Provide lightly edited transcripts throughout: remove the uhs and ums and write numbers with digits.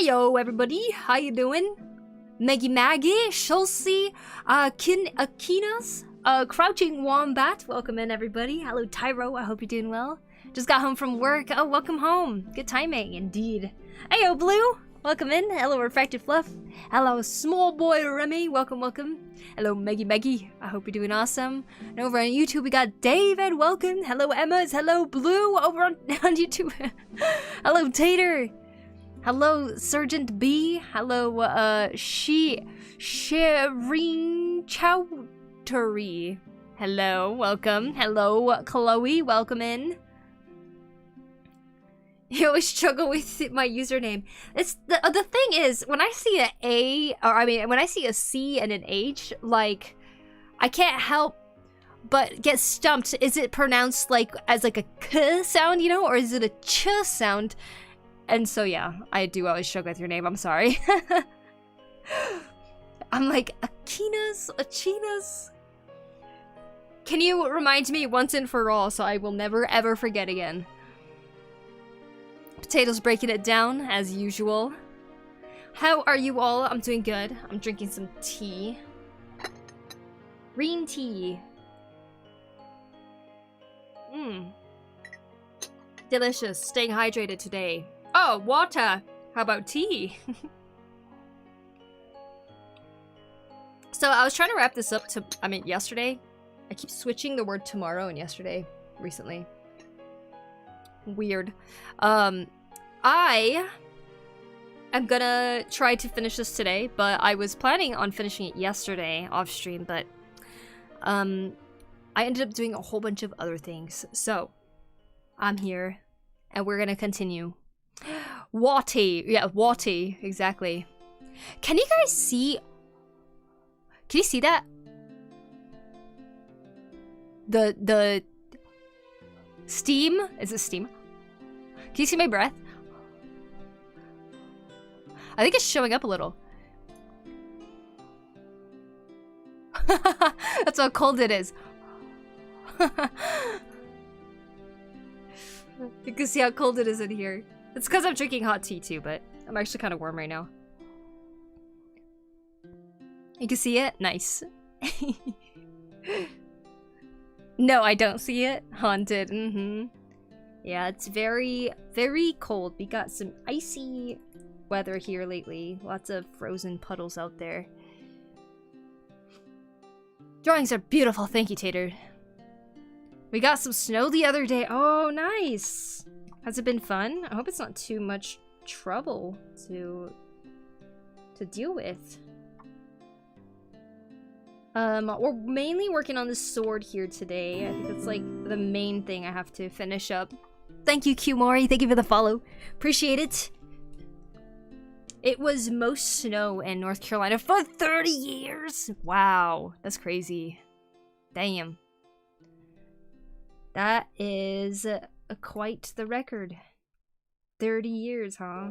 Yo, everybody, how you doing? Maggie, Schulze, Akinas, Crouching Wombat, welcome in, everybody. Hello, Tyro, I hope you're doing well. Just got home from work. Oh, welcome home. Good timing, indeed. Heyo, Blue, welcome in. Hello, Refracted Fluff. Hello, Small Boy Remy, welcome. Hello, Maggie, I hope you're doing awesome. And over on YouTube, we got David, welcome. Hello, Emmas. Hello, Blue, over on YouTube. Hello, Tater. Hello, Sergeant B. Hello, Shireen Chowdhury. Hello, welcome. Hello, Chloe, welcome in. You always struggle with my username. It's the thing is, when I see an A, or I mean, when I see a C and an H, like, I can't help but get stumped. Is it pronounced like as like a K sound, you know, or is it a Ch sound? And so yeah, I do always struggle with your name. I'm sorry. I'm like Achinas. Can you remind me once and for all so I will never ever forget again? Potatoes breaking it down as usual. How are you all? I'm doing good. I'm drinking some tea. Green tea. Delicious. Staying hydrated today. Oh, water. How about tea? So I was trying to wrap this up to, yesterday. I keep switching the word tomorrow and yesterday recently. Weird. I am gonna try to finish this today, but I was planning on finishing it yesterday off stream, but I ended up doing a whole bunch of other things. So I'm here and we're gonna continue. Watty, yeah, Watty, exactly. Can you guys see? Can you see that? The steam? Is it steam? Can you see my breath? I think it's showing up a little. That's how cold it is. You can see how cold it is in here. It's because I'm drinking hot tea too, but I'm actually kind of warm right now. You can see it? Nice. No, I don't see it. Haunted. Yeah, it's very, very cold. We got some icy weather here lately. Lots of frozen puddles out there. Drawings are beautiful. Thank you, Tater. We got some snow the other day. Oh, nice. Has it been fun? I hope it's not too much trouble to deal with. We're mainly working on the sword here today. I think that's like the main thing I have to finish up. Thank you, Q Mori. Thank you for the follow. Appreciate it. It was most snow in North Carolina for 30 years. Wow, that's crazy. Damn. That is quite the record. 30 years, huh?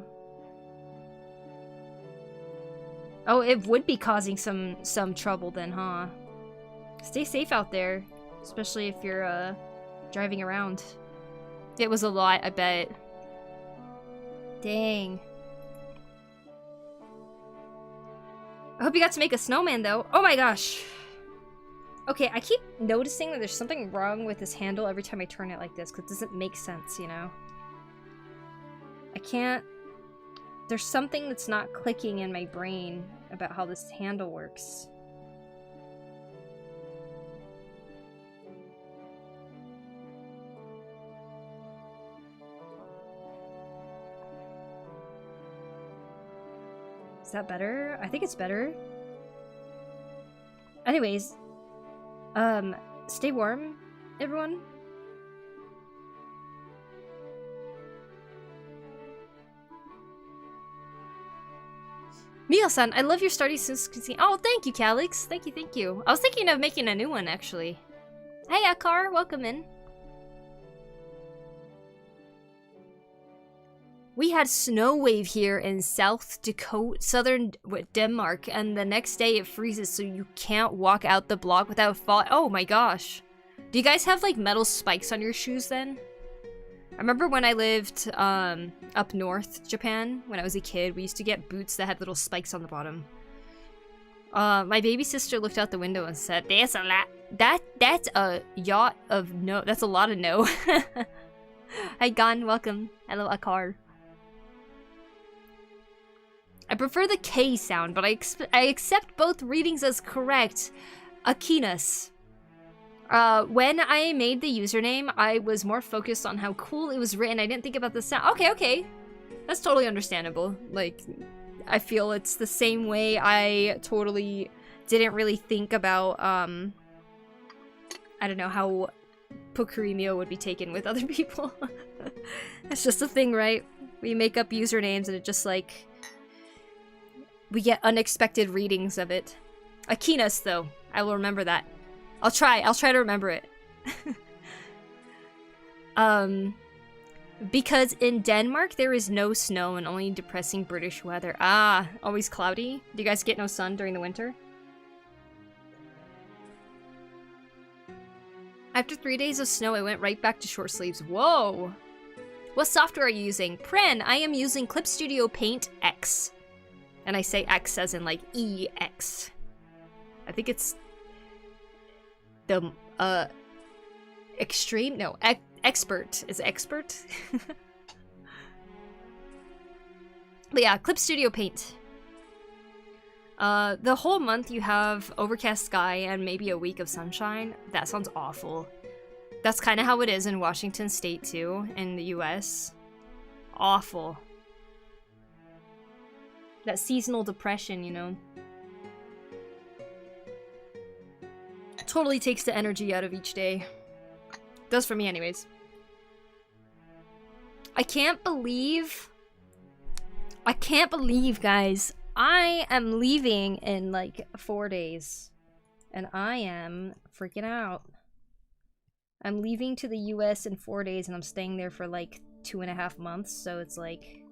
Oh, it would be causing some trouble then, huh? Stay safe out there, especially if you're driving around. It was a lot, I bet. Dang. I hope you got to make a snowman though. Oh my gosh. Okay, I keep noticing that there's something wrong with this handle every time I turn it like this, because it doesn't make sense, you know? I can't... There's something that's not clicking in my brain about how this handle works. Is that better? I think it's better. Anyways, stay warm, everyone. Mio-san, I love your starting since. Oh, thank you, Calix. Thank you. I was thinking of making a new one, actually. Hey, Akar, welcome in. We had snow wave here in southern Denmark, and the next day it freezes, so you can't walk out the block without falling. Oh my gosh. Do you guys have like metal spikes on your shoes then? I remember when I lived up north Japan, when I was a kid, we used to get boots that had little spikes on the bottom. My baby sister looked out the window and said, "There's a lot. That's a yacht of no. That's a lot of no." Hi, Gon. Welcome. Hello, Akar. I prefer the K sound, but I accept both readings as correct. Akinas. When I made the username, I was more focused on how cool it was written. I didn't think about the sound. Okay. That's totally understandable. Like, I feel it's the same way I totally didn't really think about, I don't know, how PokuriMio would be taken with other people. It's just a thing, right? We make up usernames and it just, like, we get unexpected readings of it. Akinas, though. I will remember that. I'll try to remember it. Because in Denmark, there is no snow and only depressing British weather. Ah, always cloudy. Do you guys get no sun during the winter? After 3 days of snow, I went right back to short sleeves. Whoa! What software are you using? Pren, I am using Clip Studio Paint X. And I say X as in, like, EX. I think it's the, extreme? No, expert. Is it expert? But yeah, Clip Studio Paint. The whole month you have overcast sky and maybe a week of sunshine. That sounds awful. That's kind of how it is in Washington State too, in the US. Awful. That seasonal depression, you know. Totally takes the energy out of each day. Does for me anyways. I can't believe, guys. I am leaving in like 4 days. And I am freaking out. I'm leaving to the US in 4 days and I'm staying there for like 2.5 months. So it's like,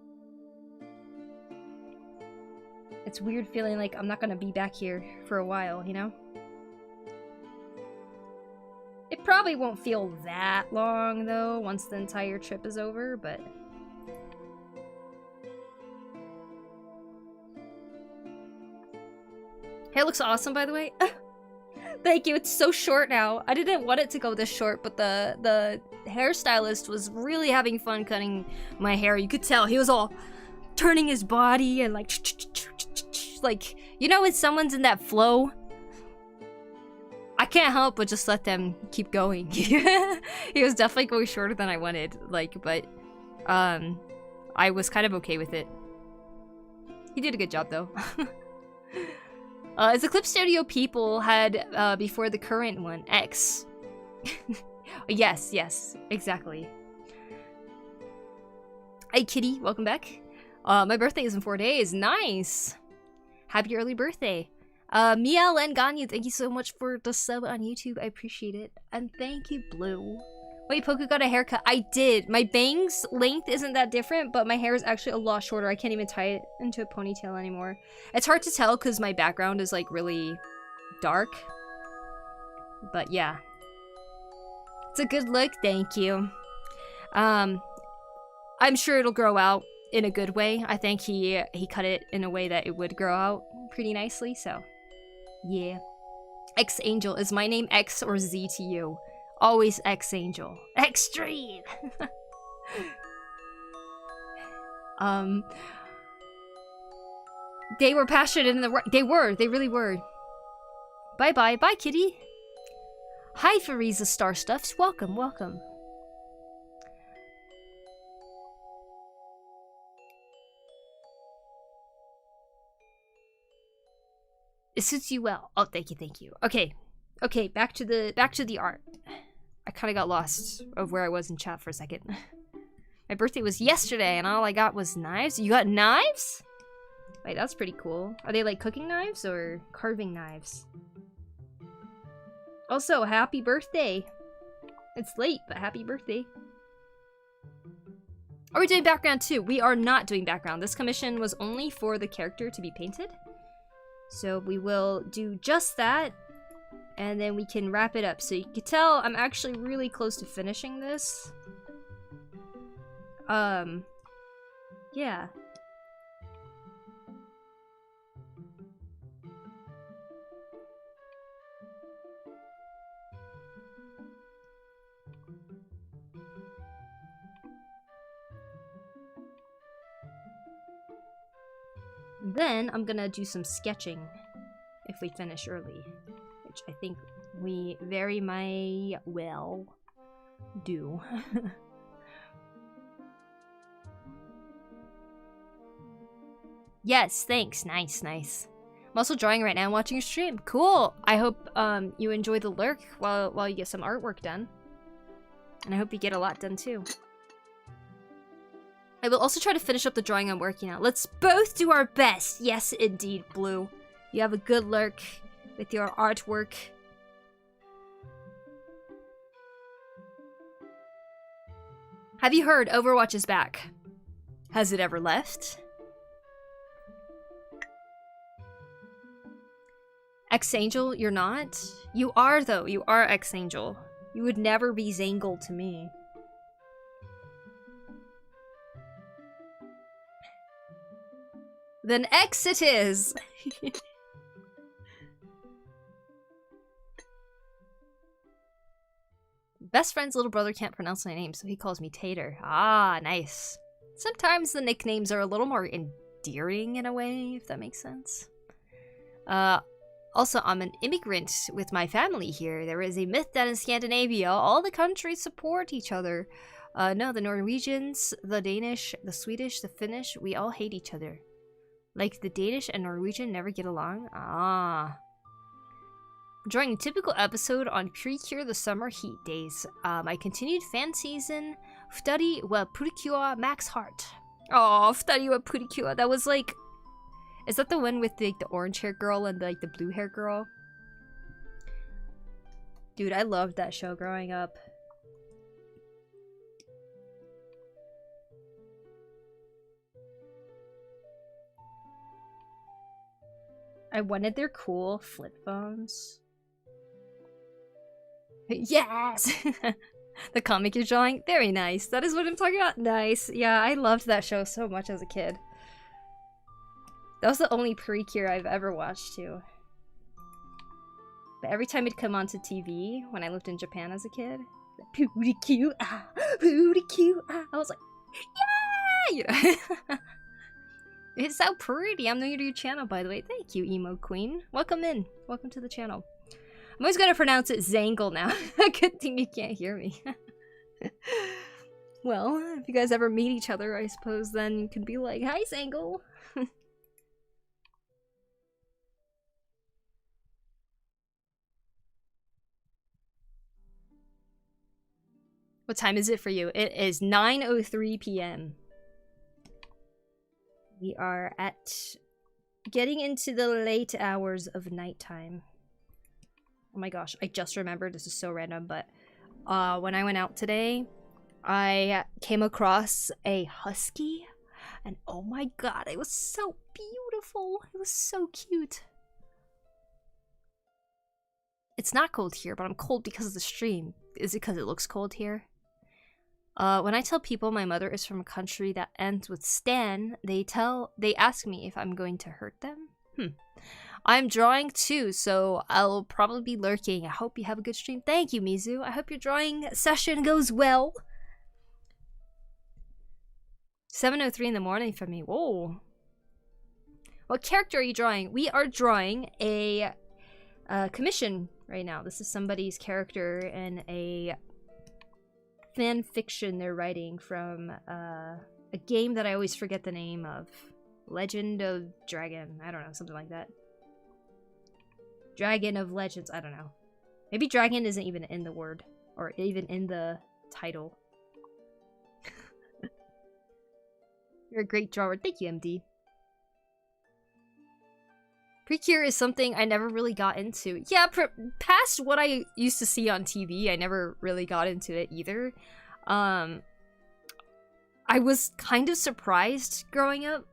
it's weird feeling like I'm not gonna be back here for a while, you know? It probably won't feel that long, though, once the entire trip is over, but... Hair looks awesome, by the way. Thank you, it's so short now. I didn't want it to go this short, but the hairstylist was really having fun cutting my hair. You could tell, he was all turning his body and like... Like, you know when someone's in that flow? I can't help but just let them keep going. He was definitely going shorter than I wanted, like, but I was kind of okay with it. He did a good job though. As the Clip Studio people had before the current one, X. Yes, exactly. Hey Kitty, welcome back. My birthday is in 4 days. Nice. Happy early birthday. Miel and Ganyu, thank you so much for the sub on YouTube. I appreciate it. And thank you, Blue. Wait, Poku got a haircut. I did. My bangs length isn't that different, but my hair is actually a lot shorter. I can't even tie it into a ponytail anymore. It's hard to tell because my background is like really dark. But yeah. It's a good look, thank you. I'm sure it'll grow out in a good way. I think he cut it in a way that it would grow out pretty nicely, so... Yeah. X-Angel. Is my name X or Z to you? Always X-Angel. Extreme! They were passionate in the work. They really were. Bye-bye. Bye, kitty. Hi, Fariza Star Stuffs. Welcome. It suits you well. Oh, thank you. Okay, back to the art. I kind of got lost of where I was in chat for a second. My birthday was yesterday, and all I got was knives. You got knives? Wait, that's pretty cool. Are they like cooking knives or carving knives? Also, happy birthday. It's late, but happy birthday. Are we doing background too? We are not doing background. This commission was only for the character to be painted. So we will do just that, and then we can wrap it up. So you can tell I'm actually really close to finishing this. Yeah. Then I'm gonna do some sketching if we finish early, which I think we very may well do. Yes, thanks. Nice, nice. I'm also drawing right now and watching your stream. Cool. I hope you enjoy the lurk while you get some artwork done. And I hope you get a lot done too. I will also try to finish up the drawing I'm working on. Let's both do our best. Yes, indeed, Blue. You have a good lurk with your artwork. Have you heard Overwatch is back? Has it ever left? X-Angel, you're not? You are, though. You are X-Angel. You would never be Zangle to me. Then X it is! Best friend's little brother can't pronounce my name, so he calls me Tater. Ah, nice. Sometimes the nicknames are a little more endearing in a way, if that makes sense. Also, I'm an immigrant with my family here. There is a myth that in Scandinavia, all the countries support each other. No, the Norwegians, the Danish, the Swedish, the Finnish, we all hate each other. Like, the Danish and Norwegian never get along? Ah. Drawing a typical episode on Precure the summer heat days. I continued fan season. Study wa Precure Max Heart. Oh, Study wa Precure. That was like... Is that the one with the orange hair girl and the blue hair girl? Dude, I loved that show growing up. I wanted their cool flip phones. Yes! The comic you're drawing? Very nice. That is what I'm talking about. Nice. Yeah, I loved that show so much as a kid. That was the only Precure I've ever watched, too. But every time it'd come onto TV, when I lived in Japan as a kid, Precure, Precure, I was like, yeah! You know? It's so pretty. I'm new to your channel, by the way. Thank you, Emo Queen. Welcome in. Welcome to the channel. I'm always gonna pronounce it Zangle now. Good thing you can't hear me. Well, if you guys ever meet each other, I suppose then you can be like, hi, Zangle. What time is it for you? It is 9:03 p.m. We are getting into the late hours of nighttime. Oh my gosh, I just remembered, this is so random, but when I went out today, I came across a husky, and oh my god, it was so beautiful. It was so cute. It's not cold here, but I'm cold because of the stream. Is it because it looks cold here? When I tell people my mother is from a country that ends with Stan, they ask me if I'm going to hurt them. I'm drawing too, so I'll probably be lurking. I hope you have a good stream. Thank you, Mizu. I hope your drawing session goes well. 7:03 in the morning for me. Whoa. What character are you drawing? We are drawing a commission right now. This is somebody's character in a fan fiction they're writing from a game that I always forget the name of. Legend of Dragon. I don't know, something like that. Dragon of Legends. I don't know. Maybe dragon isn't even in the word. Or even in the title. You're a great drawer. Thank you, MD. Precure is something I never really got into. Yeah, past what I used to see on TV, I never really got into it either. I was kind of surprised growing up,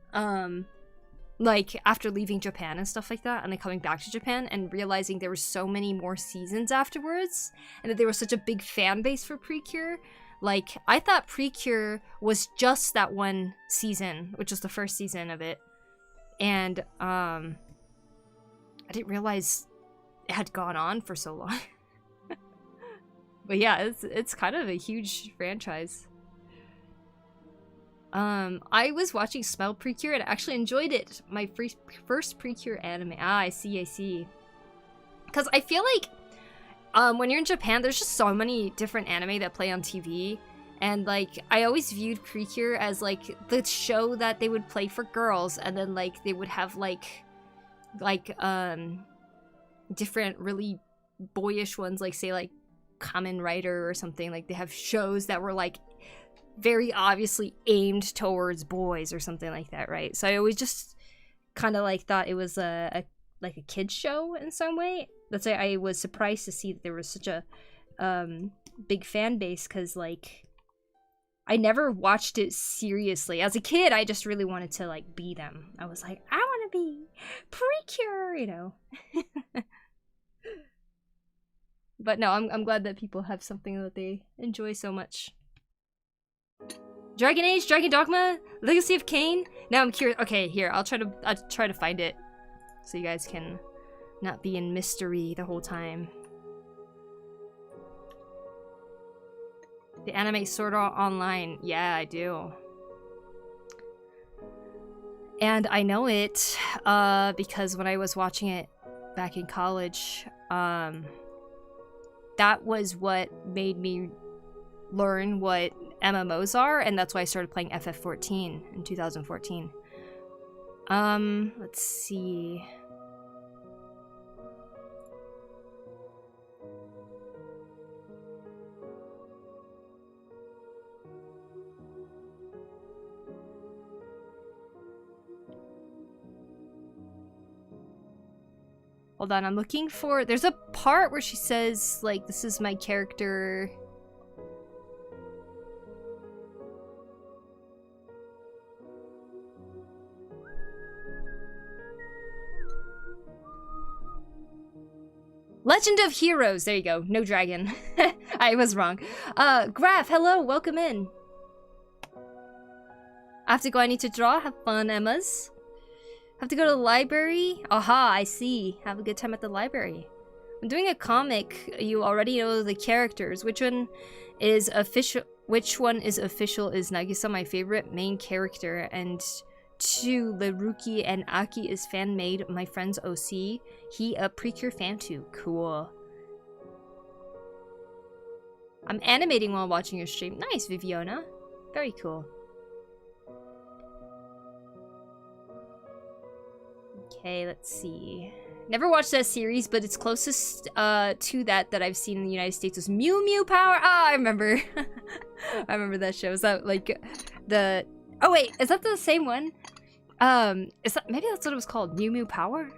like after leaving Japan and stuff like that, and then coming back to Japan and realizing there were so many more seasons afterwards, and that there was such a big fan base for Precure, Like, I thought Precure was just that one season, which was the first season of it. And, I didn't realize it had gone on for so long. But yeah, it's kind of a huge franchise. I was watching Smell Precure and I actually enjoyed it. My first Precure anime. Ah, I see. Because I feel like, when you're in Japan, there's just so many different anime that play on TV. And, like, I always viewed Precure as, like, the show that they would play for girls. And then, like, they would have, like, different really boyish ones, like, say, like, Kamen Rider or something. Like, they have shows that were, like, very obviously aimed towards boys or something like that, right? So I always just kind of, like, thought it was like a kid's show in some way. That's why I was surprised to see that there was such a big fan base, because, like, I never watched it seriously. As a kid, I just really wanted to, like, be them. I was like, I want to be Precure, you know. But no, I'm glad that people have something that they enjoy so much. Dragon Age, Dragon Dogma, Legacy of Kain. Now I'm curious. Okay, here, I'll try to find it so you guys can not be in mystery the whole time. The anime Sword Art Online. Yeah, I do. And I know it because when I was watching it back in college, that was what made me learn what MMOs are, and that's why I started playing FF14 in 2014. Let's see. Hold on, I'm looking for... There's a part where she says, like, this is my character... Legend of Heroes. There you go. No dragon. I was wrong. Graph, hello. Welcome in. I have to go. I need to draw. Have fun, Emmas. Have to go to the library. Aha, I see. Have a good time at the library. I'm doing a comic. You already know the characters. Which one is official? Which one is official? Is Nagisa my favorite main character? And 2, Leruki and Aki is fan-made. My friend's OC. He a Precure fan too. Cool. I'm animating while watching your stream. Nice, Viviana. Very cool. Okay, let's see. Never watched that series, but its closest to that I've seen in the United States was Mew Mew Power. Ah, I remember. I remember that show. Is that like the... Oh wait, is that the same one? Is that... Maybe that's what it was called, Mew Mew Power?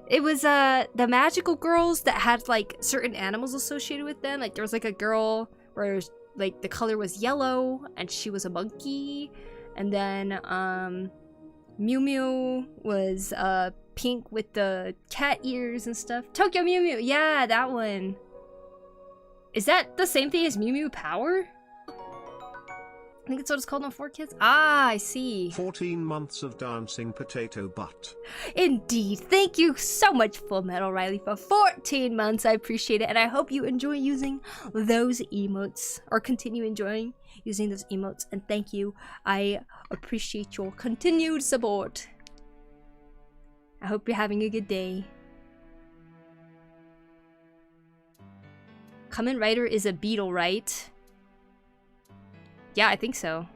It was the magical girls that had like certain animals associated with them. Like there was like a girl where like the color was yellow and she was a monkey. And then Mew Mew was pink with the cat ears and stuff. Tokyo Mew Mew, yeah, that one. Is that the same thing as Mew Mew Power? I think it's what it's called on 4Kids. Ah, I see. 14 months of dancing potato butt. Indeed. Thank you so much, Full Metal Riley, for 14 months. I appreciate it, and I hope you enjoy using those emotes, or continue enjoying using those emotes, and thank you. I appreciate your continued support. I hope you're having a good day. Kamen Rider is a beetle, right? Yeah, I think so.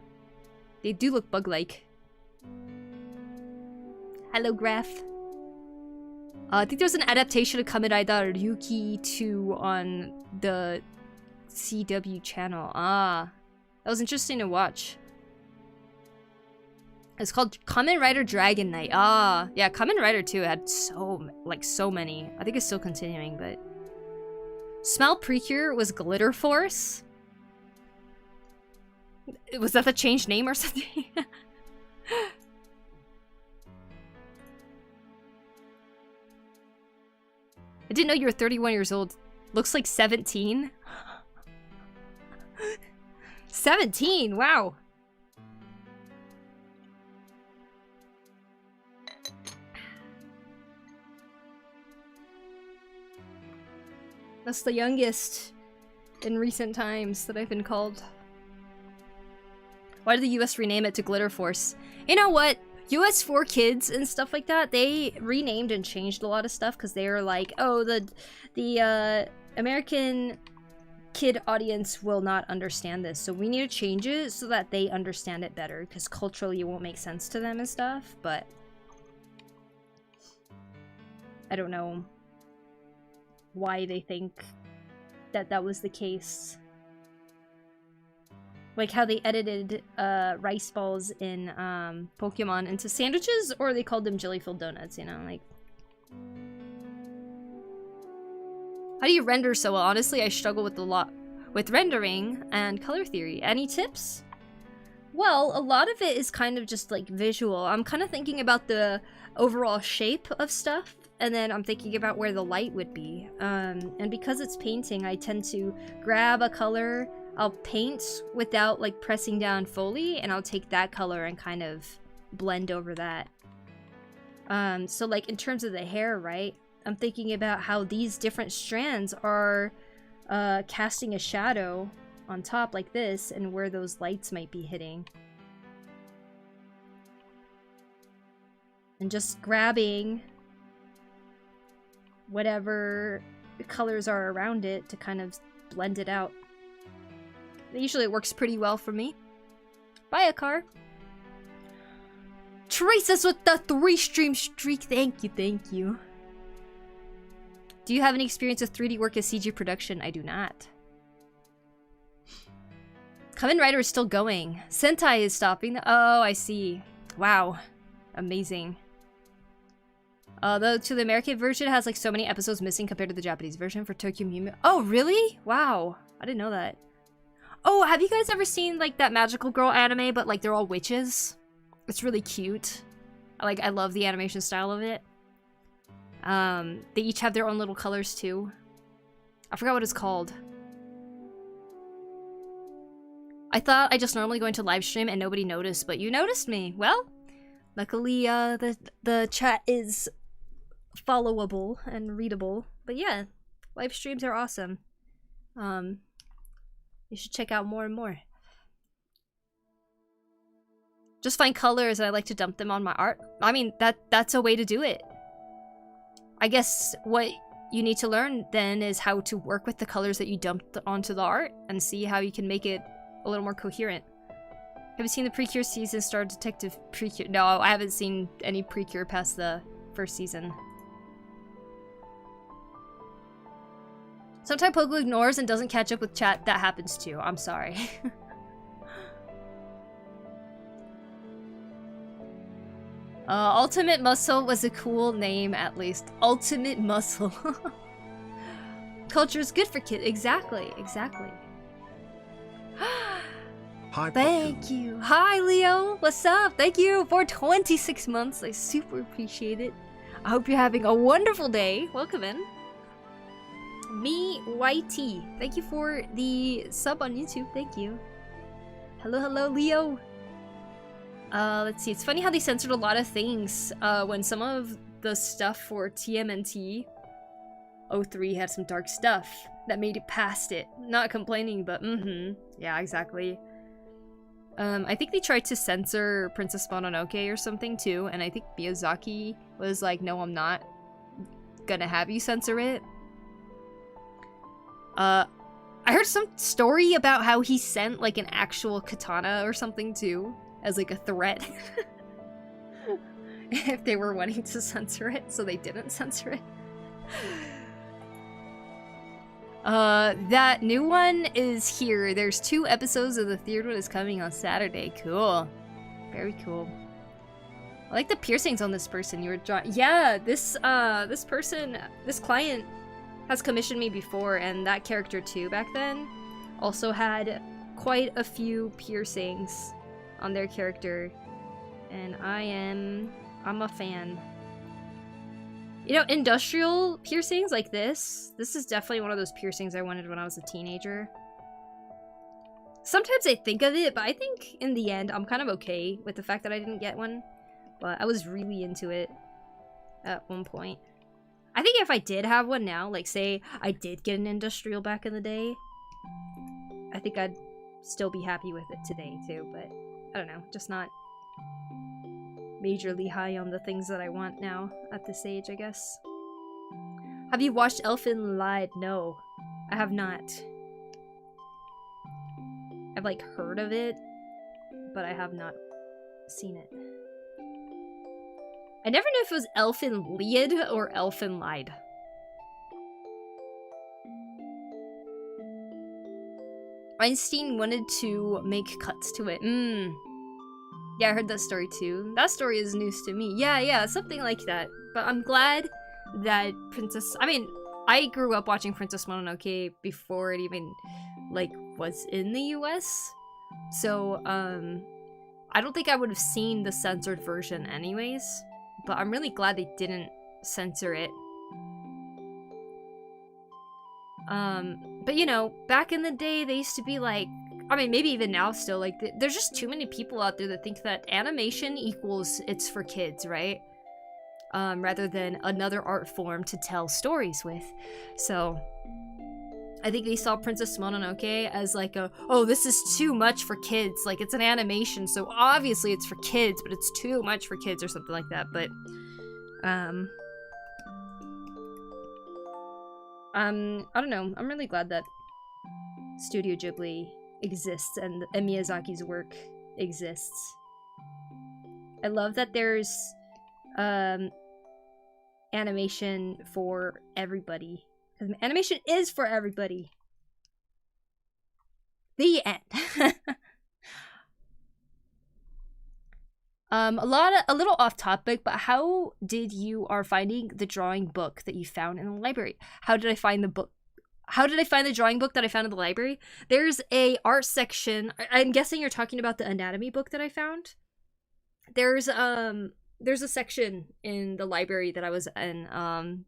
They do look bug-like. Hello, Graph. I think there was an adaptation of Kamen Rider Ryuki 2 on the CW channel. Ah, that was interesting to watch. It's called Kamen Rider Dragon Knight. Ah, yeah, Kamen Rider 2 had so many. I think it's still continuing, but... Smell Precure was Glitter Force? Was that the changed name or something? I didn't know you were 31 years old. Looks like 17. 17, wow. That's the youngest in recent times that I've been called. Why did the US rename it to Glitter Force? You know what? US 4 kids and stuff like that, they renamed and changed a lot of stuff because they were like, oh, the American kid audience will not understand this, so we need to change it so that they understand it better, because culturally it won't make sense to them and stuff, but I don't know why they think that that was the case. Like how they edited rice balls in Pokemon into sandwiches, or they called them jelly-filled donuts, you know, like... How do you render so well? Honestly, I struggle with rendering and color theory. Any tips? Well, a lot of it is kind of just like visual. I'm kind of thinking about the overall shape of stuff, and then I'm thinking about where the light would be. And because it's painting, I tend to grab a color, I'll paint without like pressing down fully, and I'll take that color and kind of blend over that. So like in terms of the hair, right? I'm thinking about how these different strands are casting a shadow on top like this, and where those lights might be hitting. And just grabbing whatever colors are around it to kind of blend it out. Usually it works pretty well for me. Buy a car. Trace us with the 3-stream streak. Thank you, thank you. Do you have any experience with 3D work as CG production? I do not. Kamen Rider is still going. Sentai is stopping. Oh, I see. Wow. Amazing. Though to the American version, it has like so many episodes missing compared to the Japanese version for PokuriMio. Oh, really? Wow. I didn't know that. Oh, have you guys ever seen like that magical girl anime, but like they're all witches? It's really cute. I love the animation style of it. They each have their own little colors too. I forgot what it's called. I thought I just normally go into live stream and nobody noticed, but you noticed me. Well, luckily the chat is followable and readable. But yeah, live streams are awesome. You should check out more and more. Just find colors and I like to dump them on my art. I mean, that's a way to do it. I guess what you need to learn then is how to work with the colors that you dumped onto the art and see how you can make it a little more coherent. Have you seen the Precure season Star Detective Precure? No, I haven't seen any Precure past the first season. Sometimes Poku ignores and doesn't catch up with chat. That happens too. I'm sorry. Ultimate Muscle was a cool name, at least. Ultimate Muscle. Culture is good for kids. Exactly, exactly. Hi, Thank you. Hi, Leo. What's up? Thank you for 26 months. I super appreciate it. I hope you're having a wonderful day. Welcome in. Me YT. Thank you for the sub on YouTube. Thank you. Hello, hello, Leo. Let's see. It's funny how they censored a lot of things when some of the stuff for TMNT 03 had some dark stuff that made it past it. Not complaining, but yeah, exactly. I think they tried to censor Princess Mononoke or something too, and I think Miyazaki was like, no, I'm not gonna have you censor it. I heard some story about how he sent like an actual katana or something too, as like a threat. If they were wanting to censor it, so they didn't censor it. That new one is here. There's 2 episodes of the third one is coming on Saturday. Cool. Very cool. I like the piercings on this person you were drawing. Yeah, this client has commissioned me before, and that character too back then also had quite a few piercings on their character, and I'm a fan. You know, industrial piercings like this is definitely one of those piercings I wanted when I was a teenager. Sometimes I think of it, but I think in the end, I'm kind of okay with the fact that I didn't get one. But I was really into it at one point. I think if I did have one now, like say I did get an industrial back in the day, I think I'd still be happy with it today too, but I don't know, just not majorly high on the things that I want now at this age, I guess. Have you watched Elfin Lied? No, I have not. I've like heard of it, but I have not seen it. I never knew if it was Elfin Lied or Elfin Lied. Einstein wanted to make cuts to it. Yeah, I heard that story too. That story is news to me. Yeah, something like that. But I'm glad that I mean, I grew up watching Princess Mononoke before it even, like, was in the US. So, I don't think I would have seen the censored version anyways. But I'm really glad they didn't censor it. But you know, back in the day, they used to be like, I mean, maybe even now still, like, there's just too many people out there that think that animation equals it's for kids, right? Rather than another art form to tell stories with. So, I think they saw Princess Mononoke as like oh, this is too much for kids. Like, it's an animation, so obviously it's for kids, but it's too much for kids or something like that. But, I don't know. I'm really glad that Studio Ghibli exists and Miyazaki's work exists. I love that there's animation for everybody. Because animation is for everybody. The end. A little off topic, but how did you are finding the drawing book that you found in the library? How did I find the book? How did I find the drawing book that I found in the library? There's a art section. I'm guessing you're talking about the anatomy book that I found. There's a section in the library that I was in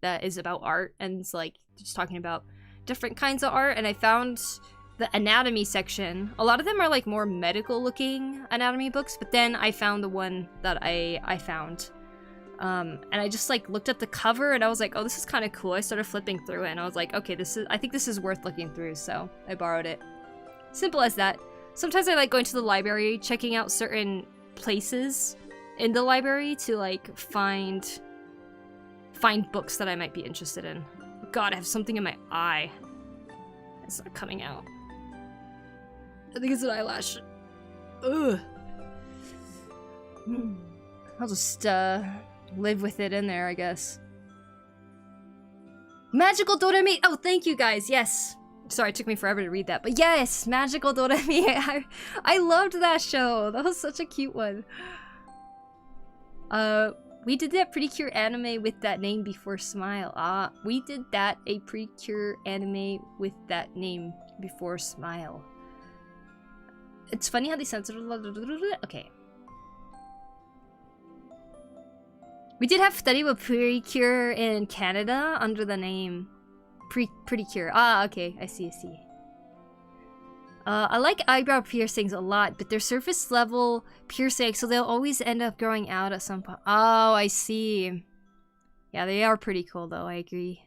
that is about art, and it's like just talking about different kinds of art, and I found the anatomy section. A lot of them are like more medical looking anatomy books, but then I found the one that I found. And I just like looked at the cover and I was like, oh, this is kind of cool. I started flipping through it and I was like, okay, I think this is worth looking through, so I borrowed it. Simple as that. Sometimes I like going to the library, checking out certain places in the library to like find books that I might be interested in. God, I have something in my eye. It's not coming out. I think it's an eyelash. Ugh. I'll just live with it in there, I guess. Magical Doremi! Oh, thank you guys, yes! Sorry, it took me forever to read that, but yes! Magical Doremi! I loved that show! That was such a cute one. We did that Pretty Cure anime with that name before Smile. We did that a Pretty Cure anime with that name before Smile. It's funny how they censored. Okay. We did have study with Pretty Cure in Canada under the name Pretty Cure. Okay, I see. I like eyebrow piercings a lot, but they're surface level piercing, so they'll always end up growing out at some point. Oh, I see. Yeah, they are pretty cool though, I agree.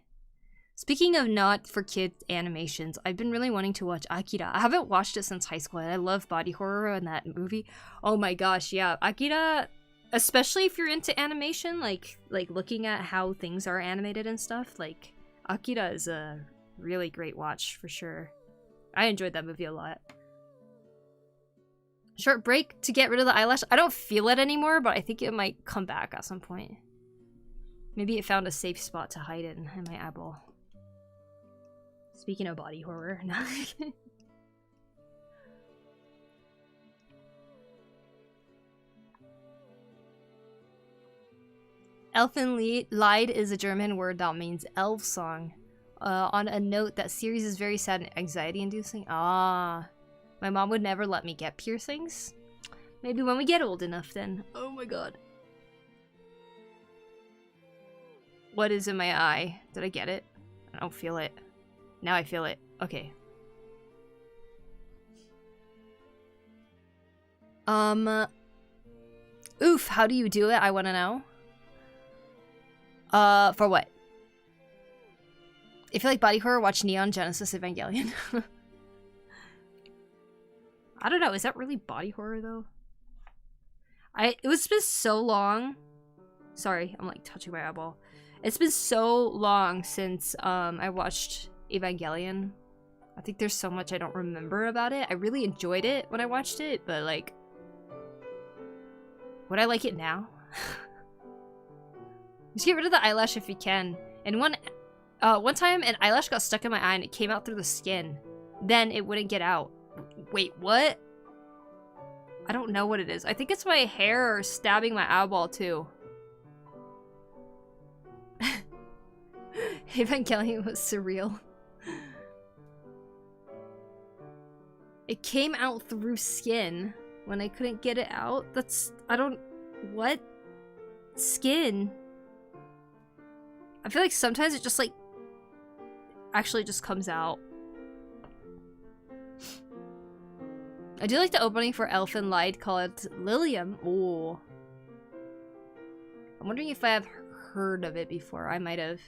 Speaking of not for kids animations, I've been really wanting to watch Akira. I haven't watched it since high school, and I love body horror in that movie. Oh my gosh, yeah. Akira, especially if you're into animation, like looking at how things are animated and stuff, like Akira is a really great watch for sure. I enjoyed that movie a lot. Short break to get rid of the eyelash. I don't feel it anymore, but I think it might come back at some point. Maybe it found a safe spot to hide it in my eyeball. Speaking of body horror. Elfen Lied is a German word that means elf song. On a note, that series is very sad and anxiety-inducing. My mom would never let me get piercings. Maybe when we get old enough then. Oh my god. What is in my eye? Did I get it? I don't feel it. Now I feel it. Okay. Oof, how do you do it? I want to know. For what? If you like body horror, watch Neon Genesis Evangelion. I don't know, is that really body horror though? It was been so long. Sorry, I'm like touching my eyeball. It's been so long since I watched Evangelion. I think there's so much I don't remember about it. I really enjoyed it when I watched it, but like, would I like it now? Just get rid of the eyelash if you can. And one time an eyelash got stuck in my eye and it came out through the skin. Then it wouldn't get out. Wait, what? I don't know what it is. I think it's my hair stabbing my eyeball too. Evangelion was surreal. It came out through skin when I couldn't get it out. What? Skin? I feel like sometimes it just like actually just comes out. I do like the opening for Elfin Light called Lilium. Oh. I'm wondering if I have heard of it before. I might have.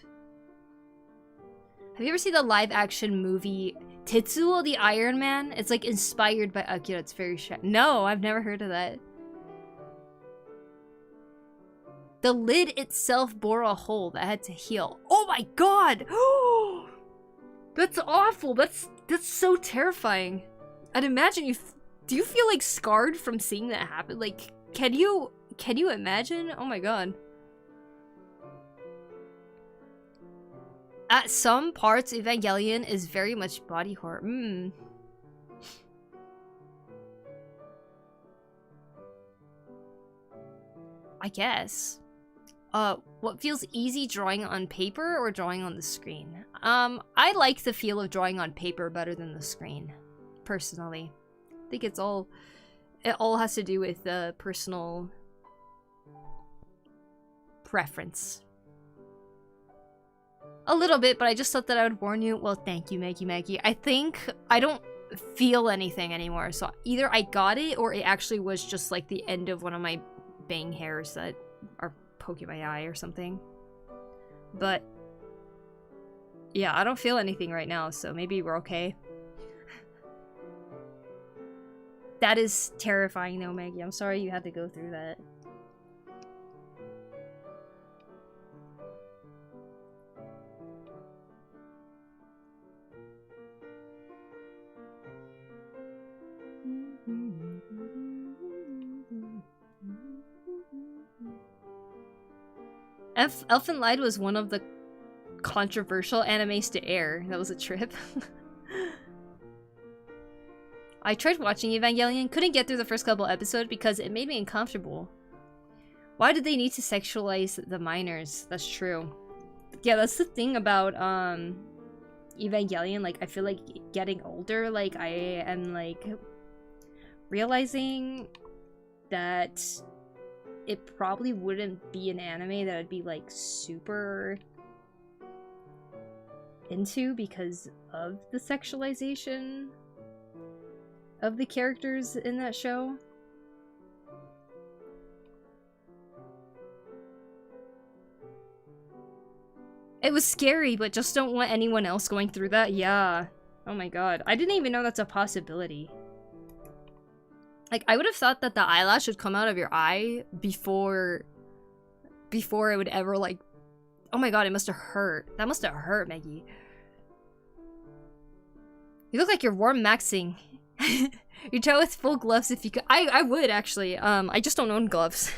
Have you ever seen the live action movie Tetsuo the Iron Man? It's like inspired by Akira. It's very shy. No, I've never heard of that. The lid itself bore a hole that had to heal. Oh my god! That's awful. That's so terrifying. I'd imagine you. Do you feel like scarred from seeing that happen? Like, can you imagine? Oh my god. At some parts, Evangelion is very much body horror. I guess. What feels easy, drawing on paper or drawing on the screen? I like the feel of drawing on paper better than the screen, personally. I think it all has to do with personal preference. A little bit, but I just thought that I would warn you. Well, thank you, Maggie. I think I don't feel anything anymore, so either I got it or it actually was just like the end of one of my bang hairs that are poking my eye or something. But yeah, I don't feel anything right now, so maybe we're okay. That is terrifying though, Maggie. I'm sorry you had to go through that. Elfen Lied was one of the controversial animes to air. That was a trip. I tried watching Evangelion, couldn't get through the first couple episodes because it made me uncomfortable. Why did they need to sexualize the minors? That's true. Yeah, that's the thing about Evangelion. Like, I feel like getting older, like, I am like realizing that it probably wouldn't be an anime that I'd be like super into because of the sexualization of the characters in that show. It was scary, but just don't want anyone else going through that. Yeah. Oh my god. I didn't even know that's a possibility. Like, I would have thought that the eyelash would come out of your eye before it would ever, like... Oh my god, it must have hurt. That must have hurt, Maggie. You look like you're warm maxing. You'd try with full gloves if you could. I would, actually. I just don't own gloves.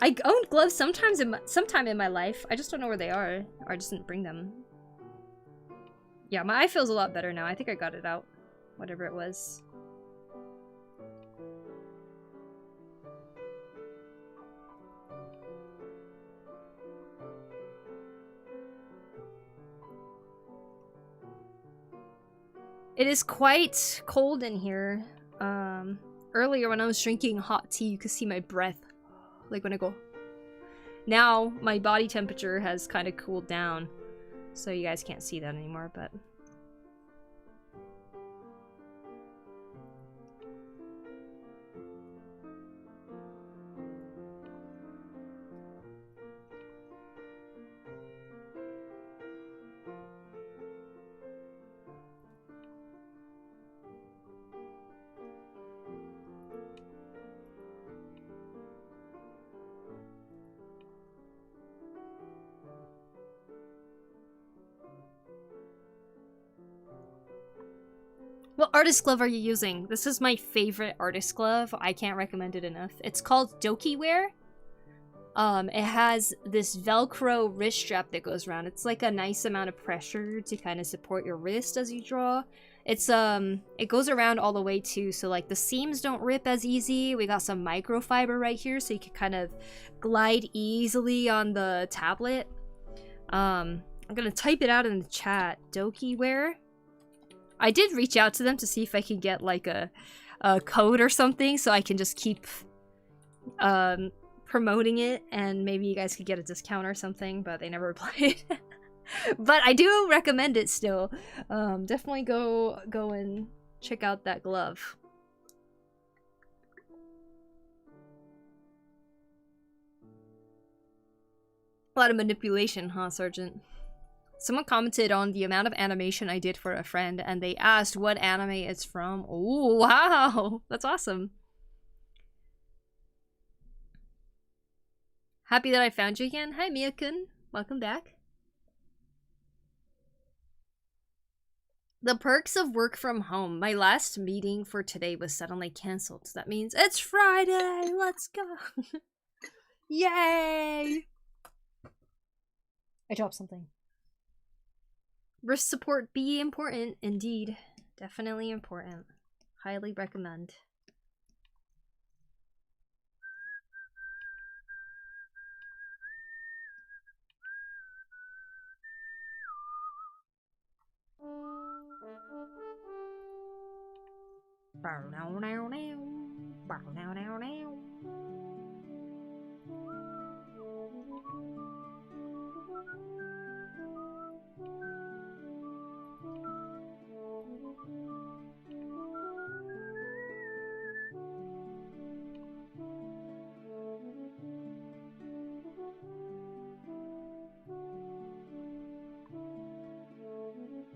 I owned gloves sometime in my life. I just don't know where they are. Or I just didn't bring them. Yeah, my eye feels a lot better now. I think I got it out. Whatever it was. It is quite cold in here. Earlier when I was drinking hot tea, you could see my breath. Like when I go. Now, my body temperature has kind of cooled down. So you guys can't see that anymore, but... What artist glove are you using? This is my favorite artist glove. I can't recommend it enough. It's called Doki Wear. It has this Velcro wrist strap that goes around. It's like a nice amount of pressure to kind of support your wrist as you draw. It's it goes around all the way too, so like the seams don't rip as easy. We got some microfiber right here, so you can kind of glide easily on the tablet. I'm gonna type it out in the chat. Doki Wear. I did reach out to them to see if I could get like a code or something, so I can just keep promoting it, and maybe you guys could get a discount or something, but they never replied. But I do recommend it still. Definitely go and check out that glove. A lot of manipulation, huh, Sergeant? Someone commented on the amount of animation I did for a friend, and they asked what anime it's from. Oh, wow! That's awesome. Happy that I found you again. Hi, Mia-kun. Welcome back. The perks of work from home. My last meeting for today was suddenly cancelled. So that means it's Friday. Let's go. Yay! I dropped something. Wrist support be important. Indeed. Definitely important. Highly recommend.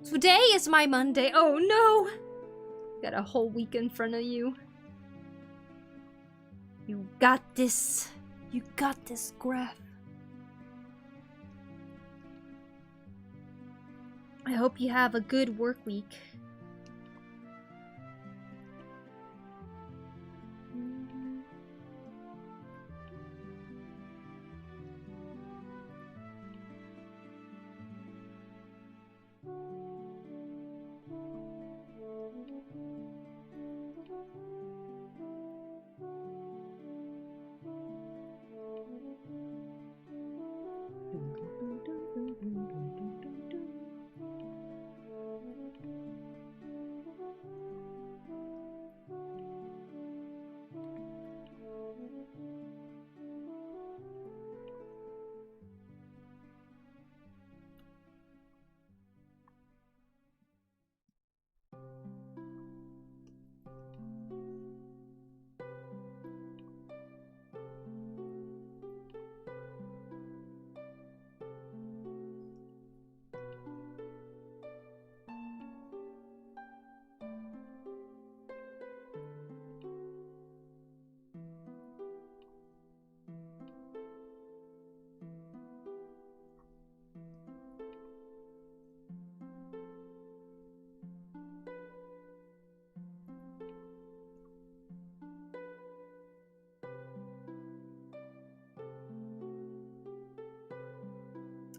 Today is my Monday. Oh no! Got a whole week in front of you. You got this. You got this, Graf. I hope you have a good work week.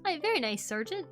Hi, very nice, Sergeant.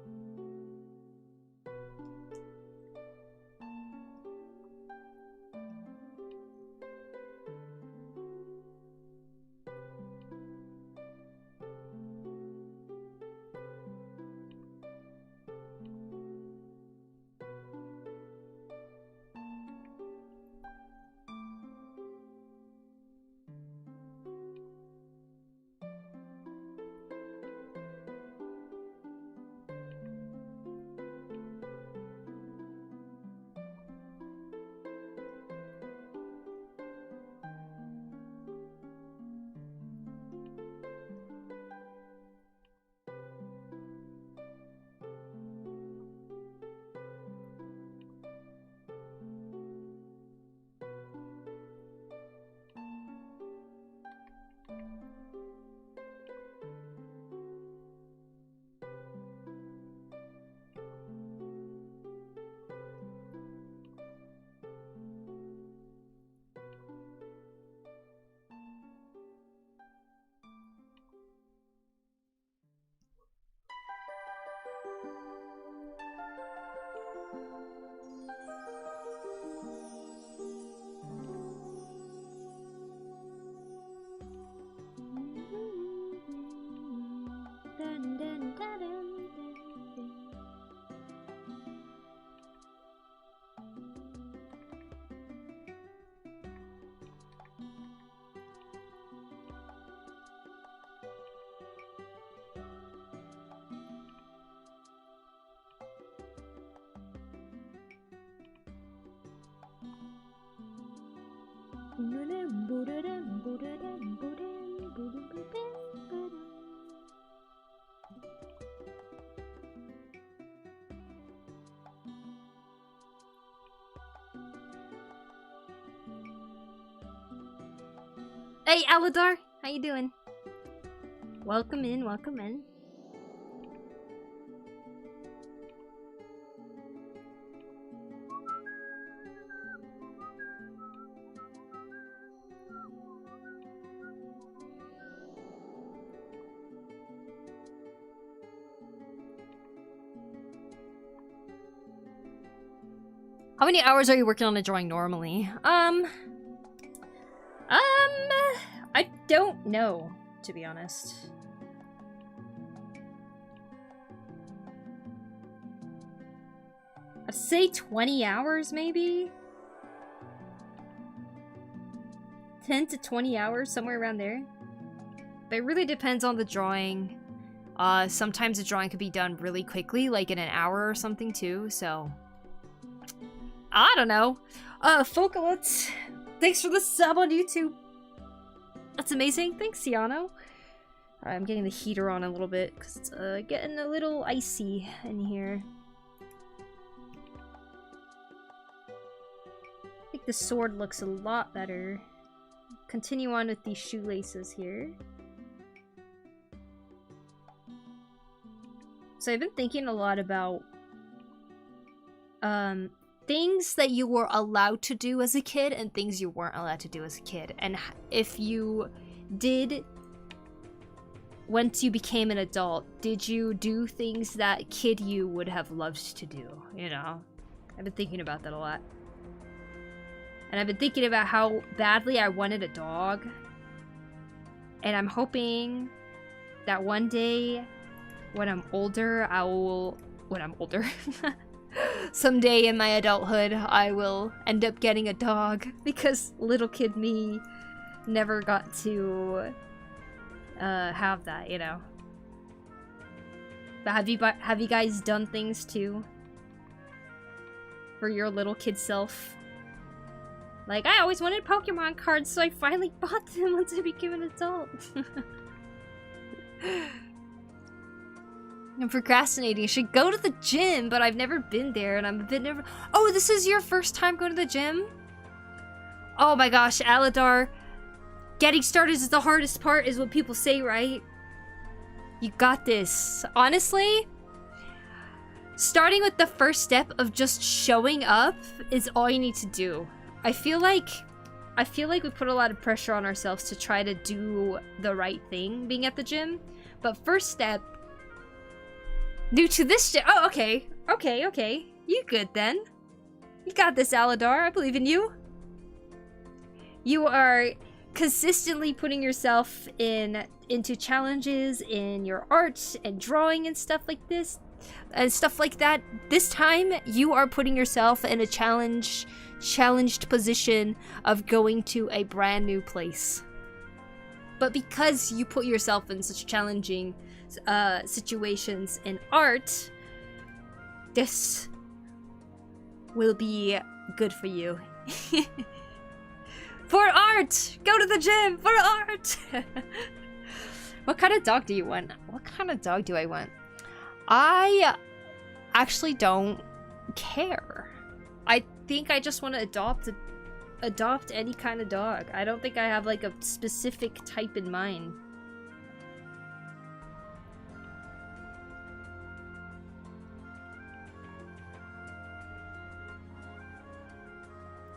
Hey, Aladar, how you doing? Welcome in, welcome in. How many hours are you working on a drawing normally? I don't know, to be honest. I'd say 20 hours, maybe? 10 to 20 hours, somewhere around there. But it really depends on the drawing. Sometimes the drawing could be done really quickly, like in an hour or something too, so... I don't know. Focalet, thanks for the sub on YouTube. That's amazing. Thanks, Ciano. Alright, I'm getting the heater on a little bit because it's getting a little icy in here. I think the sword looks a lot better. Continue on with these shoelaces here. So I've been thinking a lot about things that you were allowed to do as a kid and things you weren't allowed to do as a kid. And if you did, once you became an adult, did you do things that kid you would have loved to do? You know? I've been thinking about that a lot. And I've been thinking about how badly I wanted a dog. And I'm hoping that one day, when I'm older, someday in my adulthood, I will end up getting a dog, because little kid me never got to have that, you know. But have you guys done things too for your little kid self? Like, I always wanted Pokemon cards, so I finally bought them once I became an adult. I'm procrastinating. I should go to the gym, but I've never been there, and I'm a bit nervous. Oh, this is your first time going to the gym? Oh my gosh, Aladar. Getting started is the hardest part, is what people say, right? You got this. Honestly, starting with the first step of just showing up is all you need to do. I feel like we put a lot of pressure on ourselves to try to do the right thing being at the gym. But first step, new to this oh, okay. Okay. You good then. You got this, Aladar. I believe in you. You are consistently putting yourself into challenges in your art and drawing and stuff like this. And stuff like that. This time, you are putting yourself in a challenged position of going to a brand new place. But because you put yourself in such challenging situations in art, this will be good for you. For art! Go to the gym for art! What kind of dog do you want? What kind of dog do I want? I actually don't care. I think I just want to adopt any kind of dog. I don't think I have like a specific type in mind.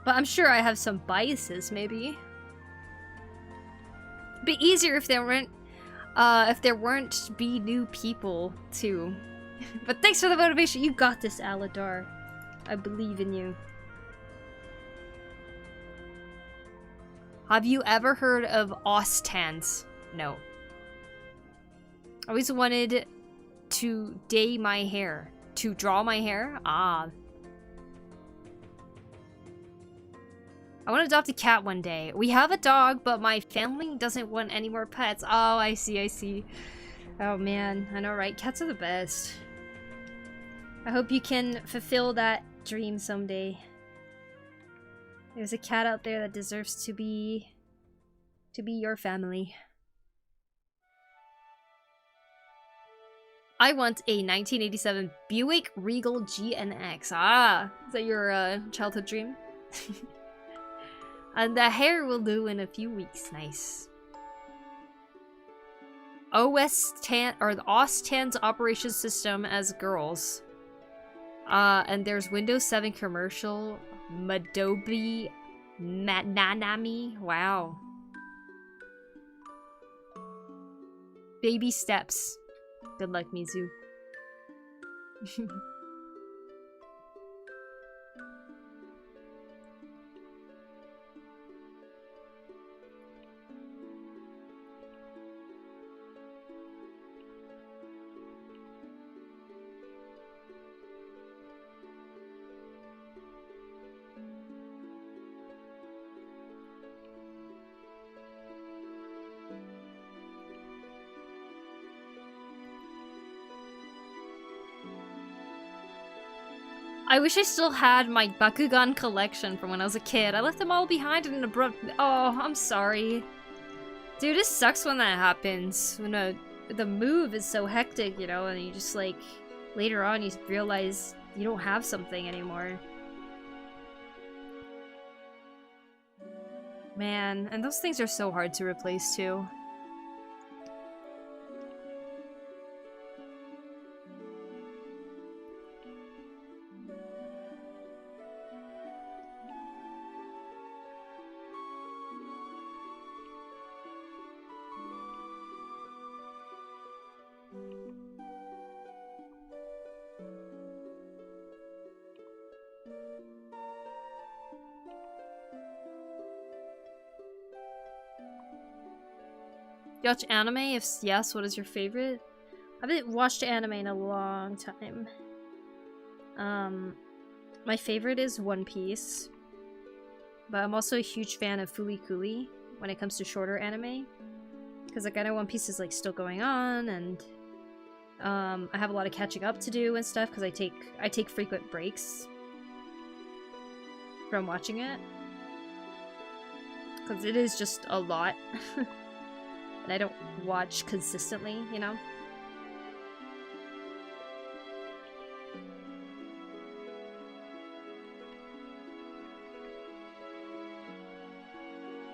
But I'm sure I have some biases, maybe. It'd be easier if there weren't be new people too. But thanks for the motivation. You got this, Aladar. I believe in you. Have you ever heard of Ostans? No. I always wanted to dye my hair. To draw my hair? Ah. I want to adopt a cat one day. We have a dog, but my family doesn't want any more pets. Oh, I see. Oh man, I know, right? Cats are the best. I hope you can fulfill that dream someday. There's a cat out there that deserves to be your family. I want a 1987 Buick Regal GNX. Ah, is that your childhood dream? And the hair will do in a few weeks. Nice. OS 10 or the OS 10's operation system as girls. And there's Windows 7 commercial. Madobi Nanami. Wow. Baby steps. Good luck, Mizu. I wish I still had my Bakugan collection from when I was a kid. I left them all behind in an abrupt... Oh, I'm sorry. Dude, it sucks when that happens. When the move is so hectic, you know, and you just, like, later on you realize you don't have something anymore. Man, and those things are so hard to replace, too. You watch anime? If yes, what is your favorite? I haven't watched anime in a long time. My favorite is One Piece. But I'm also a huge fan of Fooly Cooly when it comes to shorter anime. Because like I know One Piece is like still going on, and I have a lot of catching up to do and stuff because I take frequent breaks from watching it. Because it is just a lot. And I don't watch consistently, you know?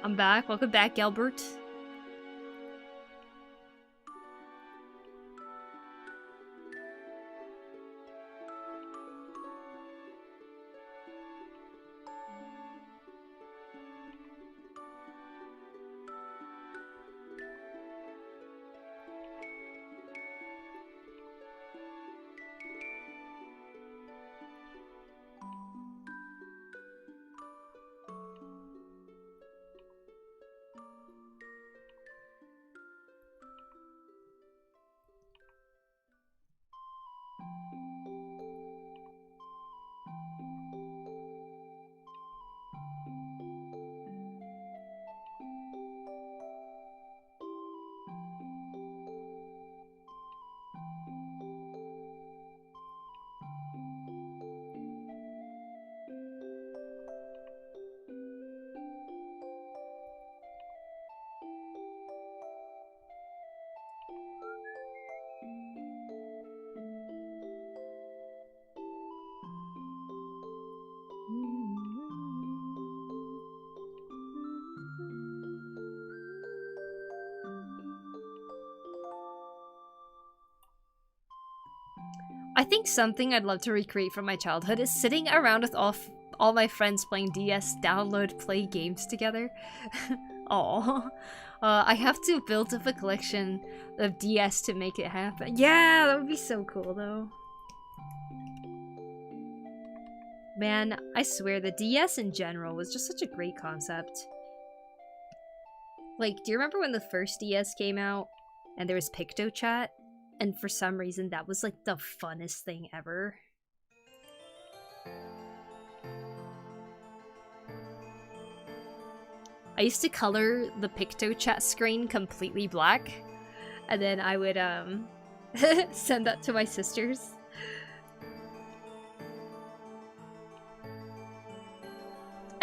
I'm back. Welcome back, Gilbert. I think something I'd love to recreate from my childhood is sitting around with all my friends playing DS, download, play games together. Aww. I have to build up a collection of DS to make it happen. Yeah, that would be so cool though. Man, I swear the DS in general was just such a great concept. Like, do you remember when the first DS came out and there was PictoChat? And for some reason, that was like the funnest thing ever. I used to color the PictoChat screen completely black. And then I would send that to my sisters.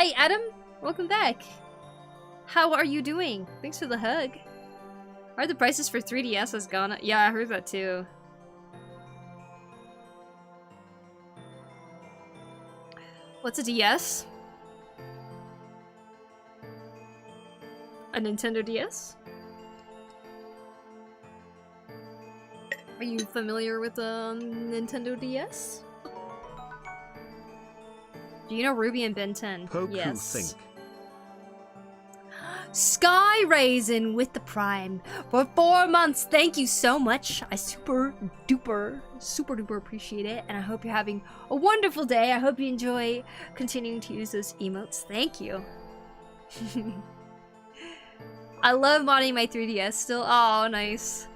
Hi, Adam. Welcome back. How are you doing? Thanks for the hug. Are the prices for 3DS has gone up? Yeah, I heard that too. What's a DS? A Nintendo DS? Are you familiar with the Nintendo DS? Do you know Ruby and Ben 10? Poku Yes. think. Sky Raisin with the Prime for 4 months. Thank you so much. I super duper appreciate it. And I hope you're having a wonderful day. I hope you enjoy continuing to use those emotes. Thank you. I love modding my 3DS still. Oh, nice.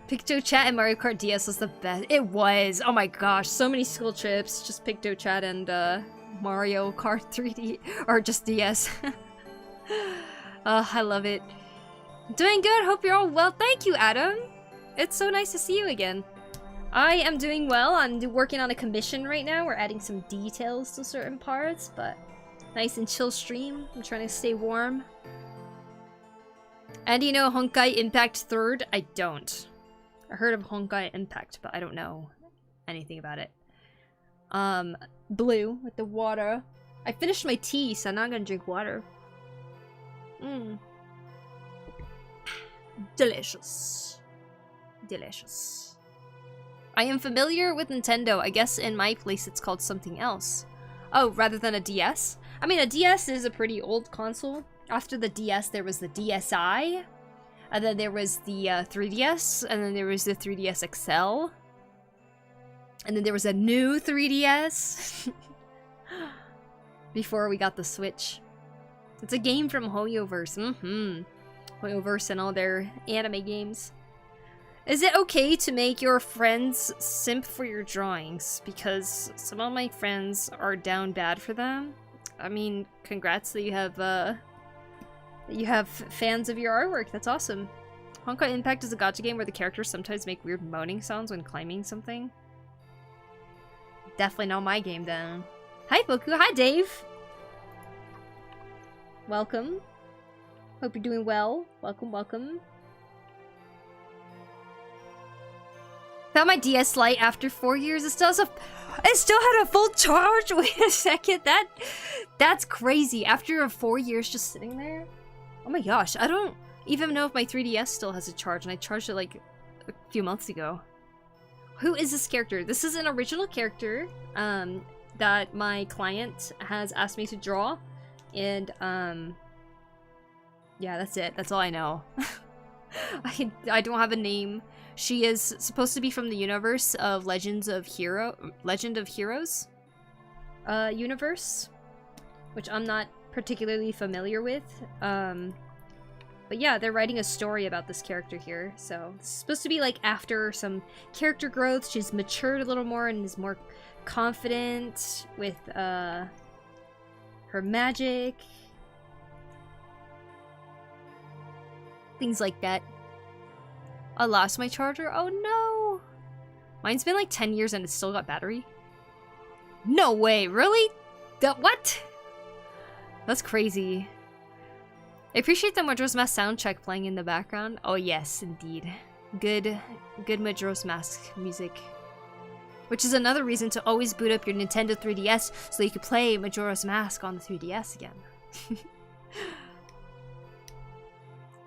PictoChat and Mario Kart DS was the best. It was. Oh my gosh. So many school trips. Just PictoChat and Mario Kart 3D. Or just DS. I love it. Doing good. Hope you're all well. Thank you, Adam. It's so nice to see you again. I am doing well. I'm working on a commission right now. We're adding some details to certain parts, but nice and chill stream. I'm trying to stay warm. And you know Honkai Impact 3rd? I don't. I heard of Honkai Impact, but I don't know anything about it. Blue with the water. I finished my tea, so now I'm gonna drink water. Delicious. Delicious. I am familiar with Nintendo. I guess in my place it's called something else. Oh, rather than a DS? I mean, a DS is a pretty old console. After the DS, there was the DSi. And then there was the 3DS. And then there was the 3DS XL. And then there was a new 3DS. Before we got the Switch. It's a game from Hoyoverse. Hoyoverse and all their anime games. Is it okay to make your friends simp for your drawings? Because some of my friends are down bad for them. I mean, congrats that you have fans of your artwork. That's awesome. Honkai Impact is a gacha game where the characters sometimes make weird moaning sounds when climbing something. Definitely not my game then. Hi Poku. Hi Dave. Welcome. Hope you're doing well. Welcome, welcome. Found my DS Lite after 4 years. It still had a full charge. Wait a second. That's crazy. After 4 years just sitting there. Oh my gosh. I don't even know if my 3DS still has a charge, and I charged it like a few months ago. Who is this character? This is an original character that my client has asked me to draw. And, yeah, that's it. That's all I know. I don't have a name. She is supposed to be from the universe of Legend of Heroes universe, which I'm not particularly familiar with. But yeah, they're writing a story about this character here. So it's supposed to be like after some character growth. She's matured a little more and is more confident with her magic. Things like that. I lost my charger. Oh no! Mine's been like 10 years and it's still got battery. No way, really? What? That's crazy. I appreciate the Majora's Mask soundtrack playing in the background. Oh yes, indeed. Good Majora's Mask music. Which is another reason to always boot up your Nintendo 3DS so you can play Majora's Mask on the 3DS again.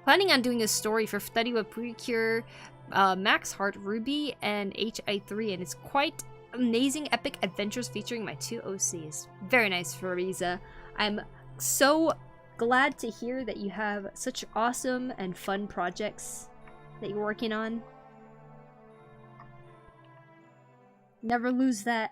Planning on doing a story for Fuddy Precure, Max Heart, Ruby, and HI3, and it's quite amazing epic adventures featuring my 2 OCs. Very nice, Fariza. I'm so glad to hear that you have such awesome and fun projects that you're working on. Never lose that.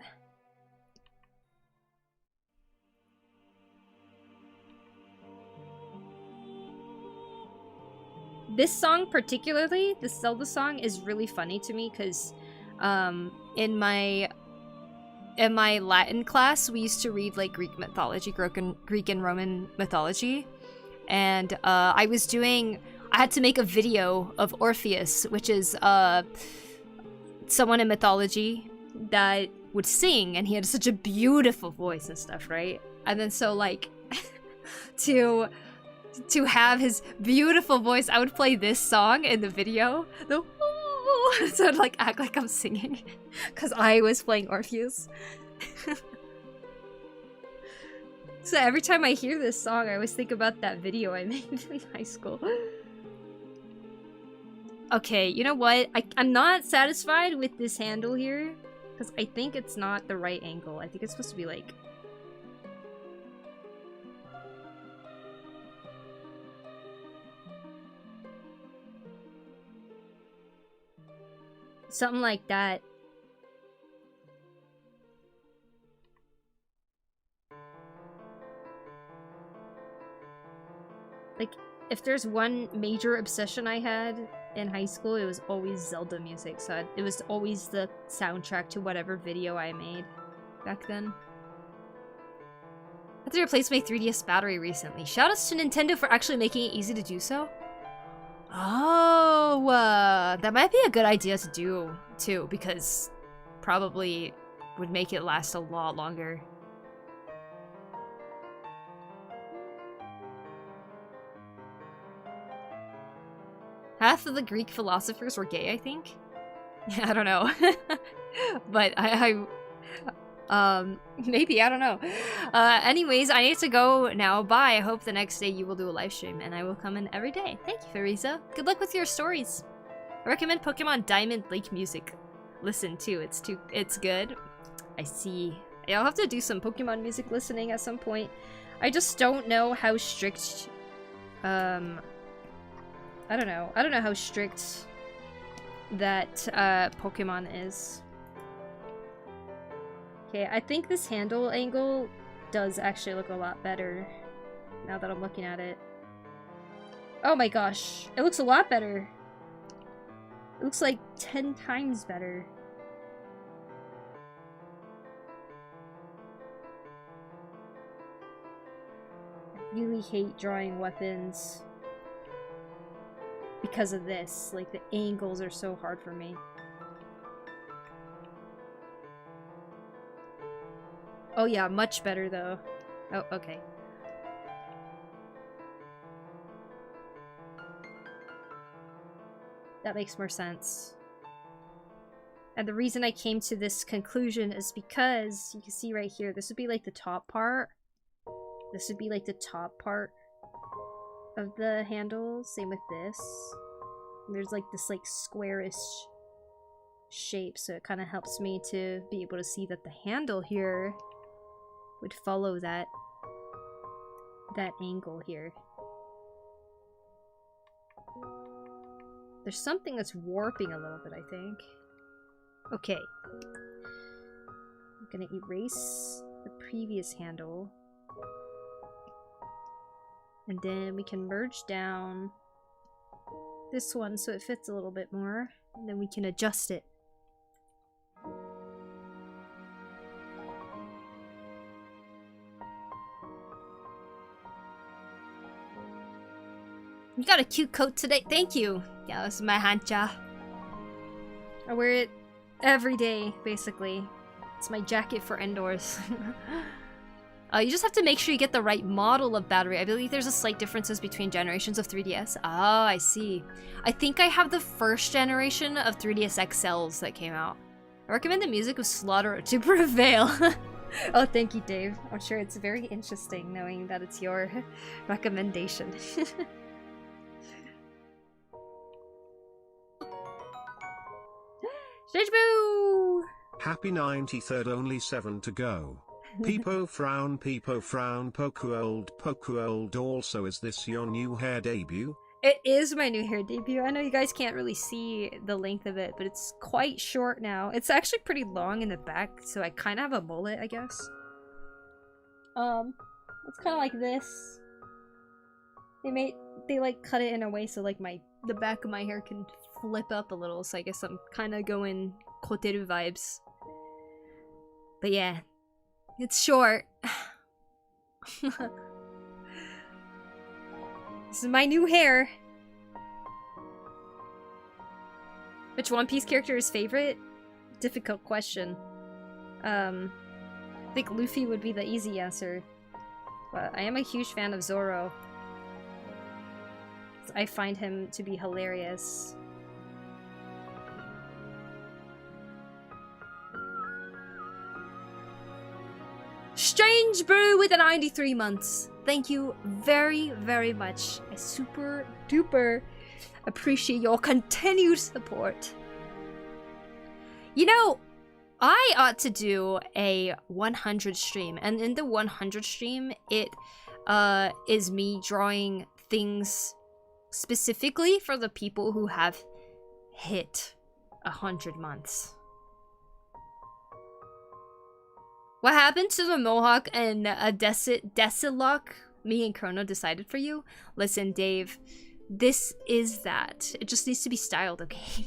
This song particularly, this Zelda song, is really funny to me because in my Latin class we used to read like Greek mythology, Greek and Roman mythology, and I had to make a video of Orpheus, which is someone in mythology that would sing, and he had such a beautiful voice and stuff, right? And then so like to have his beautiful voice, I would play this song in the video. So I'd like act like I'm singing because I was playing Orpheus. So every time I hear this song, I always think about that video I made in high school. Okay, you know what? I'm not satisfied with this handle here because I think it's not the right angle. I think it's supposed to be like... something like that. Like, if there's one major obsession I had in high school, it was always Zelda music. So it was always the soundtrack to whatever video I made back then. I had to replace my 3DS battery recently. Shoutouts to Nintendo for actually making it easy to do so. Oh, that might be a good idea to do, too, because probably would make it last a lot longer. Half of the Greek philosophers were gay, I think. I don't know. But maybe, I don't know. Anyways, I need to go now. Bye. I hope the next day you will do a live stream and I will come in every day. Thank you, Farisa. Good luck with your stories. I recommend Pokemon Diamond Lake music. Listen too. It's good. I see. I'll have to do some Pokemon music listening at some point. I just don't know how strict I don't know how strict that Pokemon is. Okay, I think this handle angle does actually look a lot better now that I'm looking at it. Oh my gosh, it looks a lot better. It looks like 10 times better. I really hate drawing weapons because of this. Like, the angles are so hard for me. Oh yeah, much better though. Oh, okay. That makes more sense. And the reason I came to this conclusion is because you can see right here, this would be like the top part. This would be like the top part of the handle. Same with this. And there's like this like squarish shape, so it kind of helps me to be able to see that the handle here would follow that angle here. There's something that's warping a little bit, I think. Okay. I'm gonna erase the previous handle. And then we can merge down this one so it fits a little bit more. And then we can adjust it. You got a cute coat today. Thank you. Yeah, this is my hancha. I wear it every day, basically. It's my jacket for indoors. You just have to make sure you get the right model of battery. I believe there's a slight differences between generations of 3DS. Oh, I see. I think I have the first generation of 3DS XLs that came out. I recommend the music of Slaughter to Prevail. Oh, thank you, Dave. I'm sure it's very interesting knowing that it's your recommendation. Shijbu! Happy 93rd, only 7 to go. Peepo frown, Poku old. Also, is this your new hair debut? It is my new hair debut. I know you guys can't really see the length of it, but it's quite short now. It's actually pretty long in the back, so I kind of have a mullet, I guess. It's kind of like this. They like cut it in a way so like the back of my hair can flip up a little, so I guess I'm kind of going Koteru vibes. But yeah, it's short. This is my new hair. Which One Piece character is favorite? Difficult question. I think Luffy would be the easy answer. But I am a huge fan of Zoro. I find him to be hilarious. Strange Brew with the 93 months. Thank you very, very much. I super duper appreciate your continued support. You know, I ought to do a 100 stream, and in the 100 stream, it is me drawing things specifically for the people who have hit 100 months. What happened to the Mohawk and Decilock me and Chrono decided for you? Listen, Dave, this is that. It just needs to be styled, okay?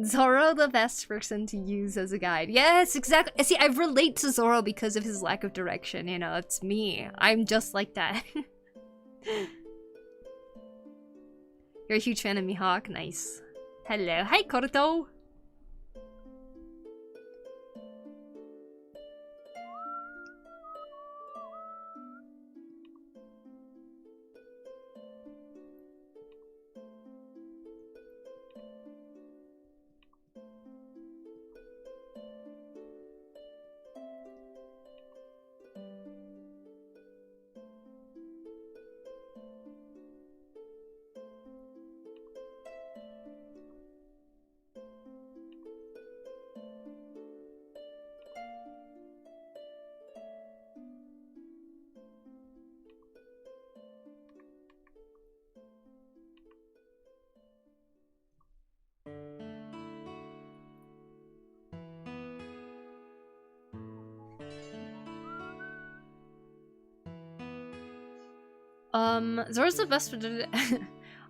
Zoro, the best person to use as a guide. Yes, exactly. See, I relate to Zoro because of his lack of direction, you know, it's me. I'm just like that. You're a huge fan of Mihawk? Nice. Hello. Hi, Koruto! Zoro's the best for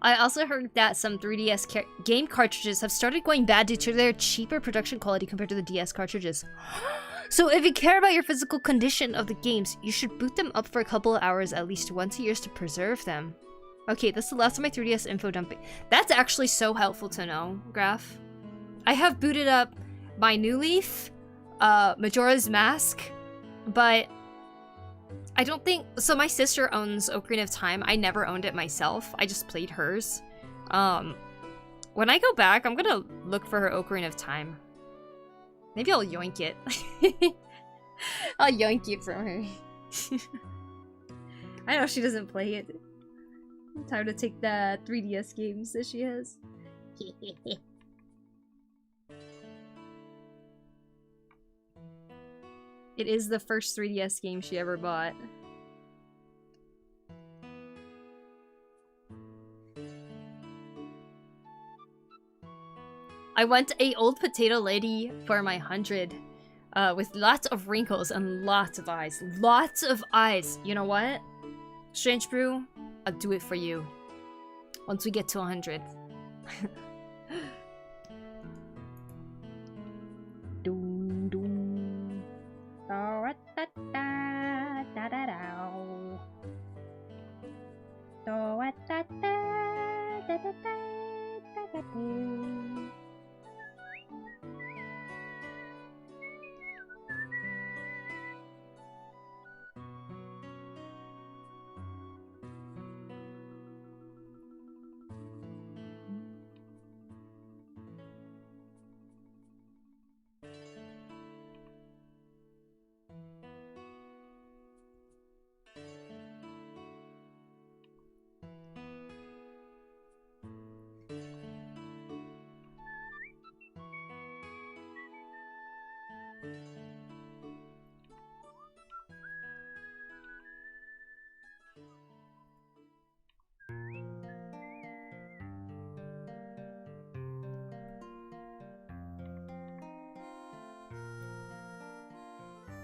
I also heard that some 3DS game cartridges have started going bad due to their cheaper production quality compared to the DS cartridges. So if you care about your physical condition of the games, you should boot them up for a couple of hours at least once a year to preserve them. Okay, that's the last of my 3DS info dumping. That's actually so helpful to know, Graph. I have booted up my New Leaf, Majora's Mask, but I don't think... So my sister owns Ocarina of Time. I never owned it myself. I just played hers. When I go back, I'm gonna look for her Ocarina of Time. Maybe I'll yoink it. I'll yoink it from her. I know she doesn't play it. Time to take the 3DS games that she has. It is the first 3DS game she ever bought. I went a old potato lady for my 100 with lots of wrinkles and lots of eyes. Lots of eyes. You know what? Strange Brew, I'll do it for you. Once we get to 100. Doom doom. Da da da da da da. Da da da da da da da da.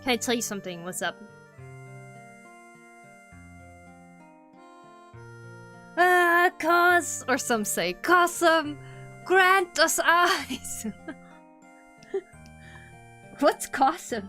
Can I tell you something? What's up? Cause, or some say, Cosum, grant us eyes. What's Cosum?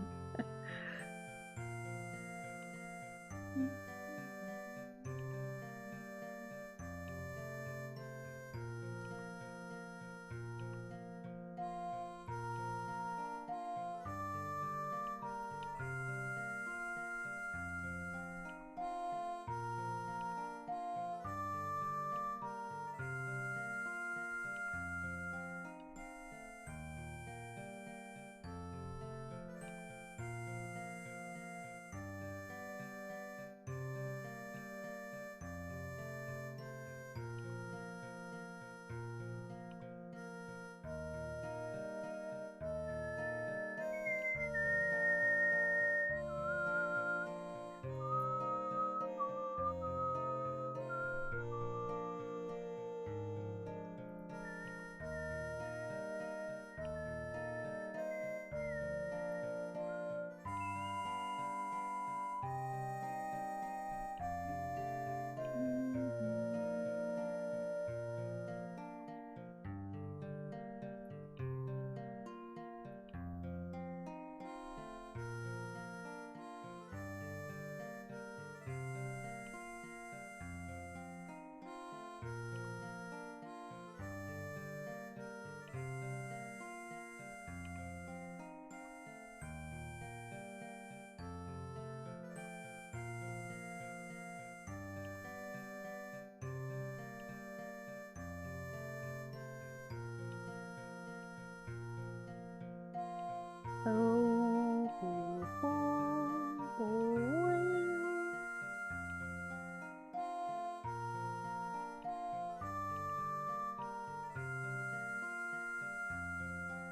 Oh,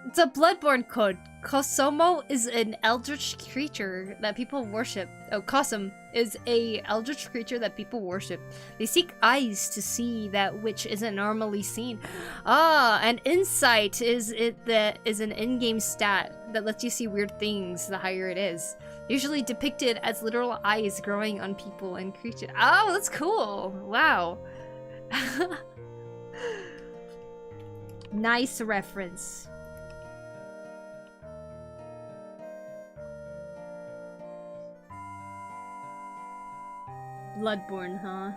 it's a Bloodborne code. Kosomo is an eldritch creature that people worship. Oh, Kosum is a eldritch creature that people worship. They seek eyes to see that which isn't normally seen. Ah, and insight is an in-game stat that lets you see weird things the higher it is. Usually depicted as literal eyes growing on people and creatures. Oh, that's cool. Wow. Nice reference. Bloodborne, huh?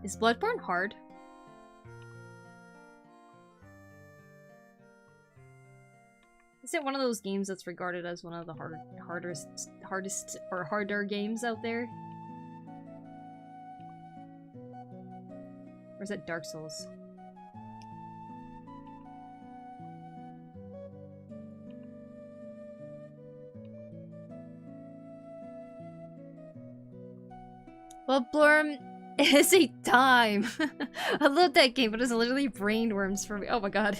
Is Bloodborne hard? Is it one of those games that's regarded as one of the hardest or harder games out there? Or is it Dark Souls? Well, Blurm is a time. I love that game, but it's literally brainworms for me. Oh my god.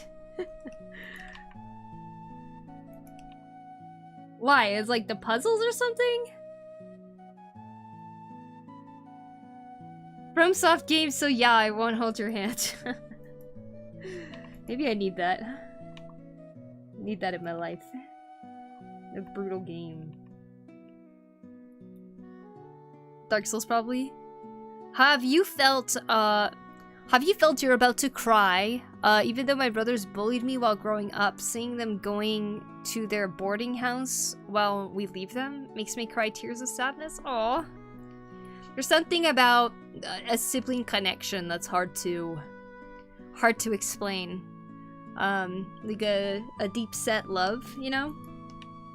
Why? It's like the puzzles or something? FromSoft games, so yeah, I won't hold your hand. Maybe I need that. I need that in my life. A brutal game. Dark Souls, probably. Have you felt you're about to cry? Even though my brothers bullied me while growing up, seeing them going to their boarding house while we leave them makes me cry tears of sadness. Aw. There's something about a sibling connection that's hard to explain. Like a deep set love, you know?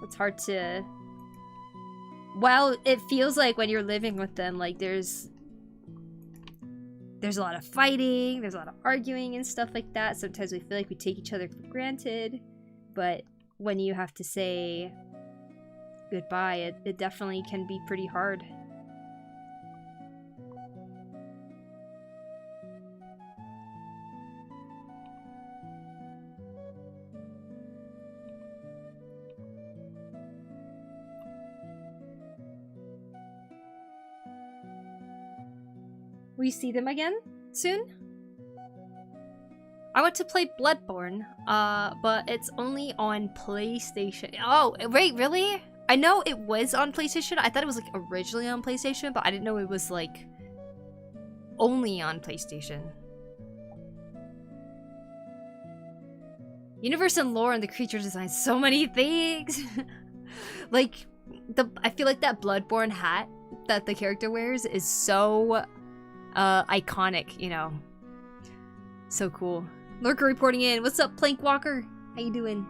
It's hard to... While it feels like when you're living with them, like there's a lot of fighting, there's a lot of arguing and stuff like that. Sometimes we feel like we take each other for granted, but when you have to say goodbye, it definitely can be pretty hard. Will you see them again soon? I want to play Bloodborne, but it's only on PlayStation. Oh, wait, really? I know it was on PlayStation. I thought it was like originally on PlayStation, but I didn't know it was like only on PlayStation. Universe and lore and the creature design, so many things. Like I feel like that Bloodborne hat that the character wears is so iconic, you know. So cool. Lurker reporting in. What's up, Plank Walker? How you doing?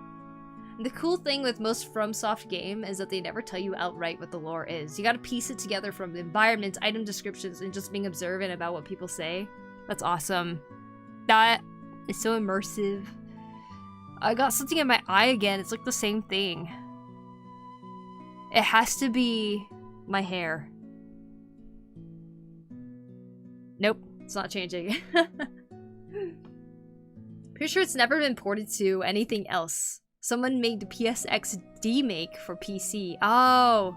And the cool thing with most FromSoft game is that they never tell you outright what the lore is. You gotta piece it together from the environments, item descriptions, and just being observant about what people say. That's awesome. That is so immersive. I got something in my eye again. It's like the same thing. It has to be my hair. Nope, it's not changing. Pretty sure it's never been ported to anything else. Someone made the PSX demake for PC. Oh,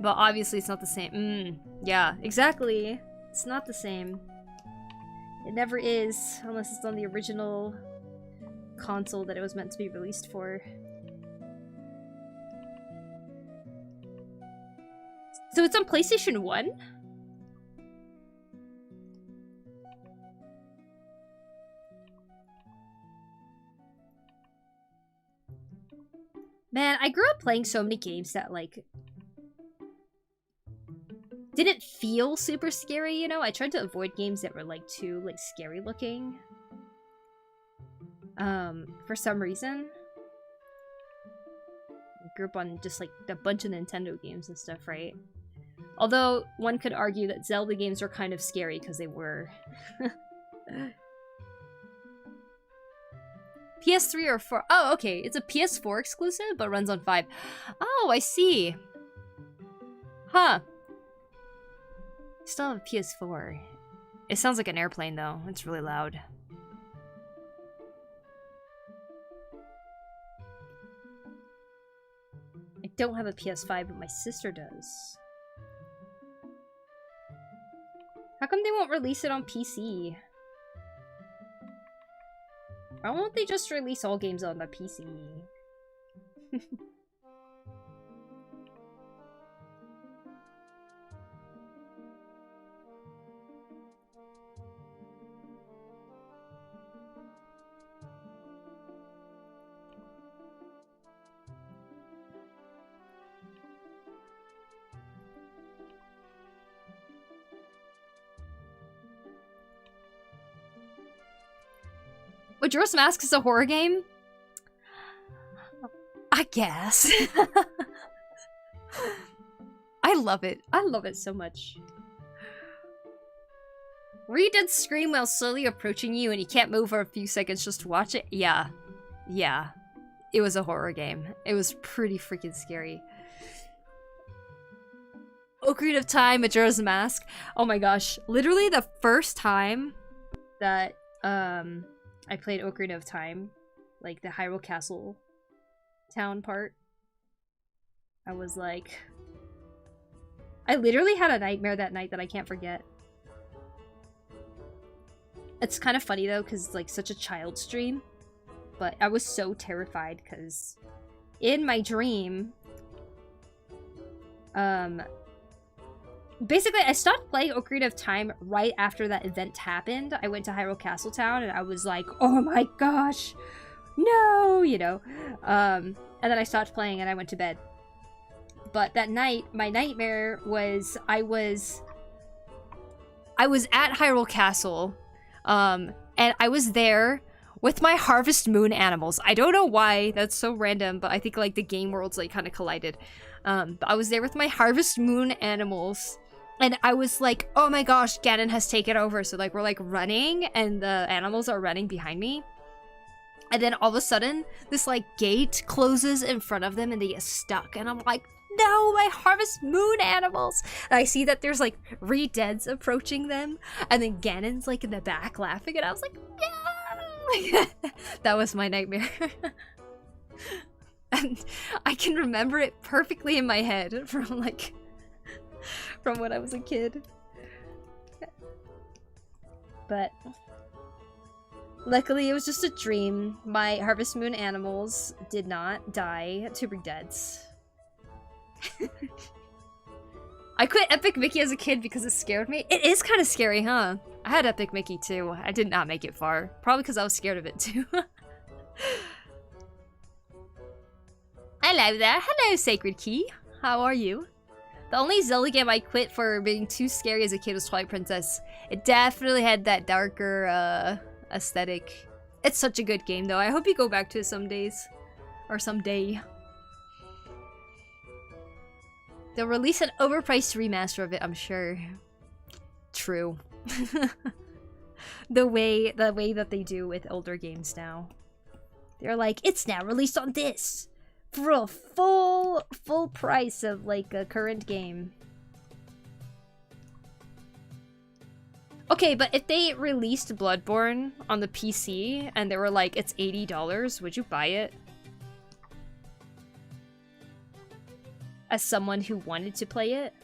but obviously it's not the same. Yeah, exactly. It's not the same. It never is, unless it's on the original console that it was meant to be released for. So it's on PlayStation 1? Man, I grew up playing so many games that, like, didn't feel super scary, you know? I tried to avoid games that were, like, too, like, scary looking. For some reason. I grew up on just, like, a bunch of Nintendo games and stuff, right? Although, one could argue that Zelda games are kind of scary because they were. PS3 or 4? Oh, okay. It's a PS4 exclusive, but runs on 5. Oh, I see. Huh. Still have a PS4. It sounds like an airplane, though. It's really loud. I don't have a PS5, but my sister does. How come they won't release it on PC? Why won't they just release all games on the PC? Majora's Mask is a horror game? I guess. I love it. I love it so much. Reed did scream while slowly approaching you and you can't move for a few seconds just to watch it? Yeah. Yeah. It was a horror game. It was pretty freaking scary. Ocarina of Time, Majora's Mask. Oh my gosh. Literally the first time that, I played Ocarina of Time, like the Hyrule Castle town part. I was like... I literally had a nightmare that night that I can't forget. It's kind of funny though, because it's like such a child's dream. But I was so terrified because in my dream... Basically, I stopped playing Ocarina of Time right after that event happened. I went to Hyrule Castle Town and I was like, oh my gosh, no, you know. And then I stopped playing and I went to bed. But that night, my nightmare was I was at Hyrule Castle, and I was there with my Harvest Moon animals. I don't know why, that's so random, but I think like the game worlds like kind of collided. But I was there with my Harvest Moon animals. And I was like, oh my gosh, Ganon has taken over. So like we're like running and the animals are running behind me. And then all of a sudden, this like gate closes in front of them and they get stuck. And I'm like, no, my Harvest Moon animals. And I see that there's like Redeads approaching them. And then Ganon's like in the back laughing. And I was like, yeah. That was my nightmare. And I can remember it perfectly in my head from like... from when I was a kid. But luckily it was just a dream. My Harvest Moon animals did not die to Redeads. I quit Epic Mickey as a kid because it scared me. It is kind of scary, huh? I had Epic Mickey too. I did not make it far. Probably because I was scared of it too. Hello there. Hello, Sacred Key. How are you? The only Zelda game I quit for being too scary as a kid was Twilight Princess. It definitely had that darker aesthetic. It's such a good game though. I hope you go back to it some days. Or someday. They'll release an overpriced remaster of it, I'm sure. True. the way that they do with older games now. They're like, it's now released on this. For a full price of like a current game. Okay, but if they released Bloodborne on the PC and they were like, it's $80, would you buy it? As someone who wanted to play it?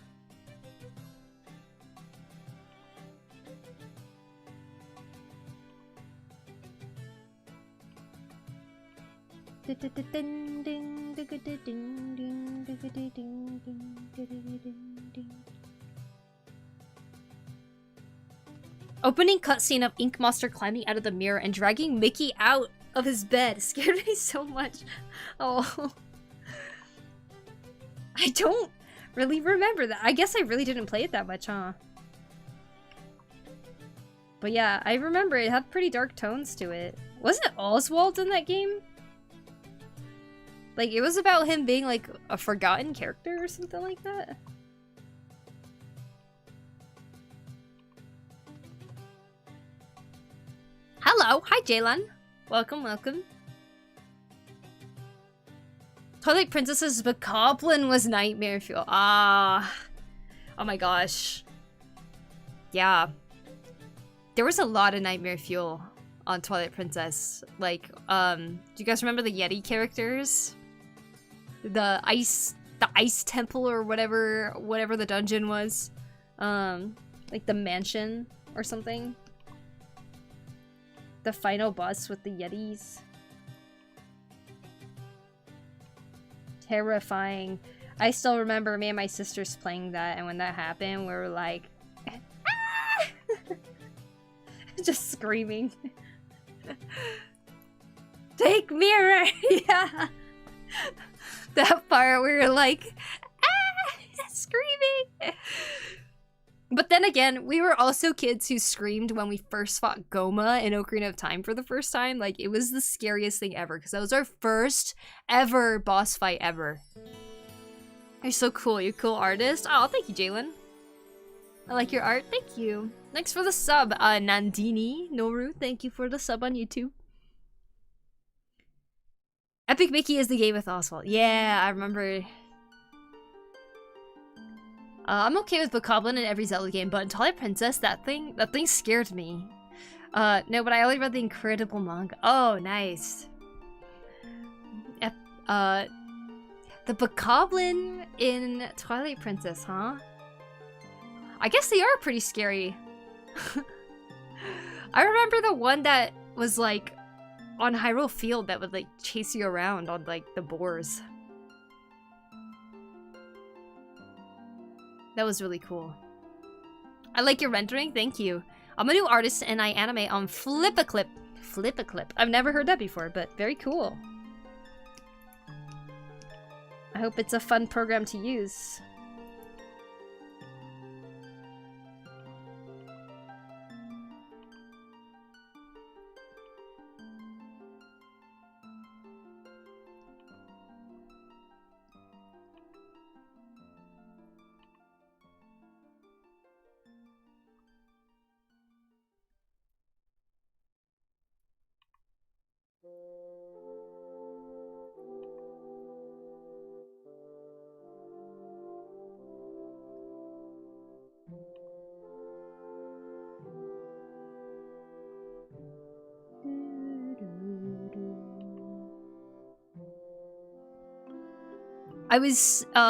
Opening cutscene of Ink Monster climbing out of the mirror and dragging Mickey out of his bed scared me so much. Oh. I don't really remember that. I guess I really didn't play it that much, huh? But yeah, I remember it had pretty dark tones to it. Wasn't Oswald in that game? Like, it was about him being, like, a forgotten character or something like that. Hello, hi Jalen. Welcome, welcome. Twilight Princess's Bokoblin was nightmare fuel. Ah, oh my gosh. Yeah, there was a lot of nightmare fuel on Twilight Princess. Like, do you guys remember the Yeti characters? The ice temple or whatever the dungeon was. Like the mansion or something. The final boss with the Yetis. Terrifying. I still remember me and my sisters playing that, and when that happened, we were like, ah! Just screaming. Take mirror! Yeah. That part we were like, ah! Screaming! But then again, we were also kids who screamed when we first fought Goma in Ocarina of Time for the first time. Like, it was the scariest thing ever, because that was our first ever boss fight ever. You're so cool. You're a cool artist. Oh, thank you, Jalen. I like your art. Thank you. Thanks for the sub, Nandini Noru. Thank you for the sub on YouTube. Epic Mickey is the game with Oswald. Yeah, I remember. I'm okay with Bokoblin in every Zelda game, but in Twilight Princess, that thing scared me. No, but I only read the Incredible manga. Oh, nice. The Bokoblin in Twilight Princess, huh? I guess they are pretty scary. I remember the one that was like on Hyrule Field that would like chase you around on like the boars. That was really cool. I like your rendering, thank you. I'm a new artist and I animate on Flip-a-Clip. Flip-a-Clip. I've never heard that before, but very cool. I hope it's a fun program to use.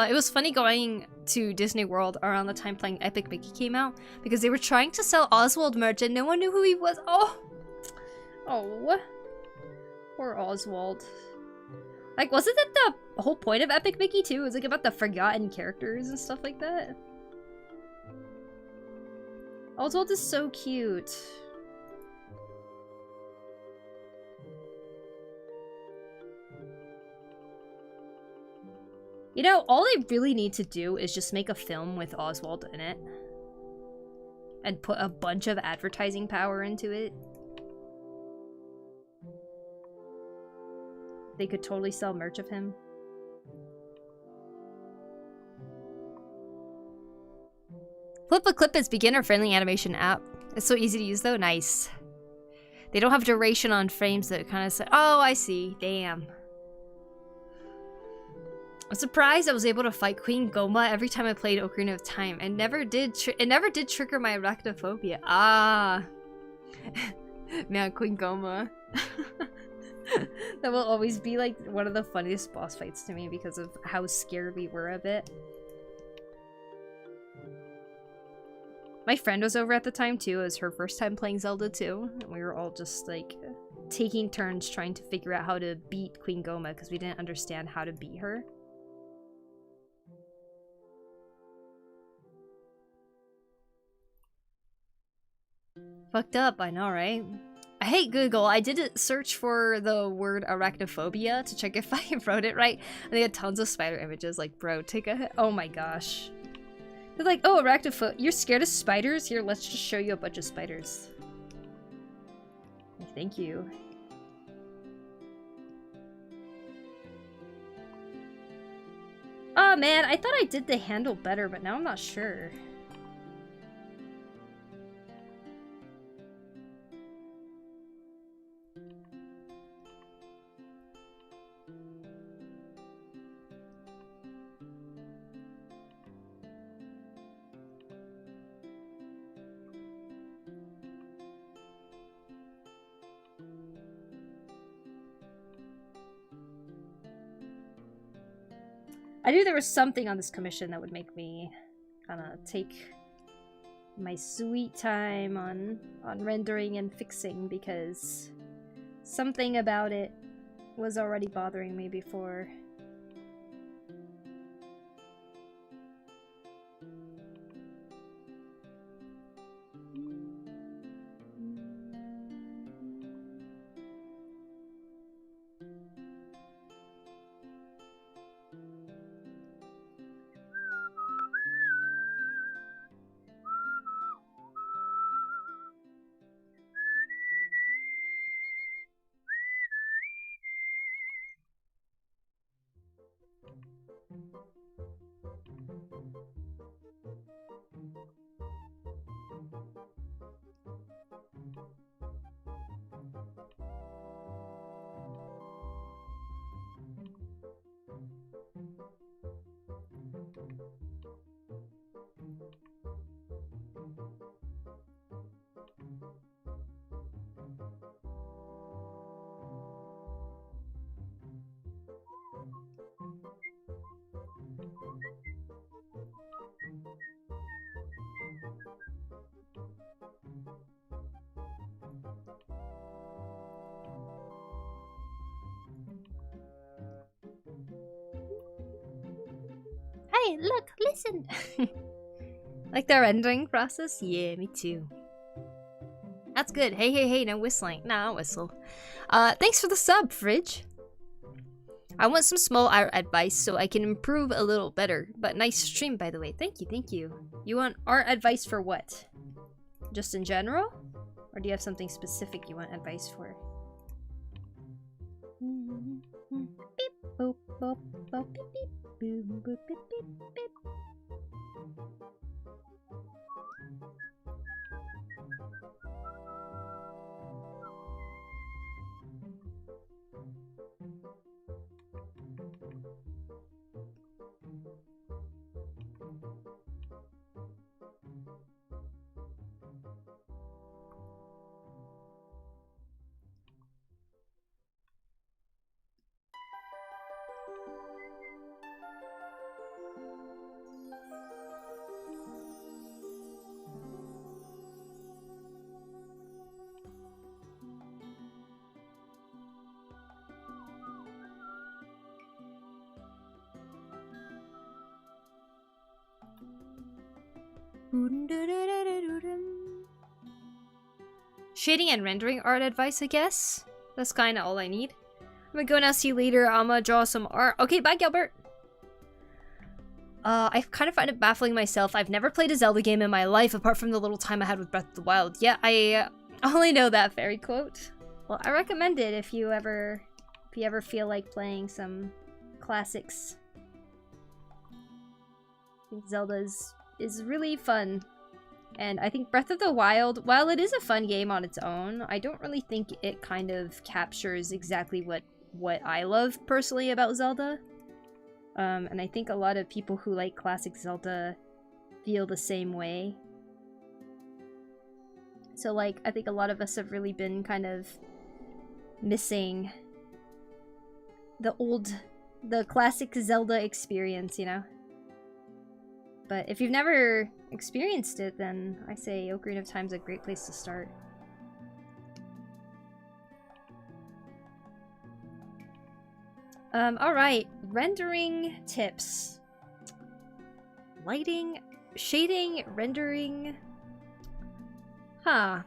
It was funny going to Disney World around the time playing Epic Mickey came out because they were trying to sell Oswald merch and no one knew who he was. Oh, poor Oswald. Like, wasn't that the whole point of Epic Mickey too? It was like about the forgotten characters and stuff like that. Oswald is so cute. You know, all they really need to do is just make a film with Oswald in it. And put a bunch of advertising power into it. They could totally sell merch of him. Flip-a-Clip is beginner-friendly animation app. It's so easy to use though. Nice. They don't have duration on frames that kind of say, oh, I see. Damn. I'm surprised I was able to fight Queen Goma every time I played Ocarina of Time. It never did trigger my arachnophobia. Ah. Man, Queen Goma. That will always be like one of the funniest boss fights to me because of how scared we were of it. My friend was over at the time too. It was her first time playing Zelda too. And we were all just like taking turns trying to figure out how to beat Queen Goma because we didn't understand how to beat her. Fucked up, I know, right? I hate Google. I did a search for the word arachnophobia to check if I wrote it right. And they had tons of spider images. Like, bro, take a hit. Oh my gosh. They're like, oh, arachnophobia. You're scared of spiders? Here, let's just show you a bunch of spiders. Thank you. Oh man, I thought I did the handle better, but now I'm not sure. I knew there was something on this commission that would make me kind of take my sweet time on rendering and fixing, because something about it was already bothering me before. Hey, look, listen! Like the rendering process? Yeah, me too. That's good. Hey, hey, hey, no whistling. Nah, I'll whistle. Thanks for the sub, Fridge. I want some small art advice so I can improve a little better. But nice stream, by the way. Thank you, thank you. You want art advice for what? Just in general? Or do you have something specific you want advice for? Beep, boop, boop, boop, beep, beep, boop, boop, beep, beep, beep. Shading and rendering art advice, I guess. That's kind of all I need. I'm gonna go now, see you later. I'm gonna draw some art. Okay, bye, Gilbert. I kind of find it baffling myself. I've never played a Zelda game in my life apart from the little time I had with Breath of the Wild. Yeah, I only know that fairy quote. Well, I recommend it if you ever feel like playing some classics. I think Zelda is really fun. And I think Breath of the Wild, while it is a fun game on its own, I don't really think it kind of captures exactly what I love personally about Zelda. And I think a lot of people who like classic Zelda feel the same way. So like, I think a lot of us have really been kind of missing the classic Zelda experience, you know? But if you've never experienced it, then I say Ocarina of Time's a great place to start. Alright, rendering tips. Lighting, shading, rendering. Huh.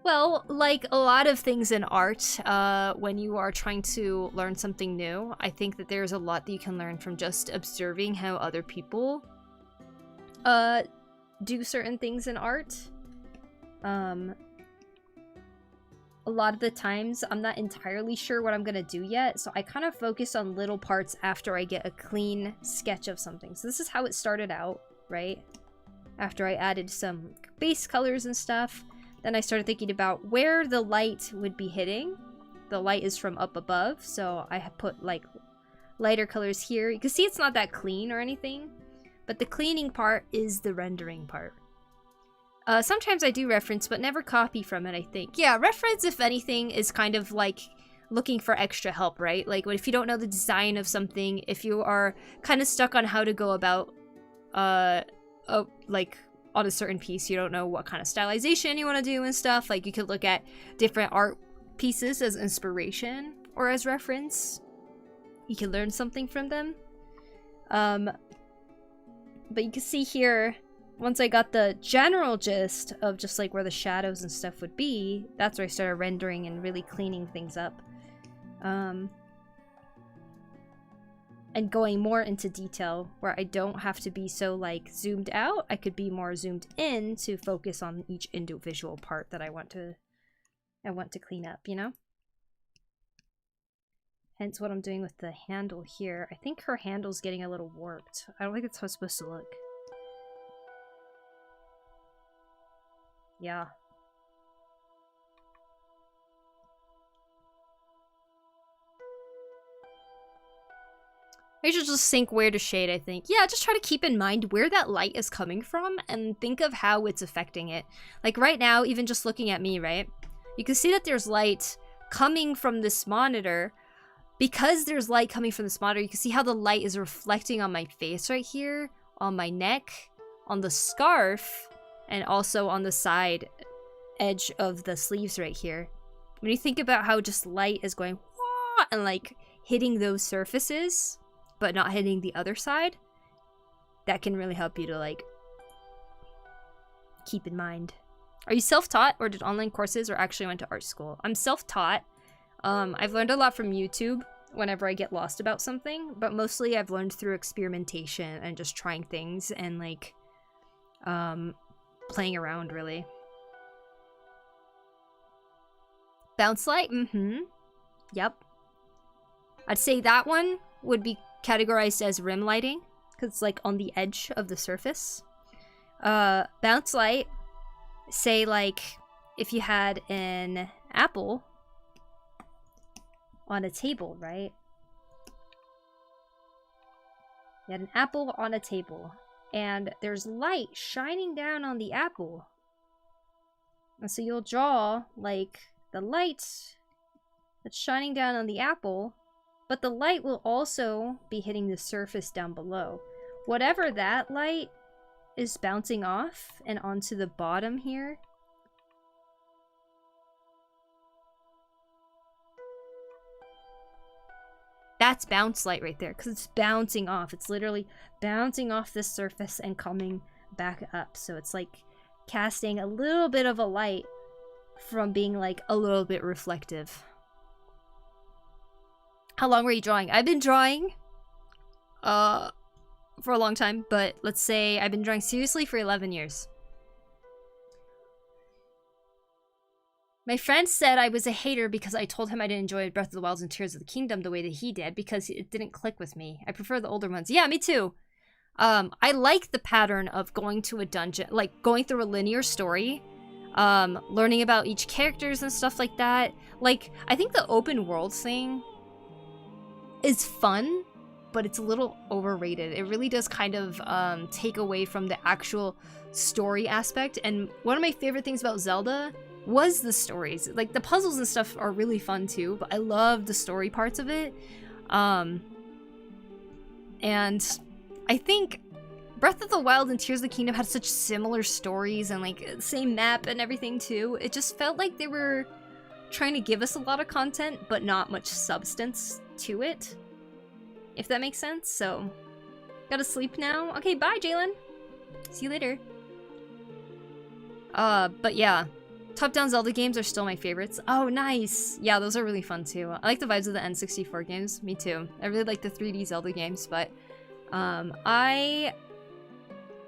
Well, like a lot of things in art, when you are trying to learn something new, I think that there's a lot that you can learn from just observing how other people do certain things in art. A lot of the times, I'm not entirely sure what I'm gonna do yet, so I kind of focus on little parts after I get a clean sketch of something. So this is how it started out, right? After I added some base colors and stuff. Then I started thinking about where the light would be hitting. The light is from up above, so I have put like lighter colors here. You can see it's not that clean or anything, but the cleaning part is the rendering part. Sometimes I do reference, but never copy from it, I think. Yeah, reference, if anything, is kind of like looking for extra help, right? Like, if you don't know the design of something, if you are kind of stuck on how to go about, like, on a certain piece, you don't know what kind of stylization you want to do and stuff, like, you could look at different art pieces as inspiration or as reference. You can learn something from them. But you can see here, once I got the general gist of just like where the shadows and stuff would be, that's where I started rendering and really cleaning things up. And going more into detail where I don't have to be so like zoomed out. I could be more zoomed in to focus on each individual part that I want to clean up, you know? Hence what I'm doing with the handle here. I think her handle's getting a little warped. I don't think that's how it's supposed to look. Yeah. I should just think where to shade, I think. Yeah, just try to keep in mind where that light is coming from and think of how it's affecting it. Like right now, even just looking at me, right? You can see that there's light coming from this monitor. Because there's light coming from this monitor, you can see how the light is reflecting on my face right here, on my neck, on the scarf, and also on the side edge of the sleeves right here. When you think about how just light is going wah, and like hitting those surfaces, but not hitting the other side, that can really help you to like keep in mind. Are you self-taught or did online courses or actually went to art school? I'm self-taught. I've learned a lot from YouTube whenever I get lost about something, but mostly I've learned through experimentation and just trying things and like playing around really. Bounce light? Yep. I'd say that one would be categorized as rim lighting because it's like on the edge of the surface. Bounce light, say like if you had an apple on a table, right? You had an apple on a table, and there's light shining down on the apple. And so you'll draw, like, the light that's shining down on the apple, but the light will also be hitting the surface down below. Whatever that light is bouncing off and onto the bottom here, that's bounce light right there, because it's bouncing off. It's literally bouncing off this surface and coming back up. So it's like casting a little bit of a light from being like a little bit reflective. How long were you drawing? I've been drawing for a long time, but let's say I've been drawing seriously for 11 years. My friend said I was a hater because I told him I didn't enjoy Breath of the Wild and Tears of the Kingdom the way that he did because it didn't click with me. I prefer the older ones. Yeah, me too. I like the pattern of going to a dungeon, like going through a linear story, learning about each characters and stuff like that. Like, I think the open world thing is fun, but it's a little overrated. It really does kind of take away from the actual story aspect. And one of my favorite things about Zelda was the stories. Like, the puzzles and stuff are really fun too, but I love the story parts of it. And I think Breath of the Wild and Tears of the Kingdom had such similar stories and like same map and everything too. It just felt like they were trying to give us a lot of content, but not much substance to it, if that makes sense. So, gotta sleep now. Okay, bye, Jalen. See you later. But yeah. Top-down Zelda games are still my favorites. Oh, nice! Yeah, those are really fun too. I like the vibes of the N64 games. Me too. I really like the 3D Zelda games, but I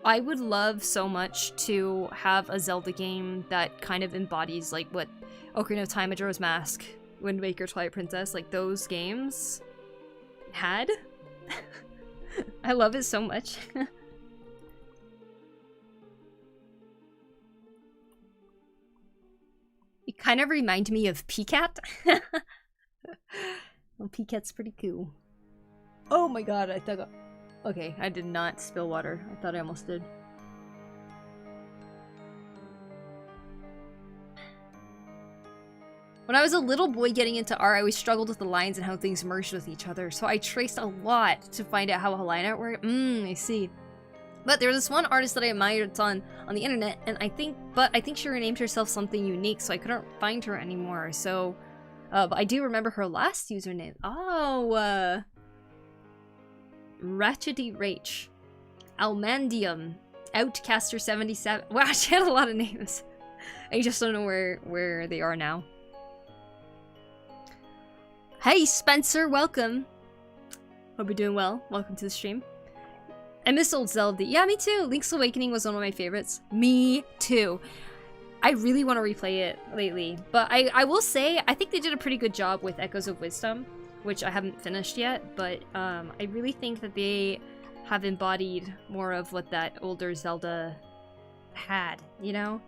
would love so much to have a Zelda game that kind of embodies like what Ocarina of Time, Majora's Mask, Wind Waker, Twilight Princess, like those games had. I love it so much. You kind of remind me of Peacat. Well, Peacat's pretty cool. Oh my god, I thought... Okay, I did not spill water. I thought I almost did. When I was a little boy getting into art, I always struggled with the lines and how things merged with each other, so I traced a lot to find out how a line art worked. I see. But there was this one artist that I admired a ton on the internet, and I think she renamed herself something unique, so I couldn't find her anymore. So, but I do remember her last username. Oh, Ratchety Rach, Almandium, Outcaster77. Wow, she had a lot of names. I just don't know where they are now. Hey Spencer, welcome. Hope you're doing well. Welcome to the stream. I miss old Zelda. Yeah, me too. Link's Awakening was one of my favorites. Me too. I really want to replay it lately. But I will say, I think they did a pretty good job with Echoes of Wisdom, which I haven't finished yet. But I really think that they have embodied more of what that older Zelda had, you know?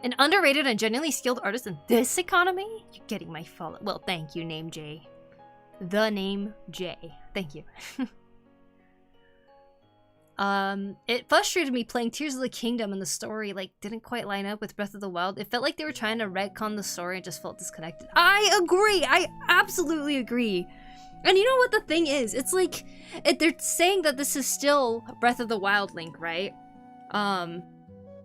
An underrated and genuinely skilled artist in this economy? You're getting my follow. Well, thank you, Name J. The Name J. Thank you. It frustrated me playing Tears of the Kingdom and the story, like, didn't quite line up with Breath of the Wild. It felt like they were trying to retcon the story and just felt disconnected. I agree! I absolutely agree! And you know what the thing is? It's like, they're saying that this is still Breath of the Wild Link, right?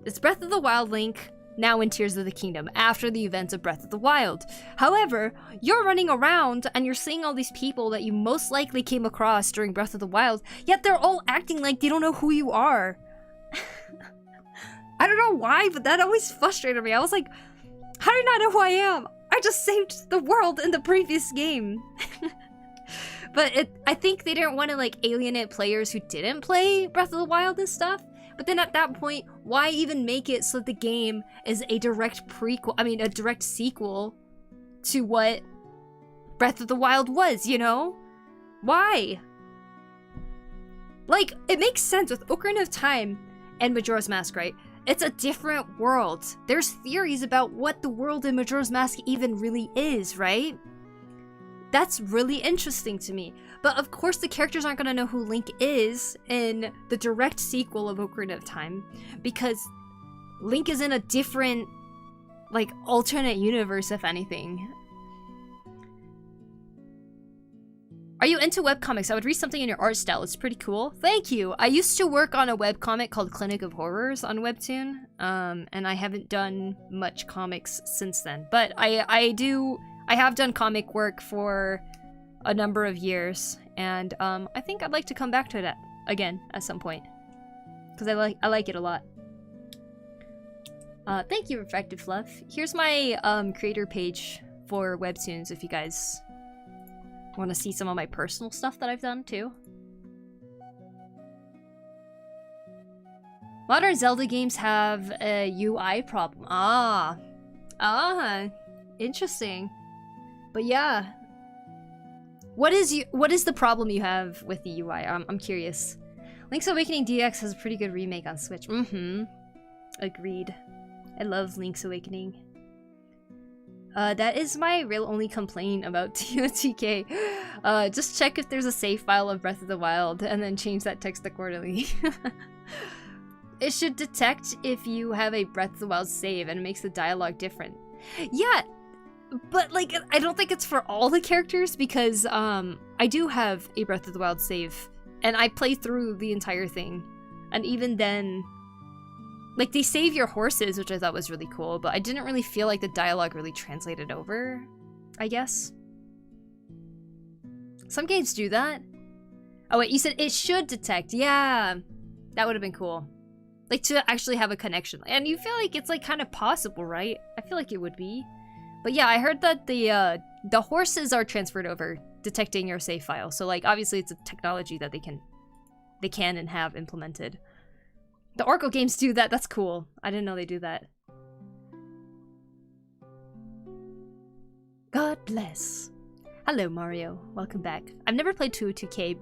It's Breath of the Wild Link, now in Tears of the Kingdom, after the events of Breath of the Wild. However, you're running around and you're seeing all these people that you most likely came across during Breath of the Wild, yet they're all acting like they don't know who you are. I don't know why, but that always frustrated me. I was like, how do you not know who I am? I just saved the world in the previous game. But I think they didn't want to like alienate players who didn't play Breath of the Wild and stuff. But then at that point, why even make it so the game is a direct prequel, I mean, a direct sequel to what Breath of the Wild was, you know? Why? Like, it makes sense with Ocarina of Time and Majora's Mask, right? It's a different world. There's theories about what the world in Majora's Mask even really is, right? That's really interesting to me. But of course the characters aren't gonna know who Link is in the direct sequel of Ocarina of Time, because Link is in a different, like, alternate universe, if anything. Are you into webcomics? I would read something in your art style. It's pretty cool. Thank you! I used to work on a webcomic called Clinic of Horrors on Webtoon, and I haven't done much comics since then. But I have done comic work for a number of years, and I think I'd like to come back to that again at some point, because I like it a lot. Thank you, Reflective Fluff. Here's my creator page for Webtoons if you guys want to see some of my personal stuff that I've done too. Modern Zelda games have a UI problem. Interesting. But yeah, what is the problem you have with the UI? I'm curious. Link's Awakening DX has a pretty good remake on Switch. Agreed. I love Link's Awakening. That is my real only complaint about TOTK. Just check if there's a save file of Breath of the Wild and then change that text accordingly. It should detect if you have a Breath of the Wild save, and it makes the dialogue different. Yeah, but like, I don't think it's for all the characters, because I do have a Breath of the Wild save, and I play through the entire thing. And even then, like, they save your horses, which I thought was really cool, but I didn't really feel like the dialogue really translated over, I guess. Some games do that. Oh wait, you said it should detect. Yeah, that would have been cool. Like, to actually have a connection. And you feel like it's, like, kind of possible, right? I feel like it would be. But yeah, I heard that the horses are transferred over, detecting your save file. So, like, obviously it's a technology that they can and have implemented. The Oracle games do that. That's cool. I didn't know they do that. God bless. Hello, Mario. Welcome back. I've never played 202K,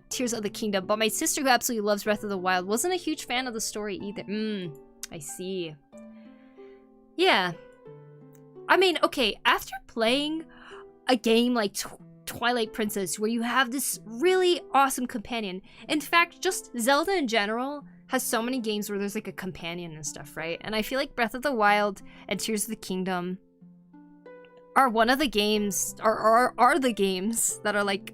Tears of the Kingdom, but my sister, who absolutely loves Breath of the Wild, wasn't a huge fan of the story either. I see. Yeah. I mean, okay, after playing a game like Twilight Princess, where you have this really awesome companion. In fact, just Zelda in general has so many games where there's like a companion and stuff, right? And I feel like Breath of the Wild and Tears of the Kingdom are one of the games, are the games that are like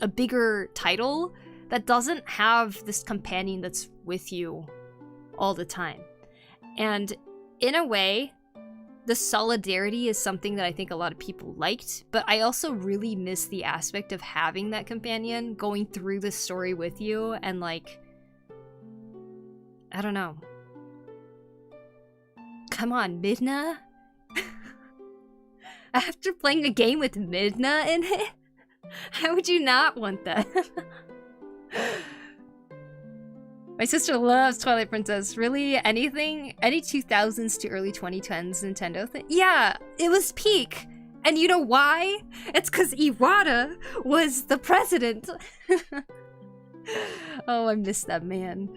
a bigger title that doesn't have this companion that's with you all the time. And in a way, the solidarity is something that I think a lot of people liked, but I also really miss the aspect of having that companion going through the story with you and like, I don't know. Come on, Midna? After playing a game with Midna in it? How would you not want that? My sister loves Twilight Princess. Really? Anything? Any 2000s to early 2010s Nintendo thing? Yeah, it was peak. And you know why? It's because Iwata was the president. Oh, I miss that man.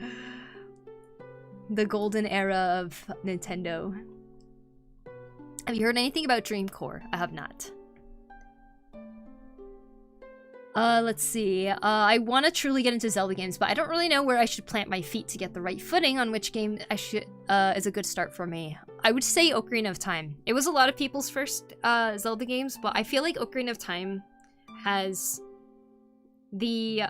The golden era of Nintendo. Have you heard anything about Dream Core? I have not. Let's see. I want to truly get into Zelda games, but I don't really know where I should plant my feet to get the right footing on which game I should is a good start for me. I would say Ocarina of Time. It was a lot of people's first Zelda games, but I feel like Ocarina of Time has the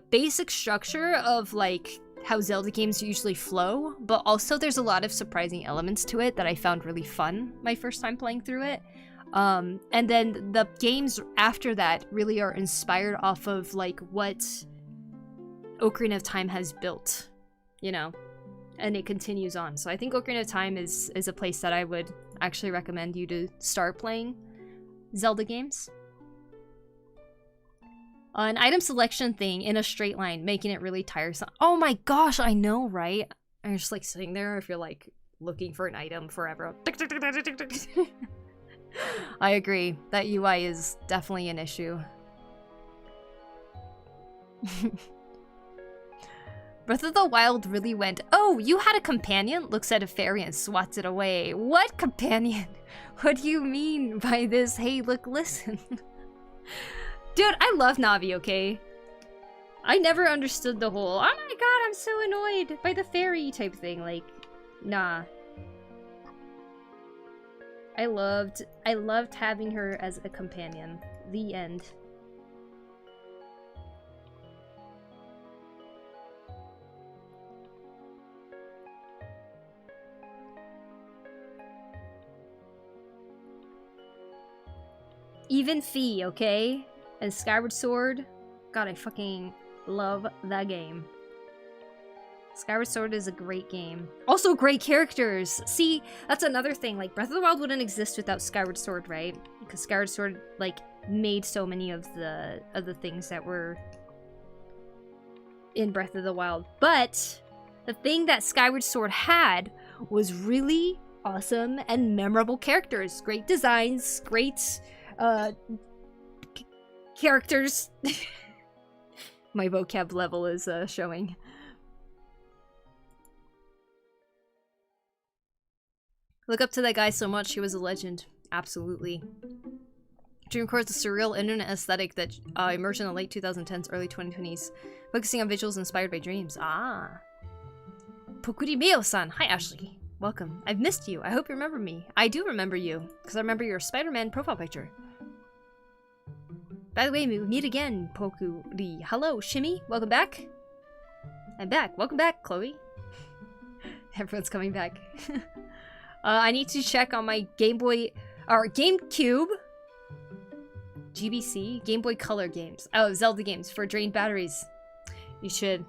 basic structure of like how Zelda games usually flow, but also there's a lot of surprising elements to it that I found really fun my first time playing through it. And then the games after that really are inspired off of like what Ocarina of Time has built, you know, and it continues on. So I think Ocarina of Time is a place that I would actually recommend you to start playing Zelda games. An item selection thing in a straight line, making it really tiresome. Oh my gosh, I know, right? And you're just like sitting there if you're like looking for an item forever. I agree. That UI is definitely an issue. Breath of the Wild really went, oh, you had a companion? Looks at a fairy and swats it away. What companion? What do you mean by this? Hey, look, listen. Dude, I love Navi, okay? I never understood the whole, oh my god, I'm so annoyed by the fairy type thing. Like, nah. I loved having her as a companion. The end. Even Fee, okay? And Skyward Sword. God, I fucking love that game. Skyward Sword is a great game. Also great characters! See, that's another thing. Like, Breath of the Wild wouldn't exist without Skyward Sword, right? Because Skyward Sword, like, made so many of the things that were in Breath of the Wild. But the thing that Skyward Sword had was really awesome and memorable characters. Great designs, great, characters. My vocab level is showing. Look up to that guy so much, he was a legend. Absolutely. Dreamcore is a surreal internet aesthetic that emerged in the late 2010s, early 2020s, focusing on visuals inspired by dreams. Ah. PokuriMio-san. Hi, Ashley. Welcome. I've missed you. I hope you remember me. I do remember you, because I remember your Spider-Man profile picture. By the way, we meet again, Pokuri. Hello, Shimmy. Welcome back. I'm back. Welcome back, Chloe. Everyone's coming back. I need to check on my Game Boy, or GameCube, GBC, Game Boy Color games. Oh, Zelda games for drained batteries. You should.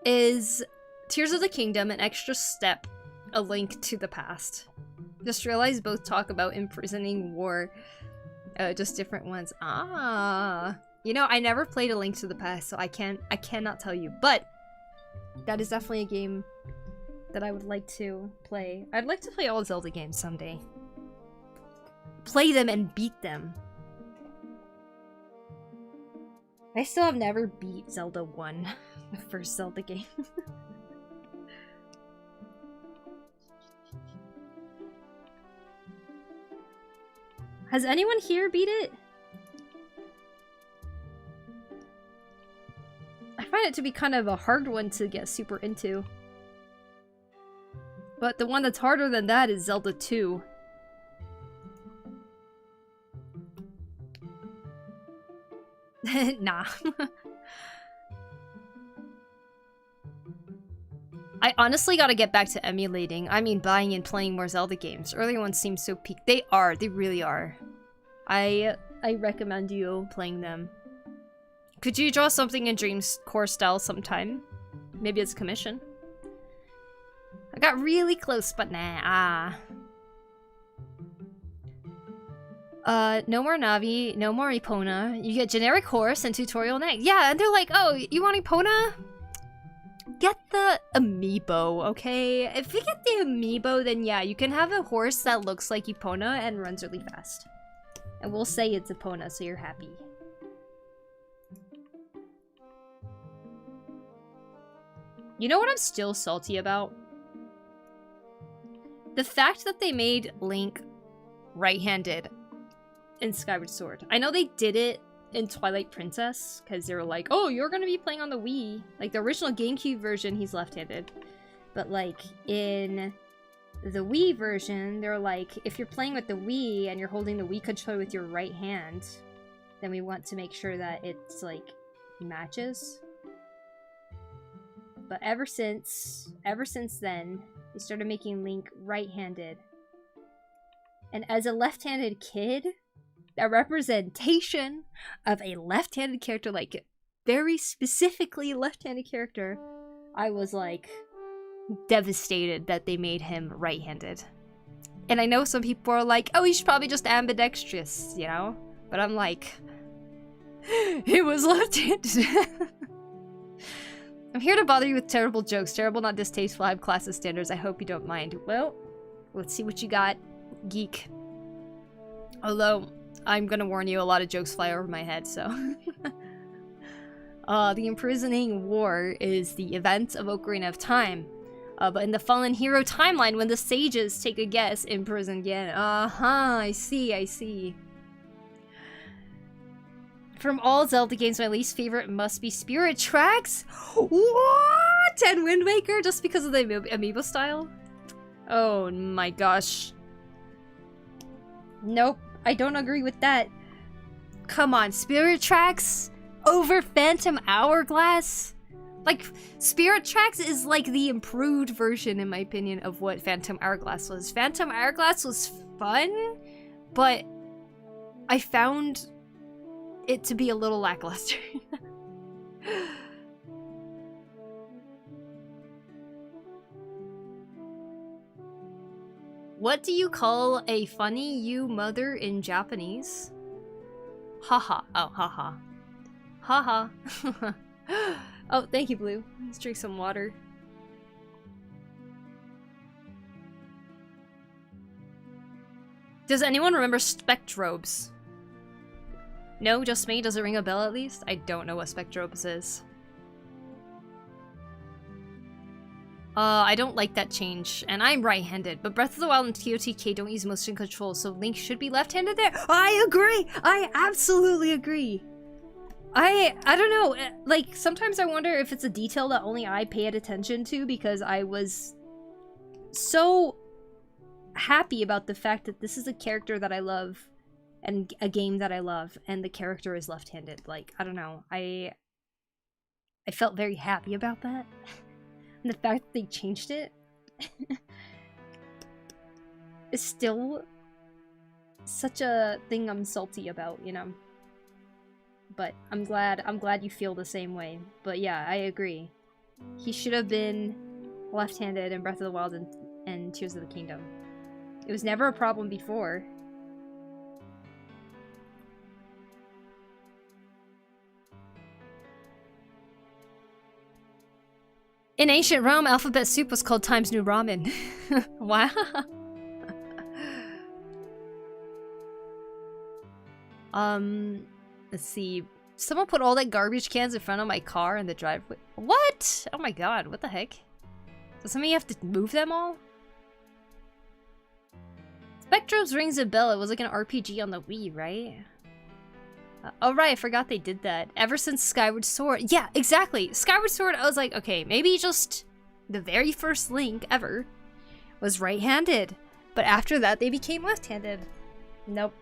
Is Tears of the Kingdom an extra step, a link to the past? Just realized both talk about imprisoning war, just different ones. Ah, you know, I never played A Link to the Past, so I cannot tell you, but that is definitely a game that I would like to play. I'd like to play all Zelda games someday. play them and beat them. I still have never beat Zelda 1, the first Zelda game. Has anyone here beat it? I find it to be kind of a hard one to get super into. But the one that's harder than that is Zelda 2. Nah. I honestly gotta get back to emulating. I mean, buying and playing more Zelda games. Earlier ones seem so peak. They are. They really are. I recommend you playing them. Could you draw something in Dream's core style sometime? Maybe it's a commission. I got really close, but nah. No more Navi, no more Epona. You get generic horse and tutorial next. Yeah, and they're like, oh, you want Epona? Get the amiibo, okay? If you get the amiibo, then yeah, you can have a horse that looks like Epona and runs really fast. And we'll say it's Epona, so you're happy. You know what I'm still salty about? The fact that they made Link right-handed in Skyward Sword. I know they did it in Twilight Princess, because they were like, oh, you're gonna be playing on the Wii. Like, the original GameCube version, he's left-handed. But, like, in the Wii version, they're like, if you're playing with the Wii and you're holding the Wii controller with your right hand, then we want to make sure that it's, like, matches. But ever since then, they started making Link right-handed. And as a left-handed kid, that representation of a left-handed character, like very specifically left-handed character, I was like devastated that they made him right-handed. And I know some people are like, oh, he's probably just ambidextrous, you know? But I'm like, he was left-handed. I'm here to bother you with terrible jokes. Terrible, not distasteful. I have classes standards. I hope you don't mind. Well, let's see what you got, geek. Although, I'm gonna warn you, a lot of jokes fly over my head, so... the imprisoning war is the event of Ocarina of Time. But in the Fallen Hero timeline, when the sages take a guess, imprison again. I see. From all Zelda games, my least favorite must be Spirit Tracks? What? And Wind Waker? Just because of the amiibo style? Oh my gosh. Nope, I don't agree with that. Come on, Spirit Tracks over Phantom Hourglass? Like, Spirit Tracks is like the improved version, in my opinion, of what Phantom Hourglass was. Phantom Hourglass was fun, but I found it to be a little lackluster. What do you call a funny you mother in Japanese? Haha. Oh, haha. Haha. Oh, thank you, Blue. Let's drink some water. Does anyone remember Spectrobes? No, just me? Does it ring a bell at least? I don't know what Spectrobes is. I don't like that change, and I'm right-handed, but Breath of the Wild and TOTK don't use motion control, so Link should be left-handed there. I agree! I absolutely agree! I don't know, like, sometimes I wonder if it's a detail that only I paid attention to because I was so happy about the fact that this is a character that I love and a game that I love, and the character is left-handed. Like, I don't know, I felt very happy about that. And the fact that they changed it is still such a thing I'm salty about, you know? But I'm glad you feel the same way. But yeah, I agree. He should have been left-handed in Breath of the Wild and Tears of the Kingdom. It was never a problem before. In ancient Rome, alphabet soup was called Times New Ramen. Wow. Let's see. Someone put all that garbage cans in front of my car in the driveway. What? Oh my god, what the heck? Does somebody have to move them all? Spectrobes rings a bell. It was like an RPG on the Wii, right? Oh right, I forgot they did that. Ever since Skyward Sword. Yeah, exactly. Skyward Sword, I was like, okay, maybe just the very first Link ever was right-handed. But after that, they became left-handed. Nope.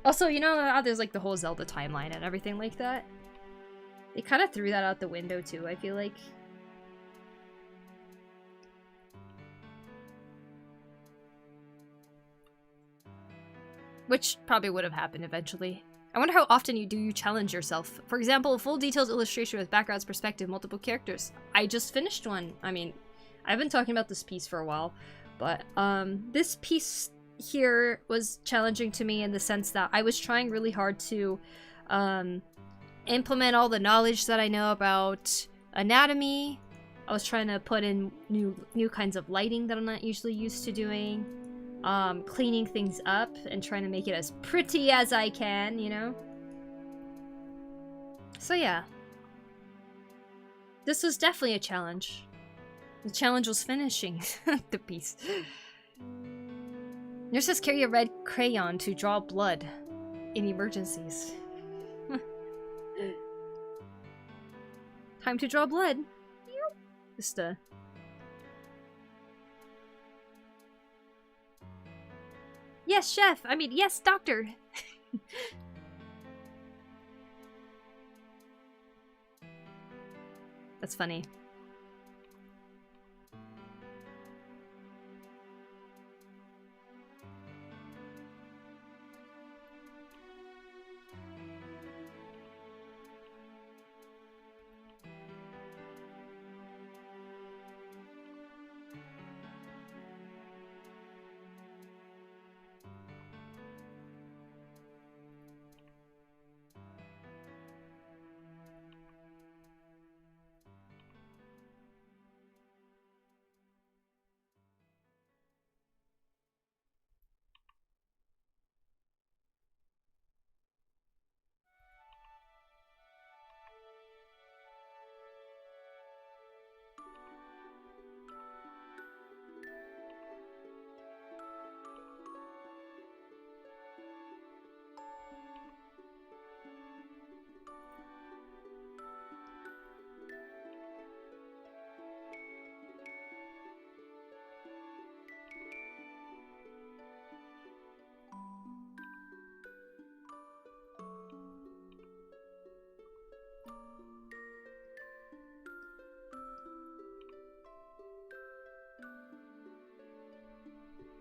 Also, you know how there's like the whole Zelda timeline and everything like that? They kind of threw that out the window too, I feel like. Which probably would have happened eventually. I wonder how often you challenge yourself. For example, full details illustration with backgrounds, perspective, multiple characters. I just finished one. I mean, I've been talking about this piece for a while, but this piece here was challenging to me in the sense that I was trying really hard to implement all the knowledge that I know about anatomy. I was trying to put in new kinds of lighting that I'm not usually used to doing. Cleaning things up and trying to make it as pretty as I can, you know? So yeah. This was definitely a challenge. The challenge was finishing the piece. Nurses carry a red crayon to draw blood in emergencies. Time to draw blood. Yep. Just Yes, chef! I mean, yes, doctor! That's funny.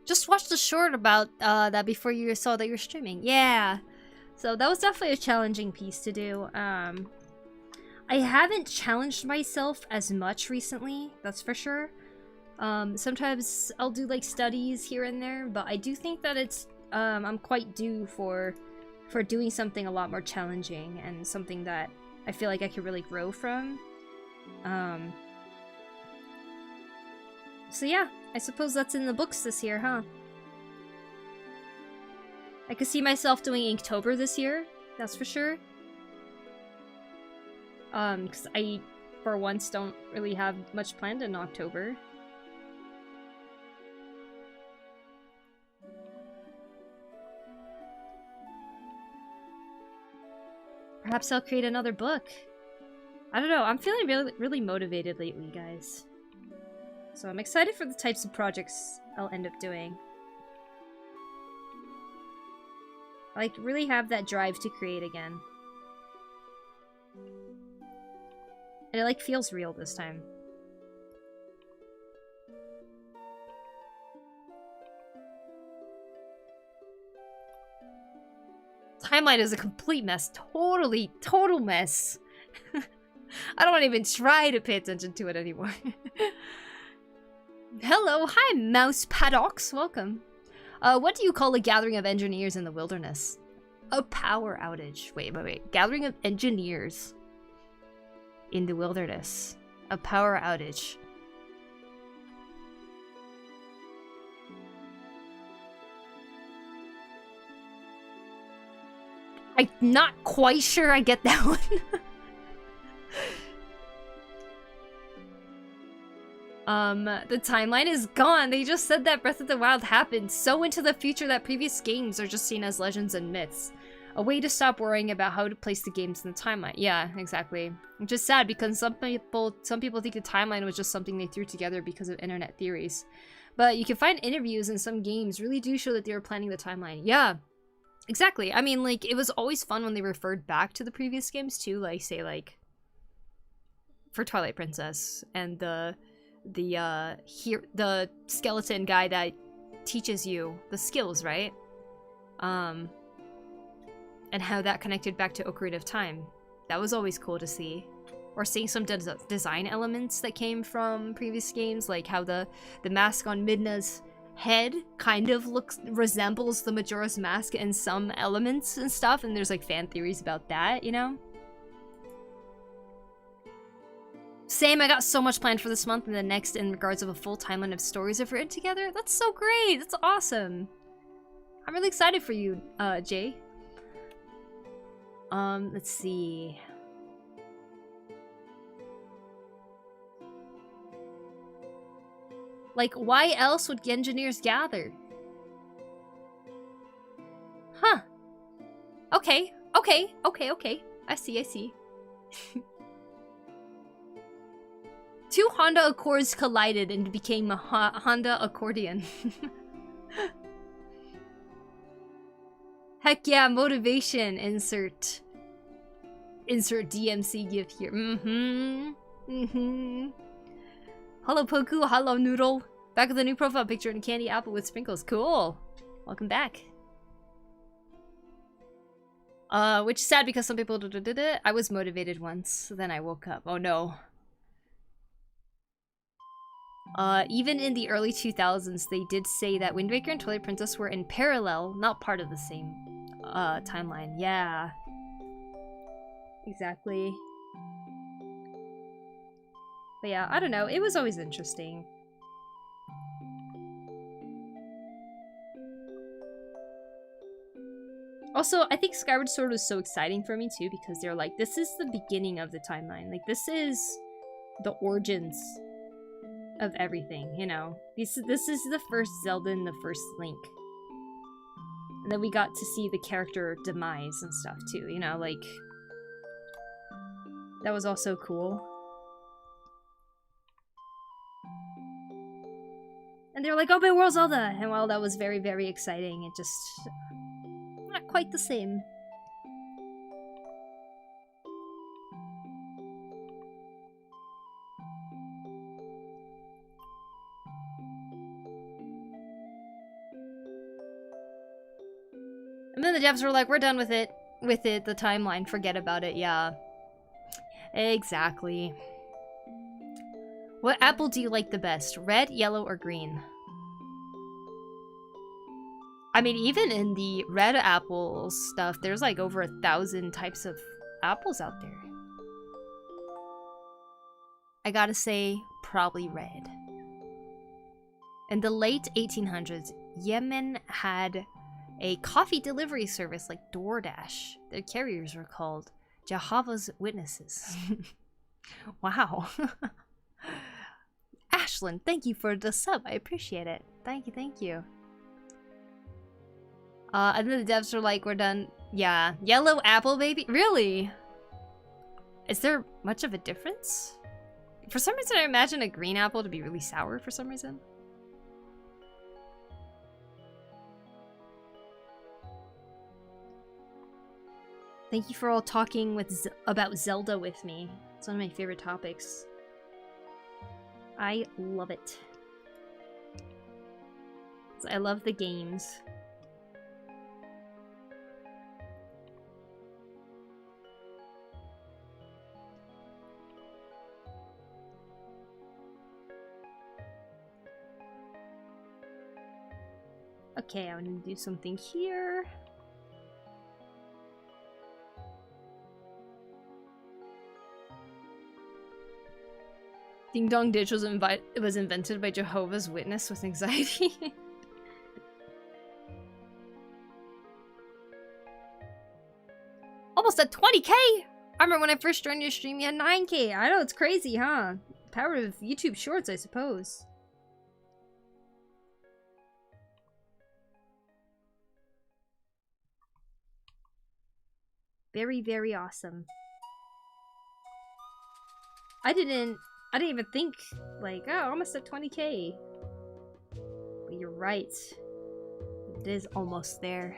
Just watched the short about that before you saw that you're streaming. Yeah. So that was definitely a challenging piece to do. I haven't challenged myself as much recently, that's for sure. Sometimes I'll do like studies here and there, but I do think that it's I'm quite due for doing something a lot more challenging and something that I feel like I could really grow from. So yeah, I suppose that's in the books this year, huh? I could see myself doing Inktober this year, that's for sure. Because I, for once, don't really have much planned in October. Perhaps I'll create another book. I don't know, I'm feeling really motivated lately, guys. So I'm excited for the types of projects I'll end up doing. I like really have that drive to create again. And it like feels real this time. Timeline is a complete mess. Total mess. I don't even try to pay attention to it anymore. Hello, hi Mouse Paddocks, welcome. What do you call a gathering of engineers in the wilderness? A power outage. Wait. Gathering of engineers in the wilderness. A power outage. I'm not quite sure I get that one. The timeline is gone. They just said that Breath of the Wild happened so into the future that previous games are just seen as legends and myths. A way to stop worrying about how to place the games in the timeline. Yeah, exactly. Which is sad because some people think the timeline was just something they threw together because of internet theories. But you can find interviews in some games really do show that they were planning the timeline. Yeah, exactly. I mean, like, it was always fun when they referred back to the previous games too. Like, say, like, for Twilight Princess and the skeleton guy that teaches you the skills, right? And how that connected back to Ocarina of Time. That was always cool to see. Or seeing some design elements that came from previous games, like how the mask on Midna's head kind of resembles the Majora's Mask in some elements and stuff, and there's like fan theories about that, you know? Same, I got so much planned for this month and the next in regards of a full timeline of stories I've written together. That's so great! That's awesome! I'm really excited for you, Jay. Let's see. Like, why else would engineers gather? Huh. Okay. I see. Two Honda Accords collided and became a Honda accordion. Heck yeah, motivation. Insert DMC gif here. Hello Poku, hello Noodle. Back with the new profile picture and candy apple with sprinkles. Cool. Welcome back. Which is sad because some people did it. I was motivated once, then I woke up. Oh no. Even in the early 2000s, they did say that Wind Waker and Twilight Princess were in parallel, not part of the same timeline. Yeah. Exactly. But yeah, I don't know. It was always interesting. Also, I think Skyward Sword was so exciting for me too because they're like, this is the beginning of the timeline. Like, this is the origins of everything, you know? This is the first Zelda and the first Link. And then we got to see the character demise and stuff too, you know? Like, that was also cool. And they were like, open world Zelda! And while that was very, very exciting, it just... not quite the same. And then the devs were like, we're done with it. The timeline, forget about it, yeah. Exactly. What apple do you like the best? Red, yellow, or green? I mean, even in the red apple stuff, there's like over 1,000 types of apples out there. I gotta say, probably red. In the late 1800s, Yemen had a coffee delivery service like DoorDash. Their carriers were called Jehovah's Witnesses. Wow. Ashlyn, thank you for the sub. I appreciate it. Thank you. And then the devs were like, we're done. Yeah. Yellow apple, baby? Really? Is there much of a difference? For some reason, I imagine a green apple to be really sour for some reason. Thank you for all talking about Zelda with me. It's one of my favorite topics. I love it. I love the games. Okay, I'm gonna do something here. Ding Dong Ditch was invented by Jehovah's Witness with anxiety. at 20k! I remember when I first joined your stream, you had 9k. I know, it's crazy, huh? Power of YouTube Shorts, I suppose. Very, very awesome. I didn't even think, like, oh, almost at 20k. But you're right. It is almost there.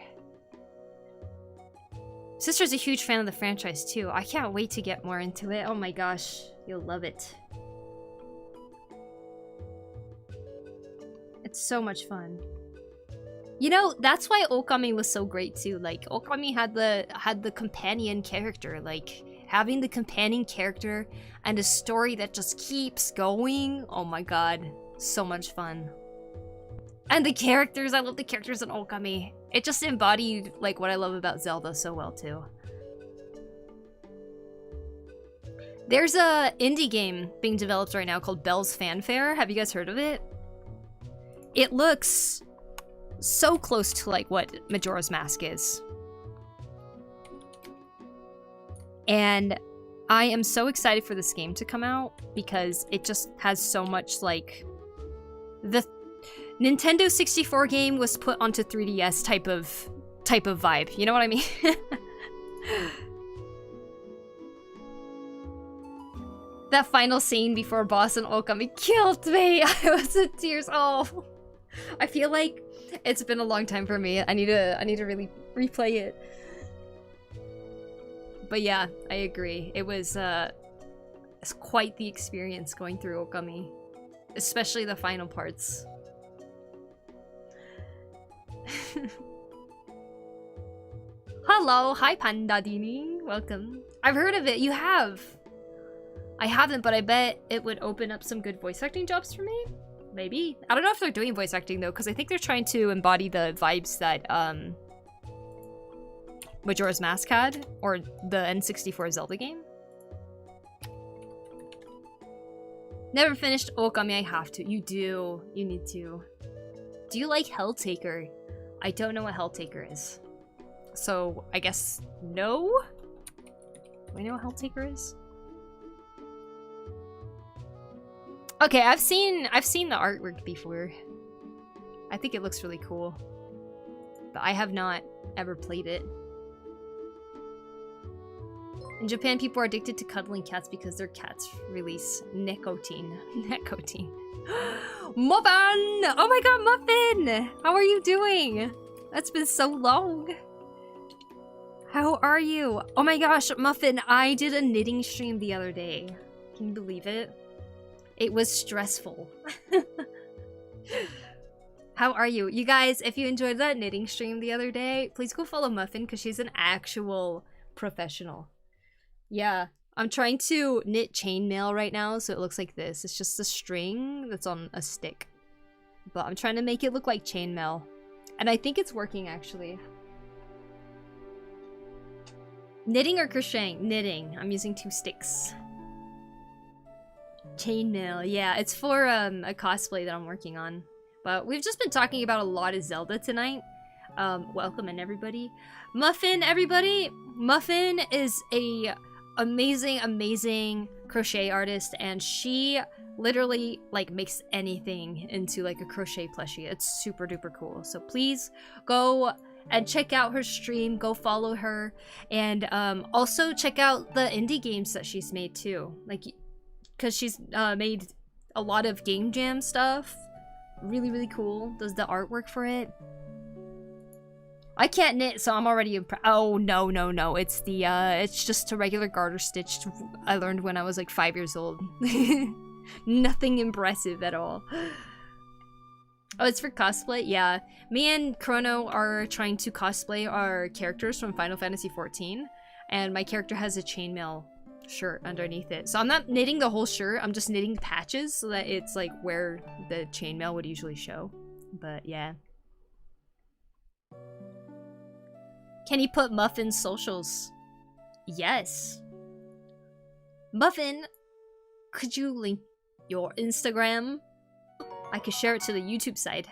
Sister's a huge fan of the franchise, too. I can't wait to get more into it. Oh my gosh. You'll love it. It's so much fun. You know, that's why Okami was so great, too. Like, Okami had the companion character. Like, having the companion character and a story that just keeps going. Oh my god. So much fun. And the characters, I love the characters in Okami. It just embodied, like, what I love about Zelda so well, too. There's a indie game being developed right now called Bell's Fanfare. Have you guys heard of it? It looks so close to, like, what Majora's Mask is. And I am so excited for this game to come out because it just has so much, like, the Nintendo 64 game was put onto 3DS type of vibe. You know what I mean? That final scene before boss and Okami killed me. I was in tears. Oh, I feel like it's been a long time for me. I need to really replay it. But yeah, I agree. It's quite the experience going through Okami, especially the final parts. Hello, hi Panda Dini. Welcome. I've heard of it. You have. I haven't, but I bet it would open up some good voice acting jobs for me. Maybe. I don't know if they're doing voice acting though, because I think they're trying to embody the vibes that Majora's Mask had, or the N64 Zelda game. Never finished Okami. I have to. You do. You need to. Do you like Helltaker? I don't know what Helltaker is. So, I guess no? Do I know what Helltaker is? Okay, I've seen the artwork before. I think it looks really cool. But I have not ever played it. In Japan, people are addicted to cuddling cats because their cats release nicotine. Nicotine. Muffin! Oh my god, Muffin! How are you doing? That's been so long. How are you? Oh my gosh, Muffin, I did a knitting stream the other day. Can you believe it? It was stressful. How are you? You guys, if you enjoyed that knitting stream the other day, please go follow Muffin because she's an actual professional. Yeah. I'm trying to knit chainmail right now, so it looks like this. It's just a string that's on a stick. But I'm trying to make it look like chainmail. And I think it's working, actually. Knitting or crocheting? Knitting. I'm using 2 sticks. Chainmail. Yeah, it's for a cosplay that I'm working on. But we've just been talking about a lot of Zelda tonight. Welcome in, everybody. Muffin, everybody! Muffin is a amazing crochet artist, and she literally like makes anything into like a crochet plushie. It's super duper cool. So please go and check out her stream, go follow her, and also check out the indie games that she's made too, like because she's made a lot of game jam stuff. Really cool. Does the artwork for it. I can't knit, so I'm already impressed. Oh, no. It's the, it's just a regular garter stitch I learned when I was like 5 years old. Nothing impressive at all. Oh, it's for cosplay? Yeah. Me and Chrono are trying to cosplay our characters from Final Fantasy XIV, and my character has a chainmail shirt underneath it. So I'm not knitting the whole shirt, I'm just knitting patches so that it's like where the chainmail would usually show. But yeah. Can you put Muffin's socials? Yes. Muffin, could you link your Instagram? I could share it to the YouTube side.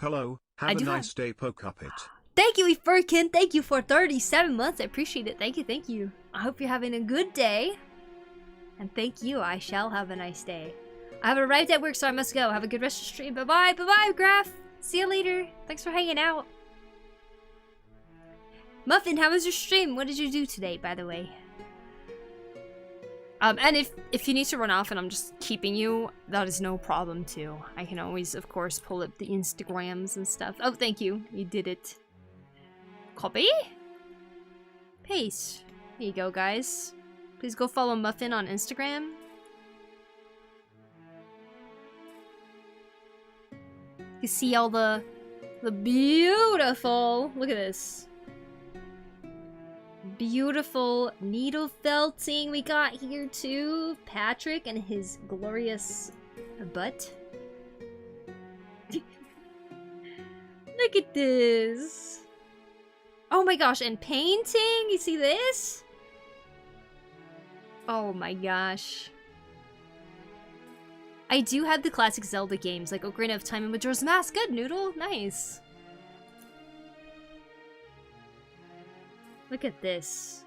Hello, have a nice day, Pokuppet. Thank you, Furkin. Thank you for 37 months. I appreciate it. Thank you, thank you. I hope you're having a good day. And thank you. I shall have a nice day. I have arrived at work, so I must go. Have a good rest of the stream. Bye-bye. Bye-bye, Graph. See you later. Thanks for hanging out. Muffin, how was your stream? What did you do today, by the way? And if you need to run off and I'm just keeping you, that is no problem too. I can always, of course, pull up the Instagrams and stuff. Oh, thank you. You did it. Copy? Paste. Here you go, guys. Please go follow Muffin on Instagram. You see all the beautiful, look at this. Beautiful needle felting we got here too. Patrick and his glorious butt. Look at this. Oh my gosh, and painting, you see this? Oh my gosh. I do have the classic Zelda games like Ocarina of Time and Majora's Mask. Good, Noodle, nice. Look at this.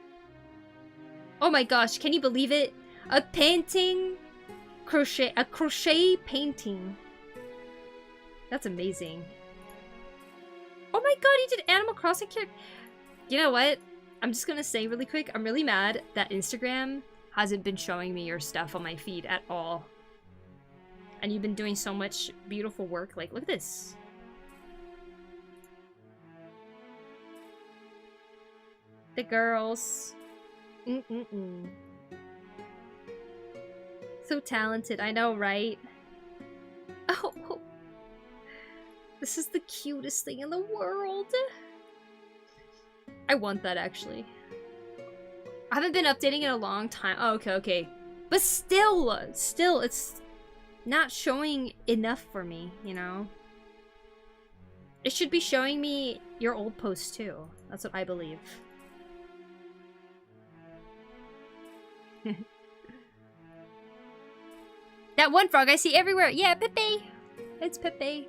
Oh my gosh, can you believe it? A painting, a crochet painting. That's amazing. Oh my god, he did Animal Crossing character. You know what? I'm just gonna say really quick, I'm really mad that Instagram hasn't been showing me your stuff on my feed at all. And you've been doing so much beautiful work. Like, look at this. The girls. So talented, I know, right? Oh, this is the cutest thing in the world. I want that, actually. I haven't been updating in a long time. Oh, okay. But still, it's not showing enough for me, you know? It should be showing me your old posts, too. That's what I believe. That one frog I see everywhere. Yeah, Pepe. It's Pepe.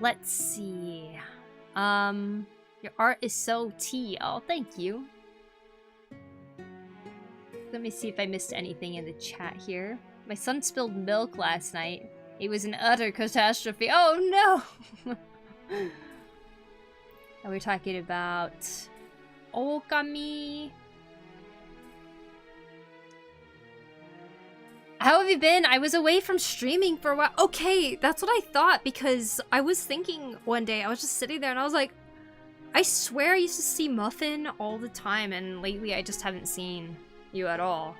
Let's see. Your art is so tea. Oh, thank you. Let me see if I missed anything in the chat here. My son spilled milk last night. It was an utter catastrophe. Oh no! And we're talking about Okami. How have you been? I was away from streaming for a while. Okay, that's what I thought, because I was thinking one day, I was just sitting there and I was like, I swear I used to see Muffin all the time, and lately I just haven't seen you at all.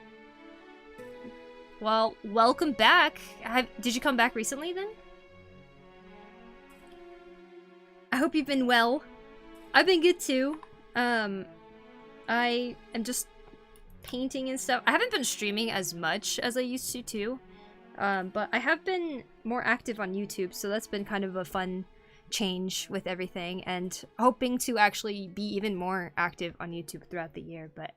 Well, welcome back. Did you come back recently then? I hope you've been well. I've been good too. I am just painting and stuff. I haven't been streaming as much as I used to too. But I have been more active on YouTube, so that's been kind of a fun change with everything, and hoping to actually be even more active on YouTube throughout the year. But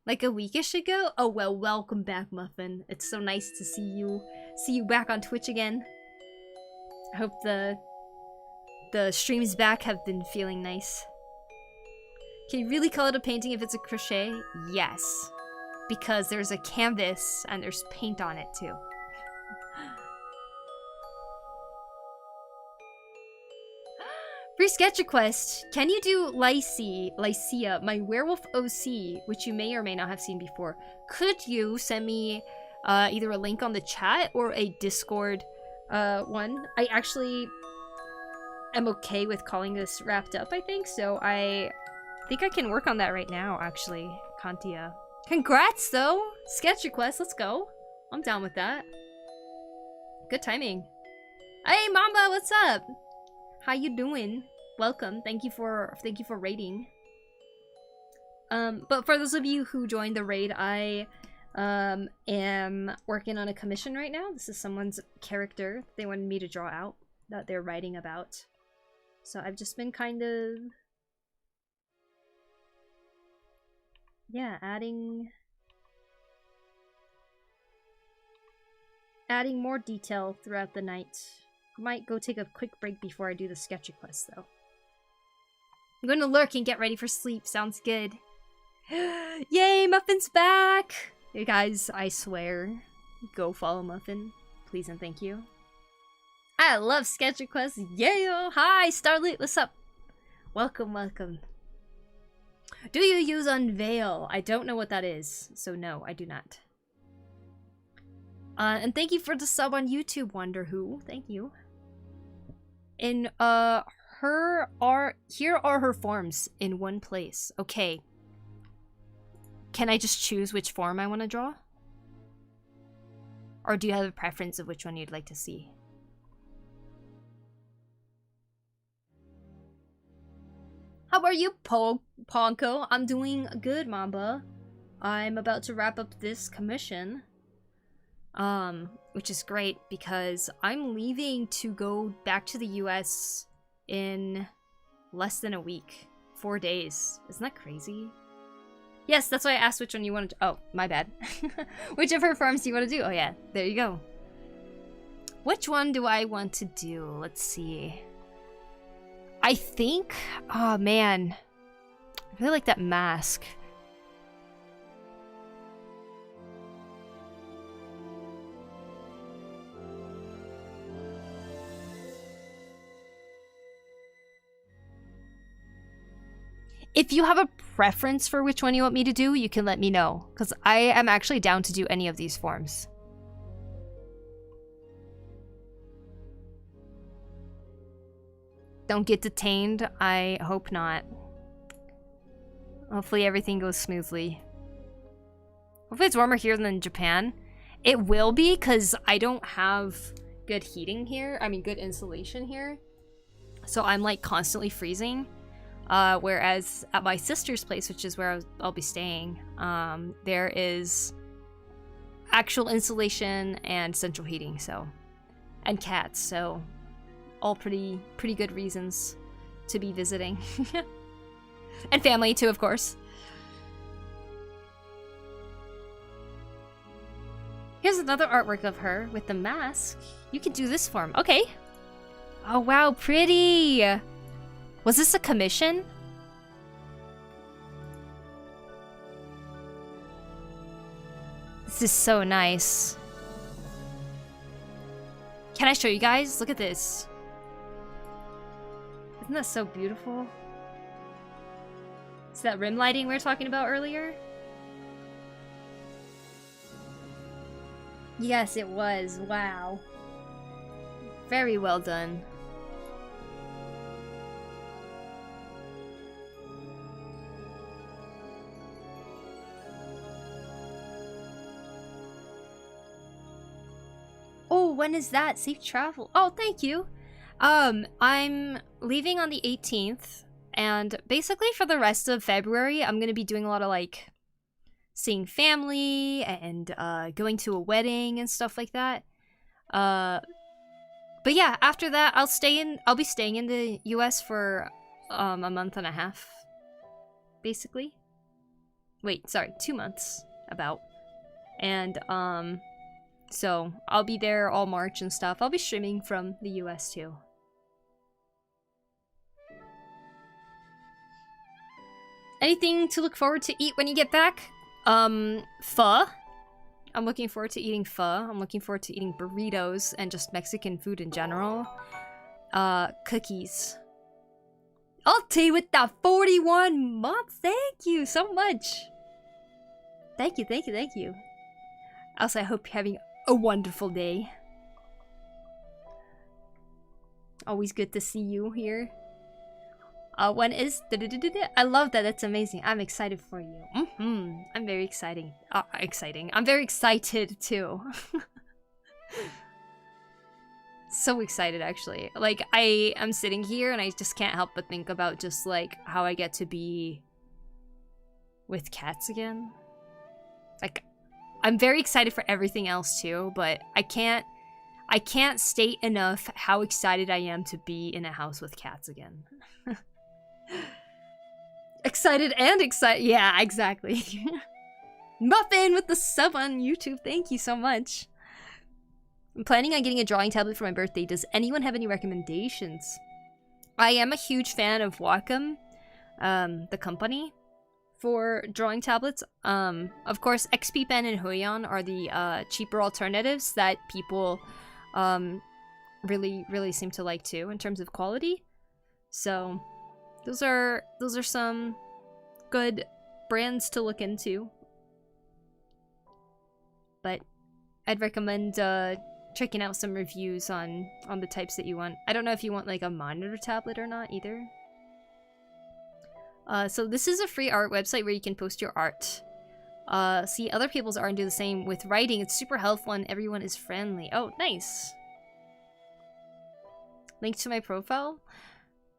like a weekish ago? Oh well, welcome back, Muffin. It's so nice to see you back on Twitch again. I hope the streams back have been feeling nice. Can you really call it a painting if it's a crochet? Yes. Because there's a canvas and there's paint on it too. Free sketch request. Can you do Lycia, my werewolf OC, which you may or may not have seen before? Could you send me either a link on the chat or a Discord one? I actually am okay with calling this wrapped up, I think, so I think I can work on that right now, actually. Kantia. Congrats, though! Sketch request, let's go. I'm down with that. Good timing. Hey, Mamba, what's up? How you doing? Welcome. Thank you for raiding. But for those of you who joined the raid, I am working on a commission right now. This is someone's character they wanted me to draw out that they're writing about. So I've just been kind of, yeah, adding more detail throughout the night. Might go take a quick break before I do the sketch request, though. I'm going to lurk and get ready for sleep. Sounds good. Yay, Muffin's back! You guys, I swear, go follow Muffin. Please and thank you. I love sketch requests. Yeah! Hi, Starlit, what's up? Welcome, welcome. Do you use Unveil? I don't know what that is, so no, I do not. And thank you for the sub on YouTube, Wonder Who. Thank you. And here are her forms in one place. Okay. Can I just choose which form I want to draw? Or do you have a preference of which one you'd like to see? How are you, Ponko? I'm doing good, Mamba. I'm about to wrap up this commission. Which is great because I'm leaving to go back to the US in less than a week. 4 days. Isn't that crazy? Yes, that's why I asked which one you wanted to— oh, my bad. Which of her farms do you want to do? Oh yeah, there you go. Which one do I want to do? Let's see. I think— oh man. I really like that mask. If you have a preference for which one you want me to do, you can let me know. Because I am actually down to do any of these forms. Don't get detained. I hope not. Hopefully everything goes smoothly. Hopefully it's warmer here than in Japan. It will be, because I don't have good heating here. I mean, good insulation here. So I'm like constantly freezing. Whereas at my sister's place, which is where I'll be staying, there is actual insulation and central heating, so, and cats, so all pretty good reasons to be visiting. And family too, of course. Here's another artwork of her with the mask. You can do this form. Okay. Oh wow, pretty! Was this a commission? This is so nice. Can I show you guys? Look at this. Isn't that so beautiful? Is that rim lighting we were talking about earlier? Yes, it was. Wow. Very well done. Oh, when is that? Safe travel. Oh, thank you. I'm leaving on the 18th, and basically for the rest of February, I'm gonna be doing a lot of like seeing family and going to a wedding and stuff like that. But yeah, after that, I'll be staying in the US for a month and a half, basically. Wait, sorry, 2 months about. And so I'll be there all March and stuff. I'll be streaming from the US too. Anything to look forward to eat when you get back? Pho. I'm looking forward to eating pho. I'm looking forward to eating burritos and just Mexican food in general. Cookies. Ulti with the 41 months. Thank you so much. Thank you, thank you, thank you. Also, I hope you're having a wonderful day. Always good to see you here. When is... I love that. That's amazing. I'm excited for you. I'm very exciting. I'm very excited too. So excited, actually. Like, I am sitting here and I just can't help but think about just like how I get to be with cats again. Like, I'm very excited for everything else too, but I can't state enough how excited I am to be in a house with cats again. Excited and excited. Yeah, exactly. Muffin with the sub on YouTube. Thank you so much. I'm planning on getting a drawing tablet for my birthday. Does anyone have any recommendations? I am a huge fan of Wacom, the company, for drawing tablets. Of course, XP Pen and Huion are the cheaper alternatives that people really seem to like too in terms of quality. So those are some good brands to look into. But I'd recommend checking out some reviews on the types that you want. I don't know if you want like a monitor tablet or not either. So this is a free art website where you can post your art. See other people's art and do the same with writing. It's super helpful and everyone is friendly. Oh, nice. Link to my profile.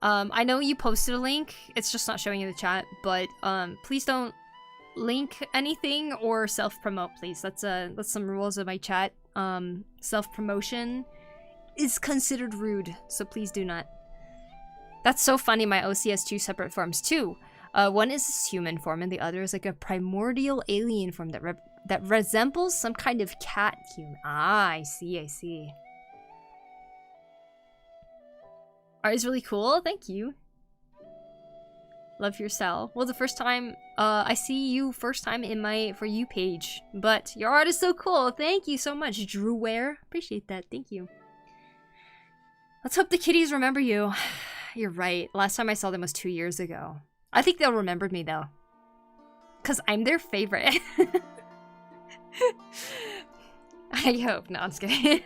I know you posted a link. It's just not showing in the chat, but please don't link anything or self-promote, please. That's some rules of my chat. Self-promotion is considered rude, so please do not. That's so funny. My OC has two separate forms too. One is this human form and the other is like a primordial alien form that resembles some kind of cat human. Ah, I see. Art is really cool. Thank you. Love your cell. Well, the first time I see you first time in my For You page, but your art is so cool. Thank you so much, Drew Ware. Appreciate that. Thank you. Let's hope the kitties remember you. You're right. Last time I saw them was 2 years ago. I think they'll remember me though, cause I'm their favorite. I hope. No, I'm just kidding.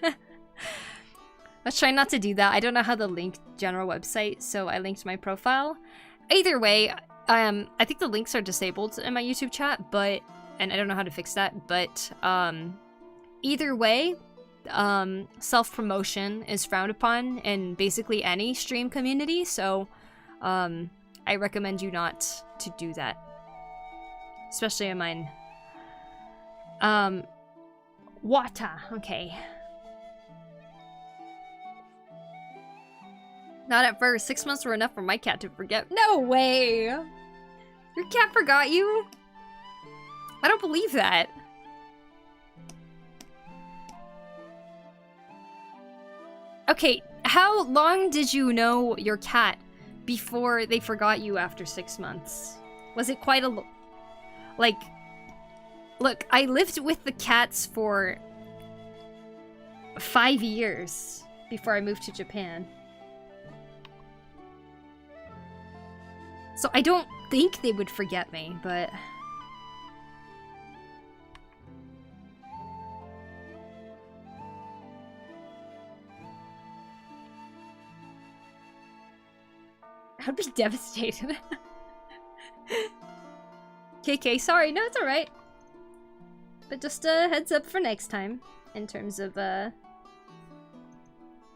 Let's try not to do that. I don't know how to link general website, so I linked my profile. Either way, I think the links are disabled in my YouTube chat, and I don't know how to fix that, but either way, self-promotion is frowned upon in basically any stream community, so I recommend you not to do that. Especially in mine. Wata, okay. Not at first. 6 months were enough for my cat to forget. No way! Your cat forgot you? I don't believe that. Okay, how long did you know your cat before they forgot you after 6 months? Was it quite a... Like... Look, I lived with the cats for 5 years before I moved to Japan. So I don't think they would forget me, but... I'd be devastated. KK, sorry, no, it's alright. But just a heads up for next time, in terms of,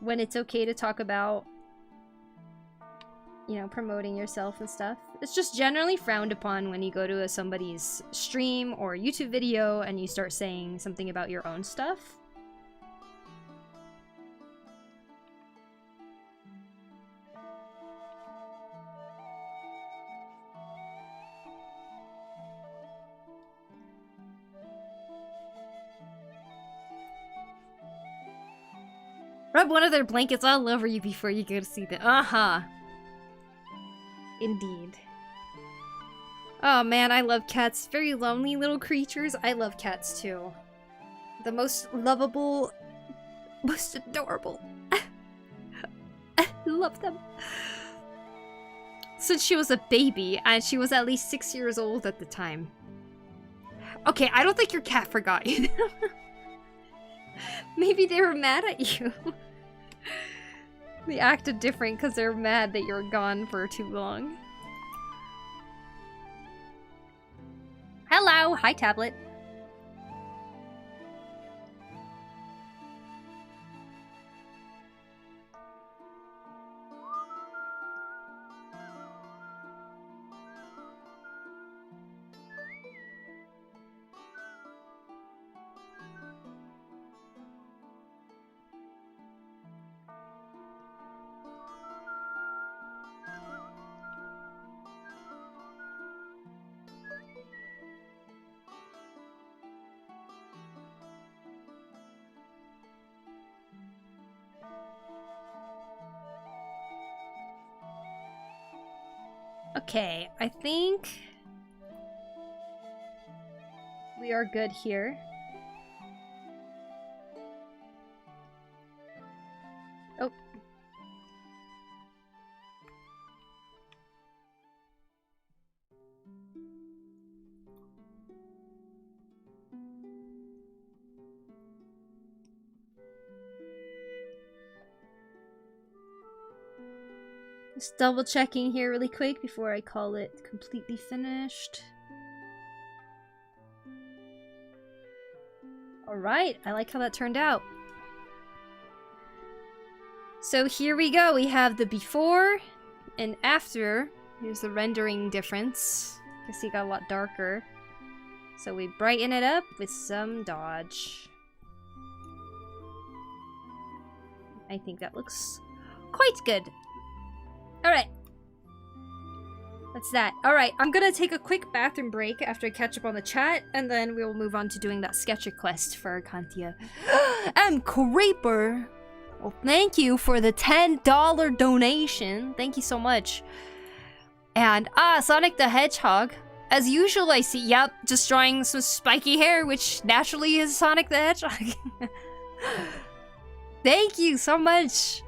when it's okay to talk about, you know, promoting yourself and stuff. It's just generally frowned upon when you go to somebody's stream or YouTube video and you start saying something about your own stuff. Rub one of their blankets all over you before you go to see them. Uh-huh. Indeed. Oh man, I love cats. Very lonely little creatures. I love cats too. The most lovable, most adorable. I love them. Since she was a baby, and she was at least 6 years old at the time. Okay, I don't think your cat forgot you. Maybe they were mad at you. They acted different because they're mad that you're gone for too long. Hello! Hi, tablet. Okay, I think we are good here. Oh. Just double checking here really quick before I call it completely finished. Alright, I like how that turned out. So here we go, we have the before and after. Here's the rendering difference. You can see it got a lot darker. So we brighten it up with some dodge. I think that looks quite good. Alright. That's that. Alright, I'm gonna take a quick bathroom break after I catch up on the chat, and then we'll move on to doing that sketch request for Kantia. And Creeper! Well, thank you for the $10 donation. Thank you so much. And, Sonic the Hedgehog. As usual, I see, yep, just drawing some spiky hair, which naturally is Sonic the Hedgehog. Thank you so much.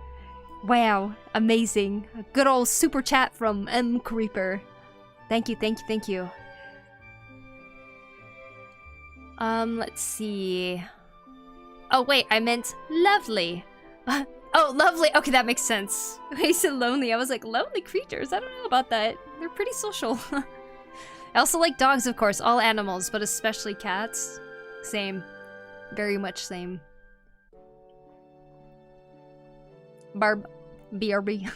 Wow, amazing. A good old super chat from M. Creeper. Thank you, thank you, thank you. Let's see. Oh, wait, I meant lovely. Oh, lovely. Okay, that makes sense. When you said lonely, I was like, lonely creatures? I don't know about that. They're pretty social. I also like dogs, of course. All animals, but especially cats. Same. Very much same. BRB.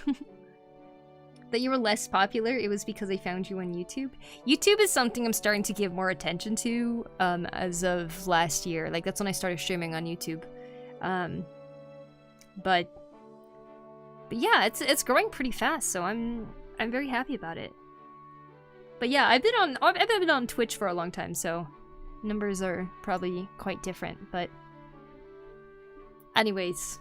That you were less popular, it was because I found you on YouTube. YouTube is something I'm starting to give more attention to as of last year. Like, that's when I started streaming on YouTube. But yeah, it's growing pretty fast, so I'm very happy about it. But yeah, I've been on Twitch for a long time, so numbers are probably quite different, but anyways.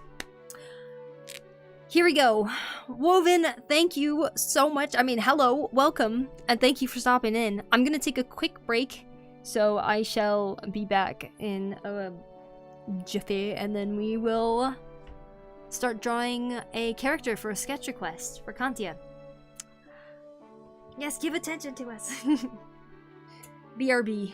Here we go. Woven, thank you so much. I mean, hello, welcome, and thank you for stopping in. I'm gonna take a quick break, so I shall be back in a jiffy, and then we will start drawing a character for a sketch request for Kantia. Yes, give attention to us. BRB.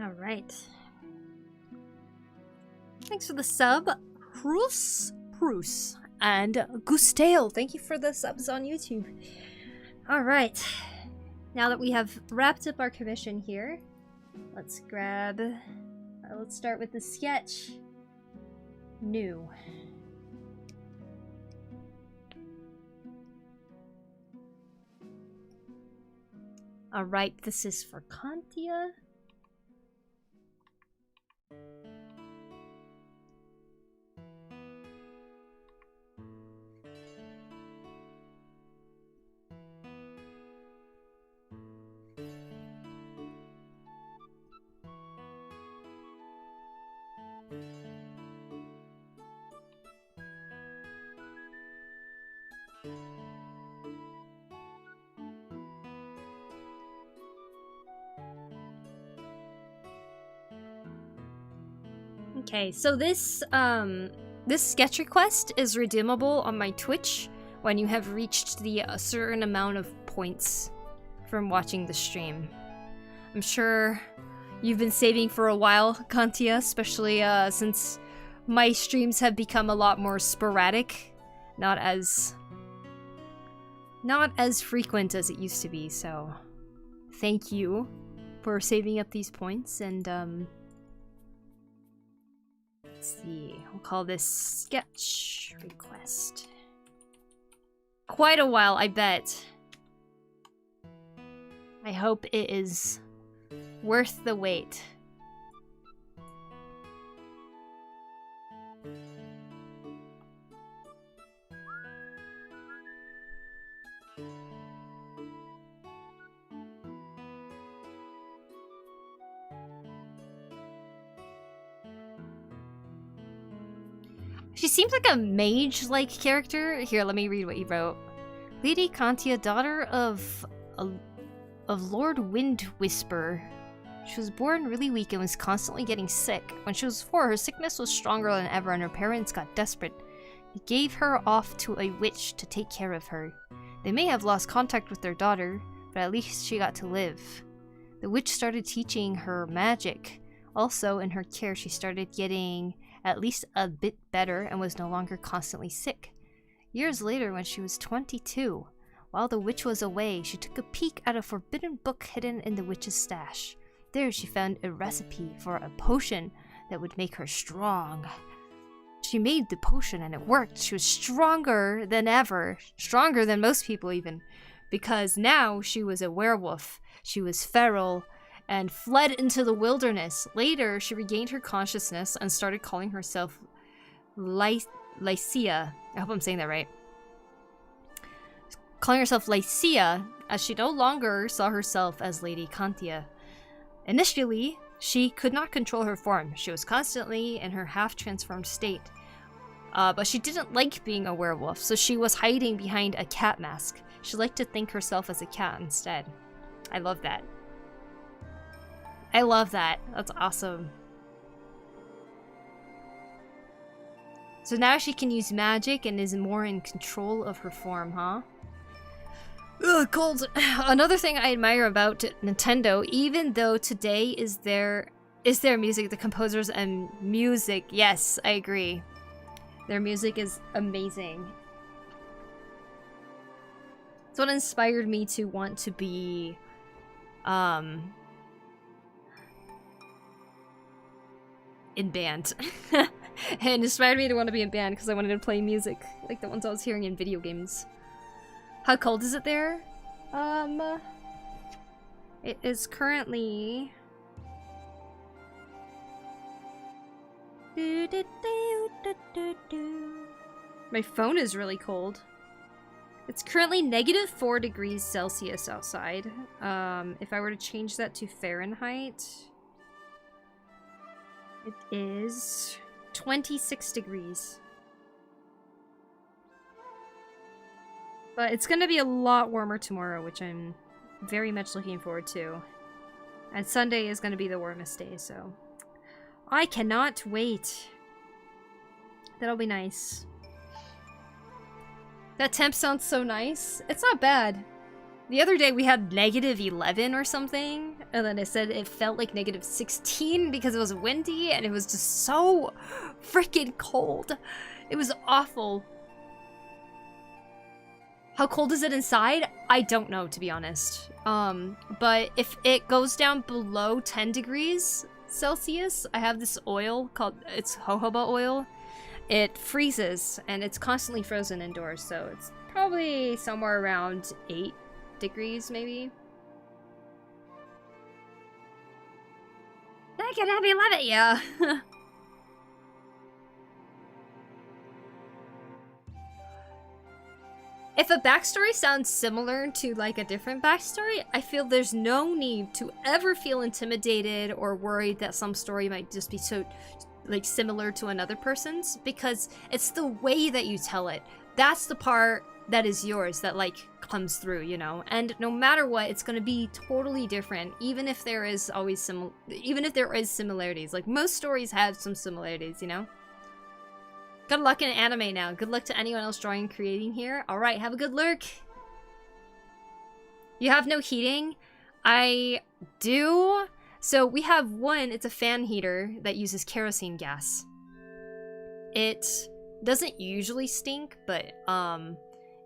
All right. Thanks for the sub, Prus, and Gustale. Thank you for the subs on YouTube. All right. Now that we have wrapped up our commission here, let's grab. Let's start with the sketch. New. All right. This is for Kantia. Okay, so this sketch request is redeemable on my Twitch when you have reached the certain amount of points from watching the stream. I'm sure you've been saving for a while, Kantia, especially since my streams have become a lot more sporadic, not as frequent as it used to be. So, thank you for saving up these points and let's see, we'll call this sketch request. Quite a while, I bet. I hope it is worth the wait. She seems like a mage-like character. Here, let me read what you wrote. Lady Kantia, daughter of Lord Wind Whisper. She was born really weak and was constantly getting sick. When she was 4, her sickness was stronger than ever and her parents got desperate. They gave her off to a witch to take care of her. They may have lost contact with their daughter, but at least she got to live. The witch started teaching her magic. Also, in her care, she started getting at least a bit better and was no longer constantly sick. Years later, when she was 22, while the witch was away, she took a peek at a forbidden book hidden in the witch's stash. There she found a recipe for a potion that would make her strong. She made the potion and it worked. She was stronger than ever, stronger than most people even, because now she was a werewolf. She was feral and fled into the wilderness. Later, she regained her consciousness and started calling herself Lycia. I hope I'm saying that right. Calling herself Lycia, as she no longer saw herself as Lady Kantia. Initially, she could not control her form. She was constantly in her half-transformed state. But she didn't like being a werewolf, so she was hiding behind a cat mask. She liked to think herself as a cat instead. I love that. I love that. That's awesome. So now she can use magic and is more in control of her form, huh? Ugh, cold. Another thing I admire about Nintendo, even though today is their music, the composers and music, yes, I agree. Their music is amazing. It's what inspired me to want to be, in band. It inspired me to want to be in band because I wanted to play music like the ones I was hearing in video games. How cold is it there? It is currently... My phone is really cold. It's currently -4 degrees Celsius outside. If I were to change that to Fahrenheit, it is 26 degrees. But it's gonna be a lot warmer tomorrow, which I'm very much looking forward to. And Sunday is gonna be the warmest day, so I cannot wait. That'll be nice. That temp sounds so nice. It's not bad. The other day we had -11 or something. And then it said it felt like -16 because it was windy and it was just so freaking cold. It was awful. How cold is it inside? I don't know, to be honest. But if it goes down below 10 degrees Celsius, I have this oil called, it's jojoba oil. It freezes and it's constantly frozen indoors, so it's probably somewhere around 8 degrees maybe. I can have you love it, yeah. If a backstory sounds similar to like a different backstory, I feel there's no need to ever feel intimidated or worried that some story might just be so like similar to another person's, because it's the way that you tell it. That's the part that is yours that like comes through, you know? And no matter what, it's going to be totally different, even if there is always similarities. Like most stories have some similarities, you know? Good luck in anime now. Good luck to anyone else drawing and creating here. Alright, have a good lurk. You have no heating? I do. So we have one, it's a fan heater that uses kerosene gas. It doesn't usually stink, but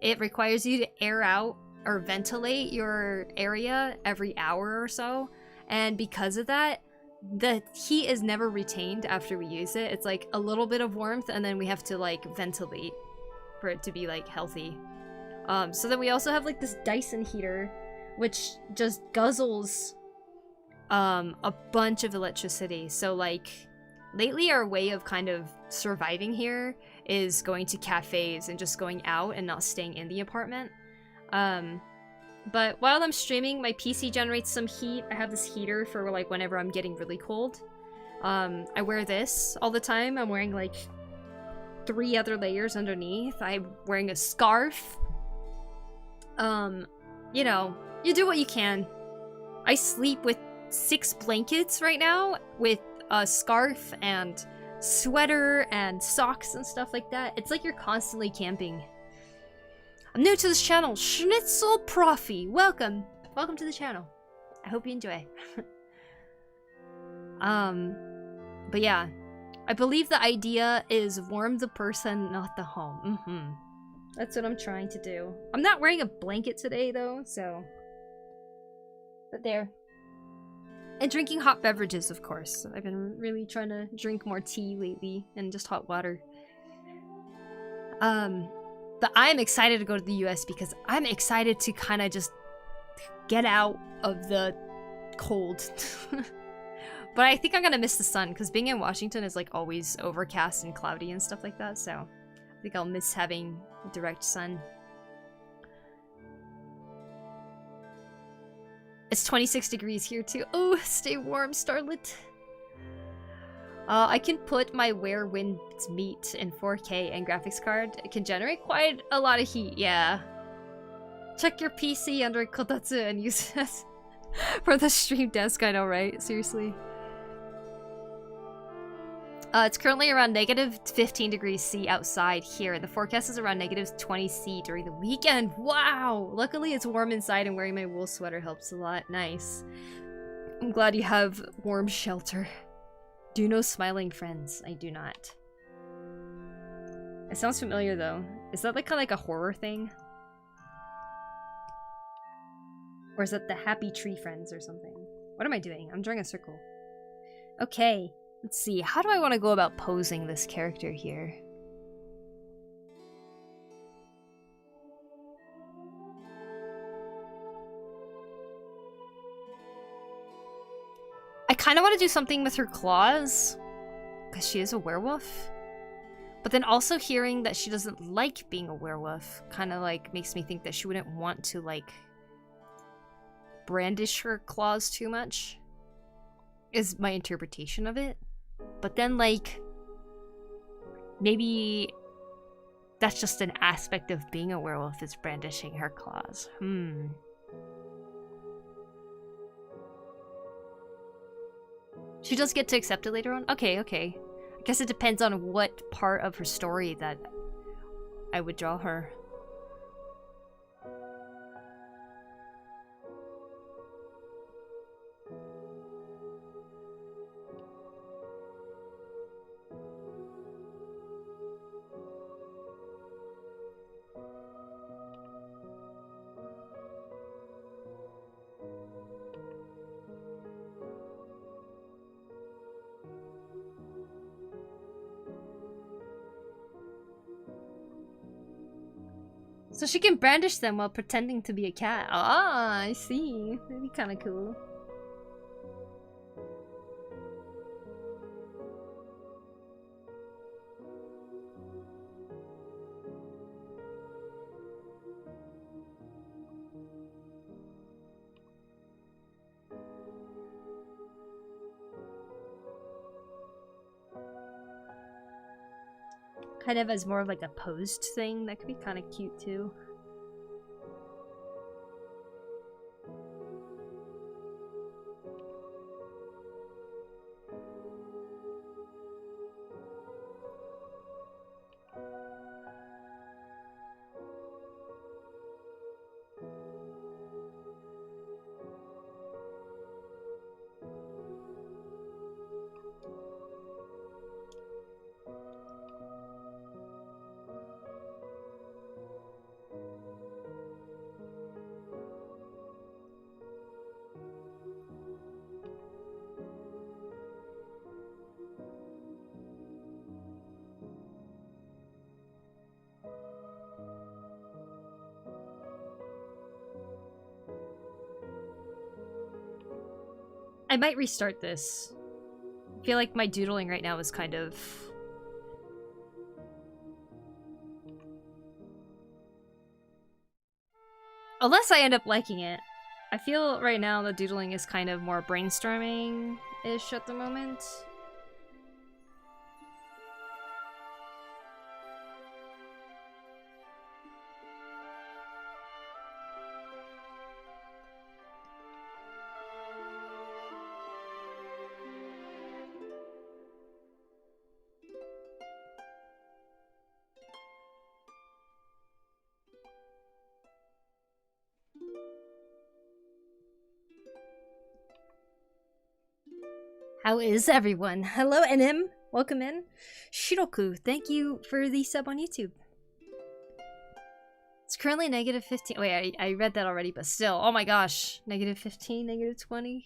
it requires you to air out or ventilate your area every hour or so. And because of that, the heat is never retained after we use it. It's like a little bit of warmth and then we have to like ventilate for it to be like healthy. So then we also have like this Dyson heater, which just guzzles a bunch of electricity. So like lately our way of kind of surviving here is going to cafes and just going out and not staying in the apartment. But while I'm streaming, my PC generates some heat. I have this heater for like whenever I'm getting really cold. I wear this all the time. I'm wearing like 3 other layers underneath. I'm wearing a scarf. You know, you do what you can. I sleep with 6 blankets right now with a scarf and sweater and socks and stuff like that. It's like you're constantly camping. I'm new to this channel, Schnitzel Profi. Welcome. Welcome to the channel. I hope you enjoy. But yeah, I believe the idea is warm the person, not the home. That's what I'm trying to do. I'm not wearing a blanket today though, so. But there. And drinking hot beverages, of course. I've been really trying to drink more tea lately and just hot water. But I'm excited to go to the US because I'm excited to kind of just get out of the cold. But I think I'm gonna miss the sun because being in Washington is like always overcast and cloudy and stuff like that, so I think I'll miss having direct sun. It's 26 degrees here too. Oh, stay warm, Starlet. I can put my Where Winds Meet in 4K and graphics card. It can generate quite a lot of heat, yeah. Check your PC under Kotatsu and use it for the stream desk, I know, right? Seriously. It's currently around -15 degrees C outside here. The forecast is around -20 C during the weekend. Wow! Luckily it's warm inside and wearing my wool sweater helps a lot. Nice. I'm glad you have warm shelter. Do you know Smiling Friends? I do not. It sounds familiar though. Is that like kind of like a horror thing? Or is that the Happy Tree Friends or something? What am I doing? I'm drawing a circle. Okay, let's see. How do I want to go about posing this character here? I kind of want to do something with her claws, because she is a werewolf. But then also hearing that she doesn't like being a werewolf kind of like makes me think that she wouldn't want to like brandish her claws too much, is my interpretation of it. But then like maybe that's just an aspect of being a werewolf, is brandishing her claws. She does get to accept it later on? Okay, okay. I guess it depends on what part of her story that I would draw her. So she can brandish them while pretending to be a cat. Ah, I see. That'd be kind of cool. Kind of as more of like a posed thing. That could be kind of cute too. I might restart this. I feel like my doodling right now is kind of... Unless I end up liking it. I feel right now the doodling is kind of more brainstorming-ish at the moment. How is everyone? Hello, NM. Welcome in. Shiroku, thank you for the sub on YouTube. It's currently negative 15. Wait, I read that already, but still. Oh my gosh. Negative 15, negative 20.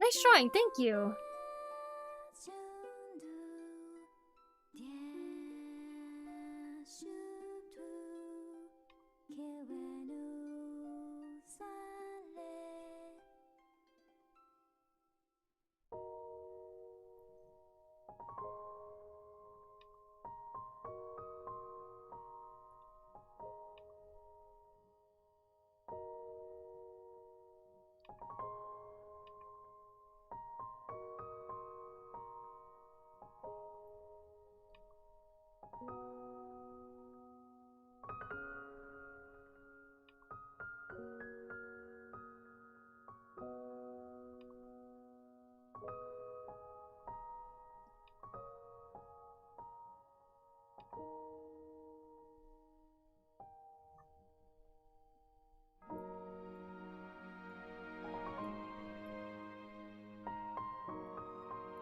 Nice drawing, thank you.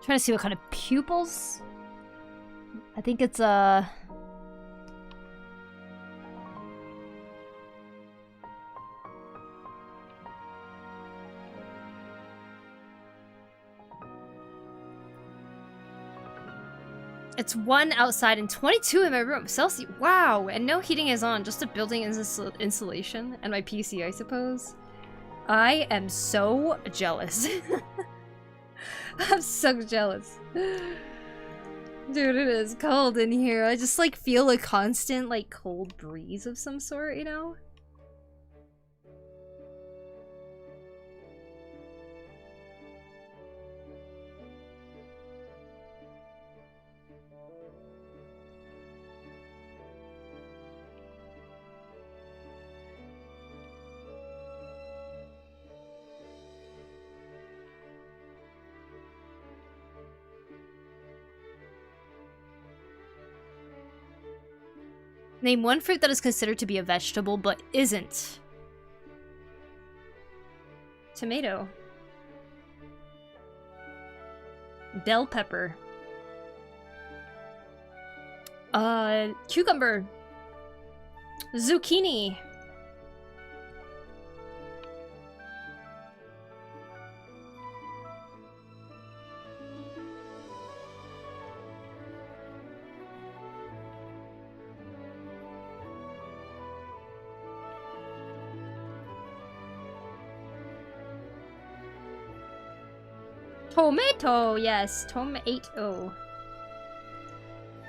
Trying to see what kind of pupils. I think it's it's 1 outside and 22 in my room. Celsius. Wow, and no heating is on. Just a building insulation and my PC, I suppose. I am so jealous. I'm so jealous. Dude, it is cold in here. I just like feel a constant like cold breeze of some sort, you know? Name one fruit that is considered to be a vegetable but isn't. Tomato. Bell pepper. Cucumber. Zucchini. Tomato, yes, tomato.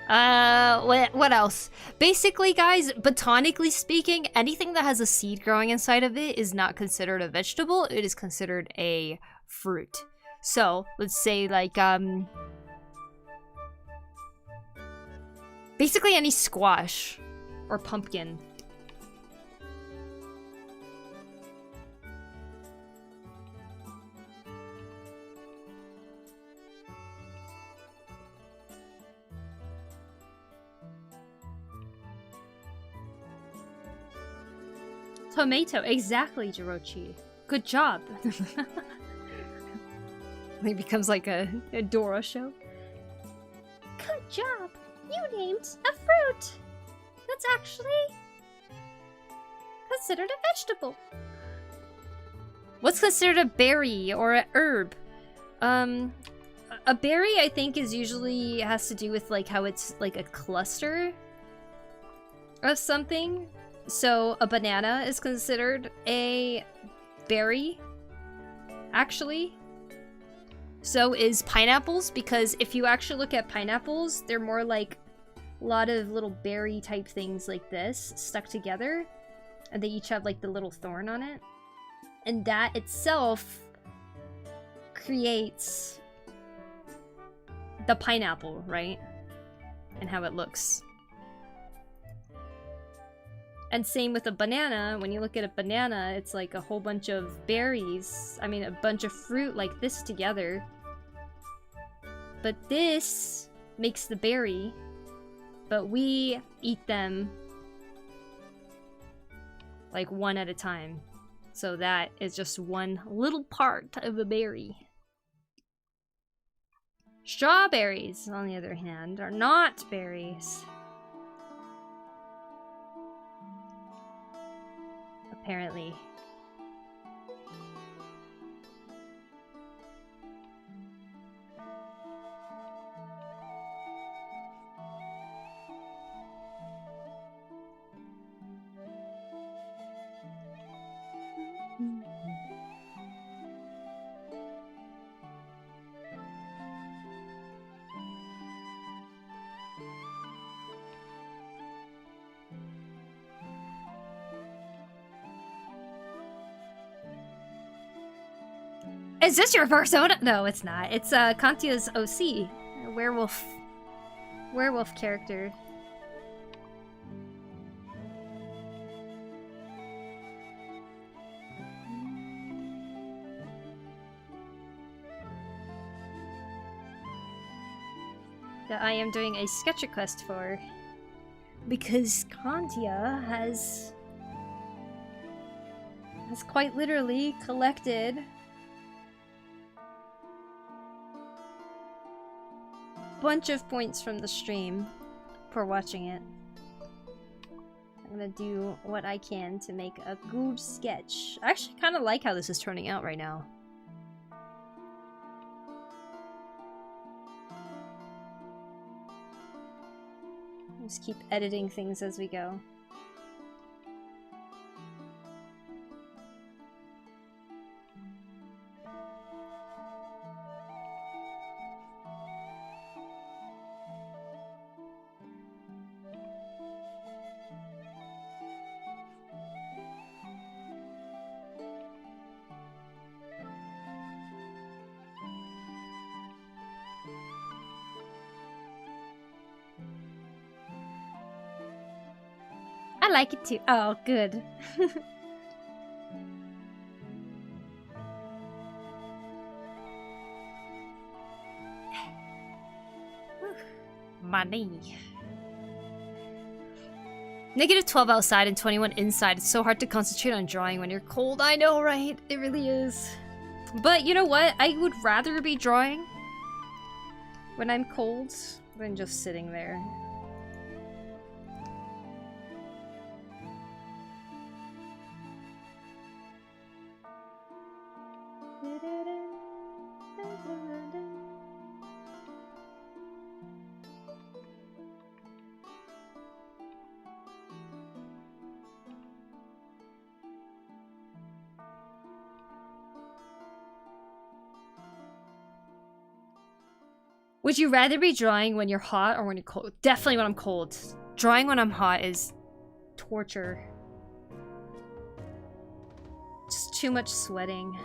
What else? Basically, guys, botanically speaking, anything that has a seed growing inside of it is not considered a vegetable. It is considered a fruit. So, let's say like, basically any squash or pumpkin. Tomato, exactly, Jirochi. Good job. It becomes like a Dora show. Good job. You named a fruit. That's actually considered a vegetable. What's considered a berry or a herb? A berry, I think, is usually has to do with like how it's like a cluster of something. So a banana is considered a berry, actually. So is pineapples, because if you actually look at pineapples, they're more like a lot of little berry type things like this stuck together. And they each have like the little thorn on it. And that itself creates the pineapple, right? And how it looks. And same with a banana. When you look at a banana, it's like a whole bunch of berries. I mean, a bunch of fruit like this together. But this makes the berry. But we eat them like one at a time. So that is just one little part of a berry. Strawberries, on the other hand, are not berries. Apparently. Is this your persona? No, it's not. It's Kantia's OC, a werewolf character. That I am doing a sketch request for, because Kantia has quite literally collected bunch of points from the stream for watching it. I'm gonna do what I can to make a good sketch. I actually kind of like how this is turning out right now. Just keep editing things as we go. like it too. Oh, good. Money. -12 outside and 21 inside. It's so hard to concentrate on drawing when you're cold. I know, right? It really is. But you know what? I would rather be drawing when I'm cold than just sitting there. Would you rather be drawing when you're hot or when you're cold? Definitely when I'm cold. Drawing when I'm hot is torture. Just too much sweating.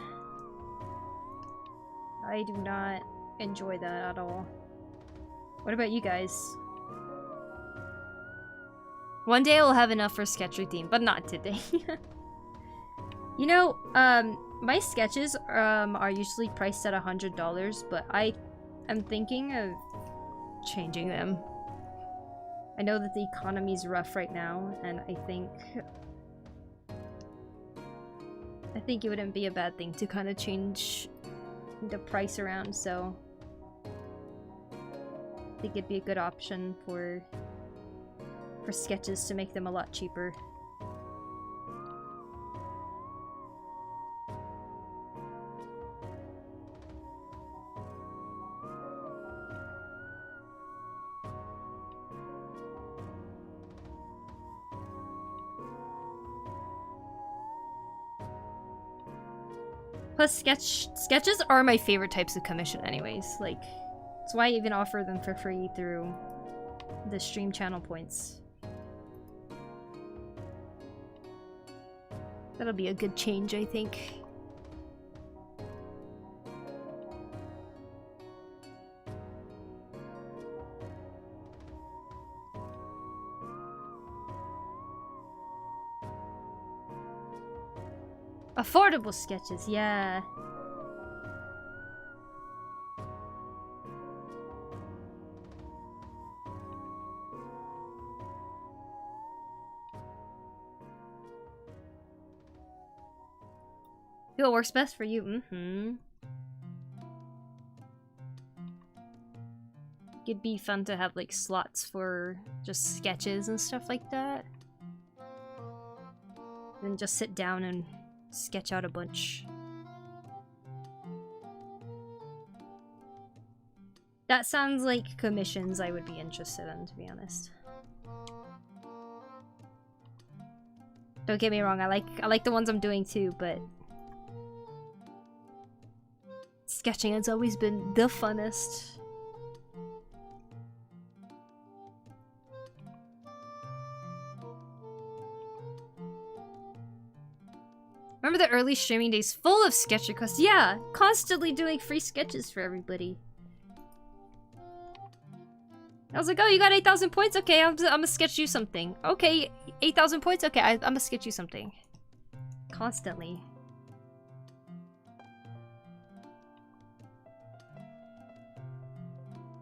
I do not enjoy that at all. What about you guys? One day I'll have enough for sketch routine, but not today. You know, my sketches are usually priced at $100, but I'm thinking of changing them. I know that the economy's rough right now, and I think it wouldn't be a bad thing to kind of change the price around, so I think it'd be a good option for sketches to make them a lot cheaper. Plus, sketches are my favorite types of commission anyways. Like, that's why I even offer them for free through the stream channel points. That'll be a good change, I think. Affordable sketches, yeah. What works best for you? Mm-hmm. It'd be fun to have like slots for just sketches and stuff like that. Then just sit down and sketch out a bunch. That sounds like commissions I would be interested in, to be honest. Don't get me wrong, I like the ones I'm doing too, but sketching has always been the funnest. Remember the early streaming days full of sketch requests? Yeah, constantly doing free sketches for everybody. I was like, oh, you got 8,000 points? Okay, I'm gonna sketch you something. Okay, 8,000 points? Okay, I'm gonna sketch you something. Constantly.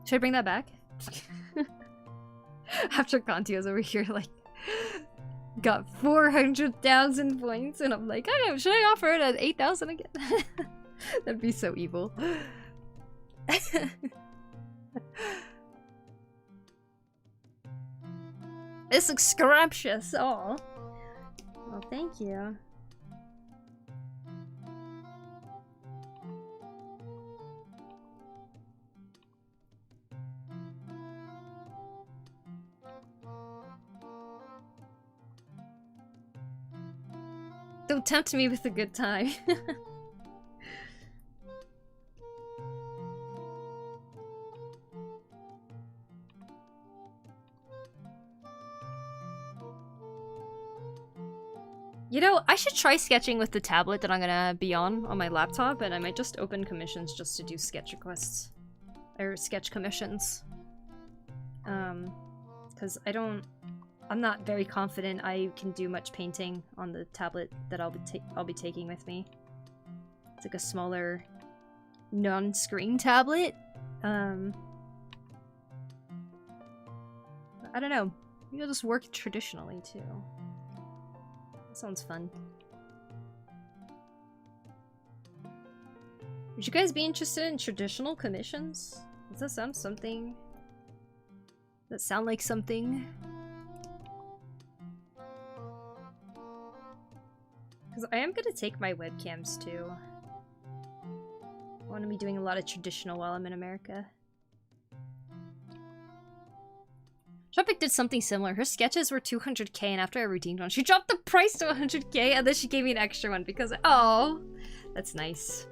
Should I bring that back? After Contio's over here, like, got 400,000 points, and I'm like, I don't know, should I offer it at 8,000 again? That'd be so evil. This looks scrumptious. Oh, well, thank you. Don't tempt me with a good time. You know, I should try sketching with the tablet that I'm gonna be on my laptop, and I might just open commissions just to do sketch requests. Or sketch commissions. Because I don't I'm not very confident I can do much painting on the tablet that I'll be taking with me. It's like a smaller non-screen tablet. I don't know. Maybe I'll just work traditionally too. That sounds fun. Would you guys be interested in traditional commissions? Does that sound something? Does that sound like something? Because I am gonna take my webcams too. I want to be doing a lot of traditional while I'm in America. Tropic did something similar. Her sketches were 200k, and after I redeemed one, she dropped the price to 100k, and then she gave me an extra one because oh, that's nice.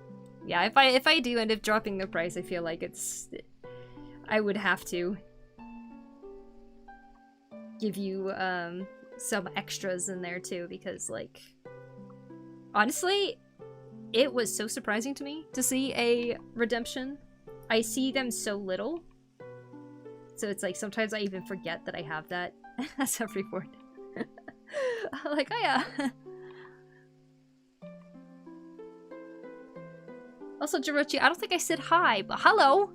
Yeah, if I do end up dropping the price, I feel like I would have to give you some extras in there too, because like honestly, it was so surprising to me to see a redemption. I see them so little. So it's like sometimes I even forget that I have that as a reward. Like, oh yeah. Also, Jirochi, I don't think I said hi, but hello!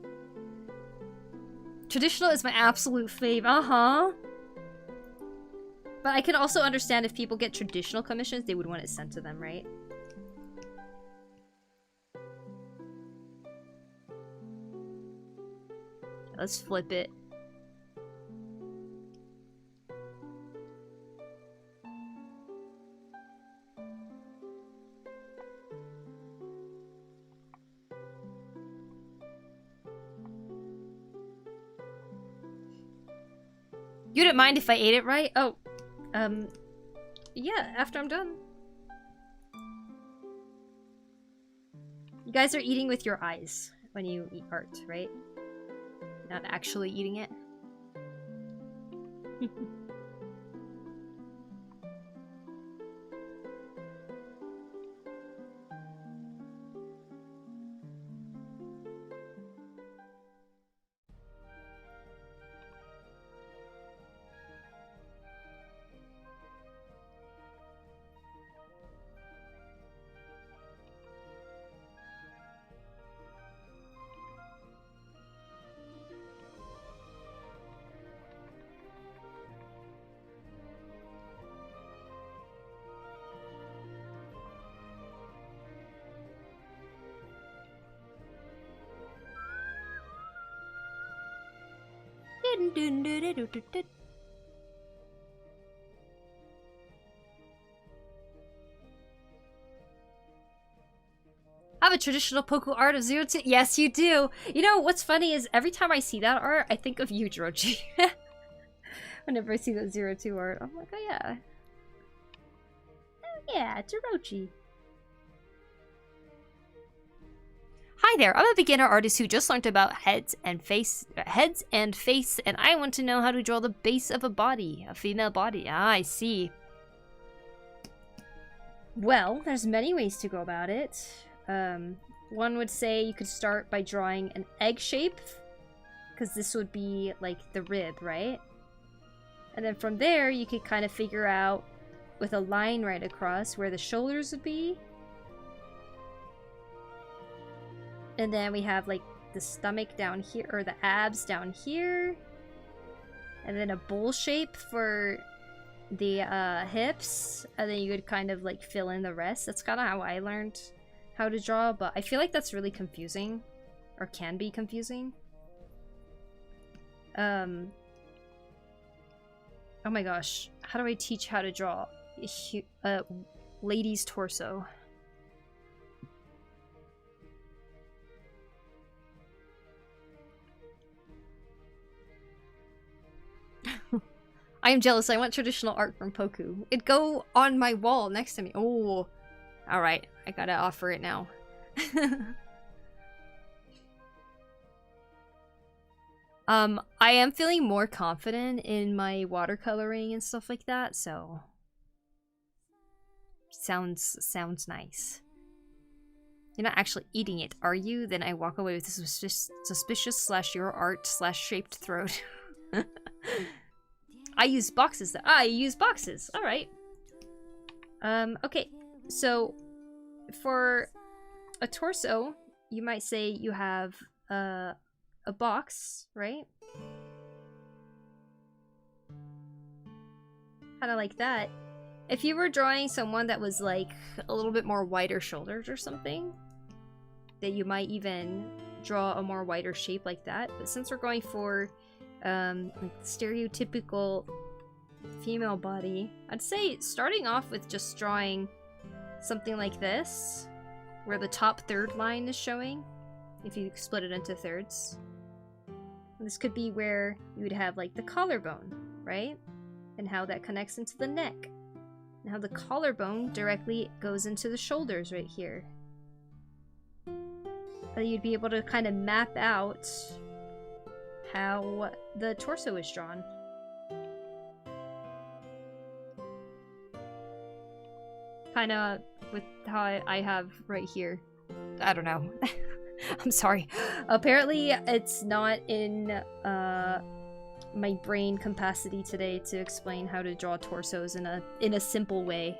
Traditional is my absolute fave, uh-huh. But I can also understand if people get traditional commissions, they would want it sent to them, right? Let's flip it. You didn't mind if I ate it right? Oh, yeah, after I'm done. You guys are eating with your eyes when you eat art, right? Not actually eating it. I have a traditional Poku art of 02. Yes, you do. You know, what's funny is every time I see that art, I think of you, Jirochi. Whenever I see that 02 art, I'm like, oh yeah. Oh yeah, Jirochi. Hi there, I'm a beginner artist who just learned about heads and face, and I want to know how to draw the base of a body, a female body. Ah, I see. Well, there's many ways to go about it. One would say you could start by drawing an egg shape, because this would be like the rib, right? And then from there, you could kind of figure out with a line right across where the shoulders would be. And then we have like the stomach down here, or the abs down here. And then a bowl shape for the hips. And then you would kind of like fill in the rest. That's kind of how I learned how to draw, but I feel like that's really confusing. Or can be confusing. Oh my gosh. How do I teach how to draw a lady's torso? I am jealous. I want traditional art from Poku. It'd go on my wall next to me. Oh. Alright. I gotta offer it now. I am feeling more confident in my watercoloring and stuff like that, so... Sounds nice. You're not actually eating it, are you? Then I walk away with this suspicious / your art / shaped throat. I use boxes. I use boxes. All right. Okay. So for a torso, you might say you have a box, right? Kind of like that. If you were drawing someone that was like a little bit more wider shouldered or something, that you might even draw a more wider shape like that. But since we're going for like stereotypical female body, I'd say starting off with just drawing something like this, where the top third line is showing, if you split it into thirds. And this could be where you would have like the collarbone, right? And how that connects into the neck. And how the collarbone directly goes into the shoulders right here. And you'd be able to kind of map out how the torso is drawn. Kind of with how I have right here. I don't know. I'm sorry. Apparently it's not in my brain capacity today to explain how to draw torsos in a simple way.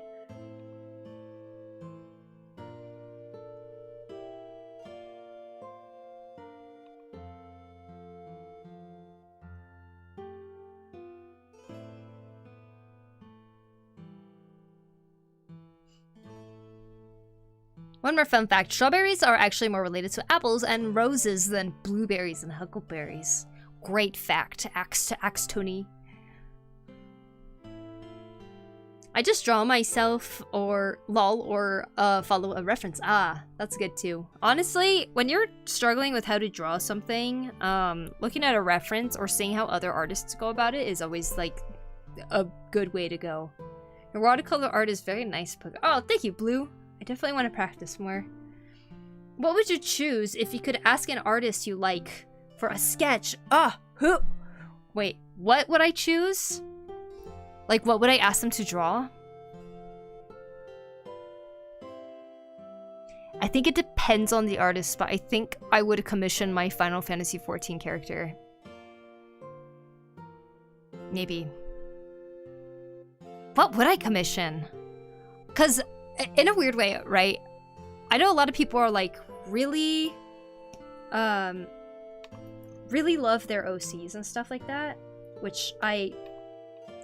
One more fun fact, strawberries are actually more related to apples and roses than blueberries and huckleberries. Great fact, axe Tony. I just draw myself or lol or follow a reference. Ah, that's good too. Honestly, when you're struggling with how to draw something, looking at a reference or seeing how other artists go about it is always like a good way to go. Your watercolor art is very nice. Oh, thank you, Blue. I definitely want to practice more. What would you choose if you could ask an artist you like for a sketch? Wait, what would I choose? Like, what would I ask them to draw? I think it depends on the artist, but I think I would commission my Final Fantasy XIV character. Maybe. What would I commission? Because in a weird way, right? I know a lot of people are like really love their OCs and stuff like that, which I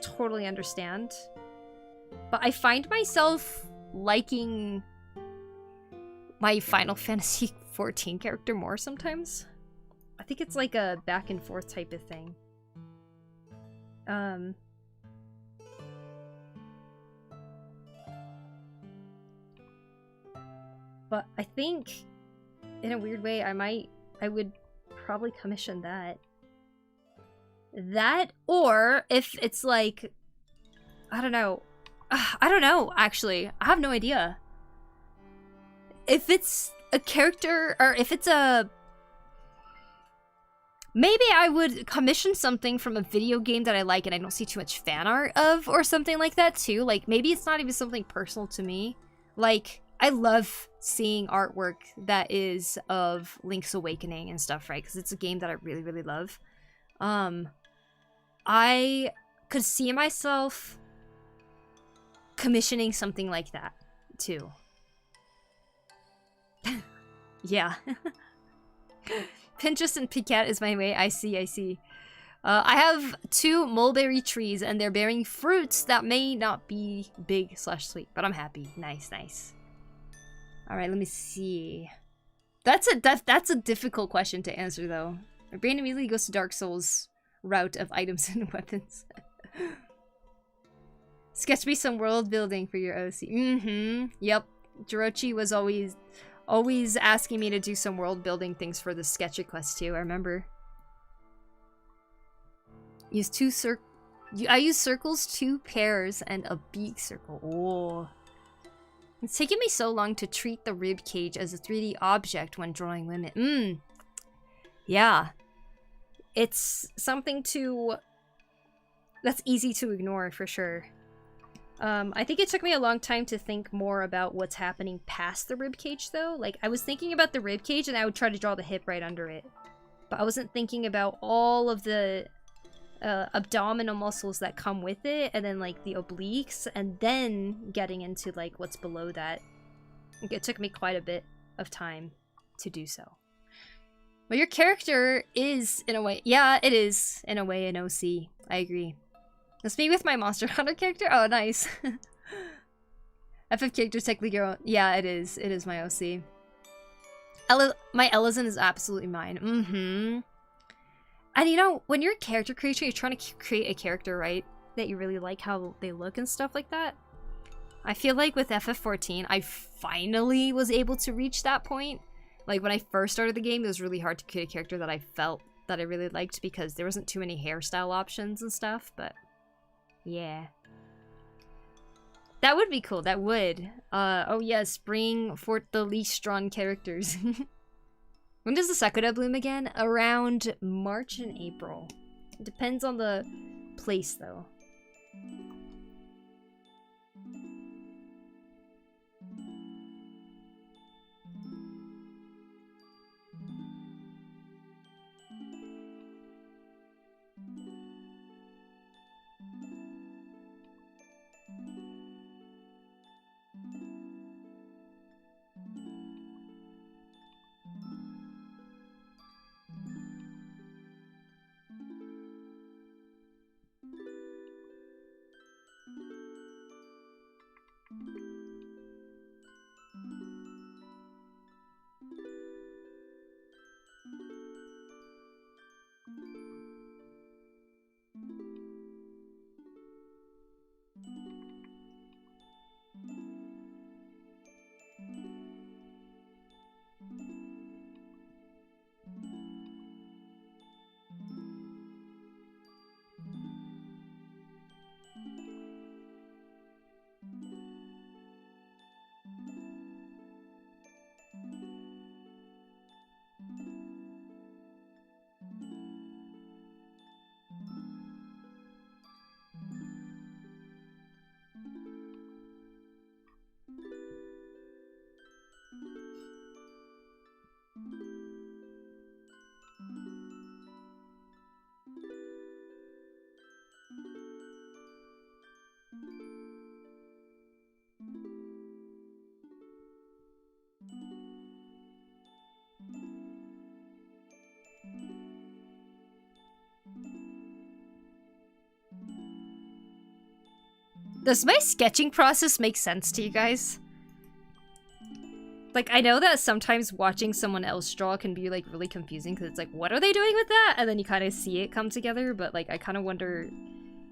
totally understand. But I find myself liking my Final Fantasy XIV character more sometimes. I think it's like a back and forth type of thing. But I think, in a weird way, I would probably commission that. That, or if it's like, I don't know, actually. I have no idea. If it's a character, or if it's a... Maybe I would commission something from a video game that I like and I don't see too much fan art of, or something like that too. Like, maybe it's not even something personal to me. Like, I love seeing artwork that is of Link's Awakening and stuff, right? Because it's a game that I really, really love. I could see myself commissioning something like that, too. Yeah. Pinterest and Picat is my way. I see. I have 2 mulberry trees, and they're bearing fruits that may not be big/sweet, but I'm happy. Nice. All right, let me see. That's a difficult question to answer, though. My brain immediately goes to Dark Souls route of items and weapons. Sketch me some world building for your OC. Yep. Jirochi was always asking me to do some world building things for the sketch request too. I remember. I use circles, 2 pairs, and a big circle. Oh. It's taken me so long to treat the rib cage as a 3D object when drawing women. Yeah. It's something that's easy to ignore for sure. I think it took me a long time to think more about what's happening past the rib cage though. Like, I was thinking about the rib cage and I would try to draw the hip right under it. But I wasn't thinking about all of the abdominal muscles that come with it, and then like the obliques, and then getting into like what's below that. It took me quite a bit of time to do so. But your character is, in a way, yeah, it is, in a way, an OC. I agree. That's me with my Monster Hunter character? Oh, nice. FF character technically your own. Yeah, it is. It is my OC. My Ellison is absolutely mine. Mm-hmm. And you know, when you're a character creator, you're trying to create a character, right? That you really like how they look and stuff like that. I feel like with FF14, I finally was able to reach that point. Like, when I first started the game, it was really hard to create a character that I felt that I really liked because there wasn't too many hairstyle options and stuff, but yeah. That would be cool, that would. Oh yes, bring forth the least drawn characters. When does the Sakura bloom again? Around March and April. It depends on the place, though. Does my sketching process make sense to you guys? Like, I know that sometimes watching someone else draw can be, like, really confusing because it's like, what are they doing with that? And then you kind of see it come together, but, like, I kind of wonder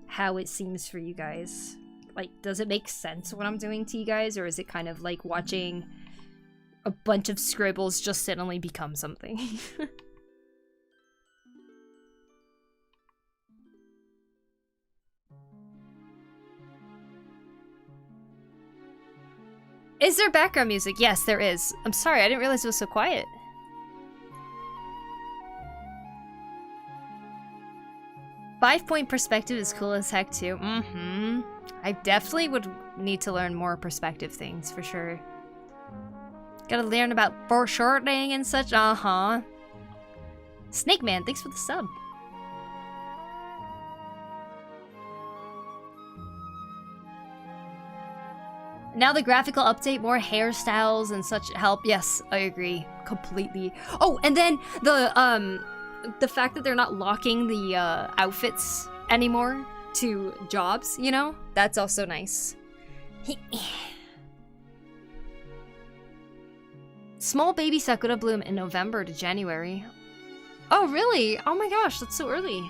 how it seems for you guys. Like, does it make sense what I'm doing to you guys, or is it kind of like watching a bunch of scribbles just suddenly become something? Is there background music? Yes, there is. I'm sorry, I didn't realize it was so quiet. Five-point perspective is cool as heck too. Mm-hmm. I definitely would need to learn more perspective things for sure. Gotta learn about foreshortening and such. Uh-huh. Snake Man, thanks for the sub. Now the graphical update, more hairstyles and such help. Yes, I agree completely. Oh, and then the fact that they're not locking the outfits anymore to jobs, you know? That's also nice. Small baby Sakura bloom in November to January. Oh, really? Oh my gosh, that's so early.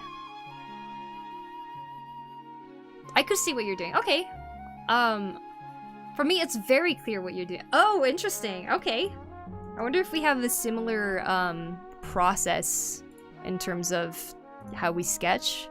I could see what you're doing. Okay. For me, it's very clear what you're doing. Oh, interesting. Okay. I wonder if we have a similar process in terms of how we sketch.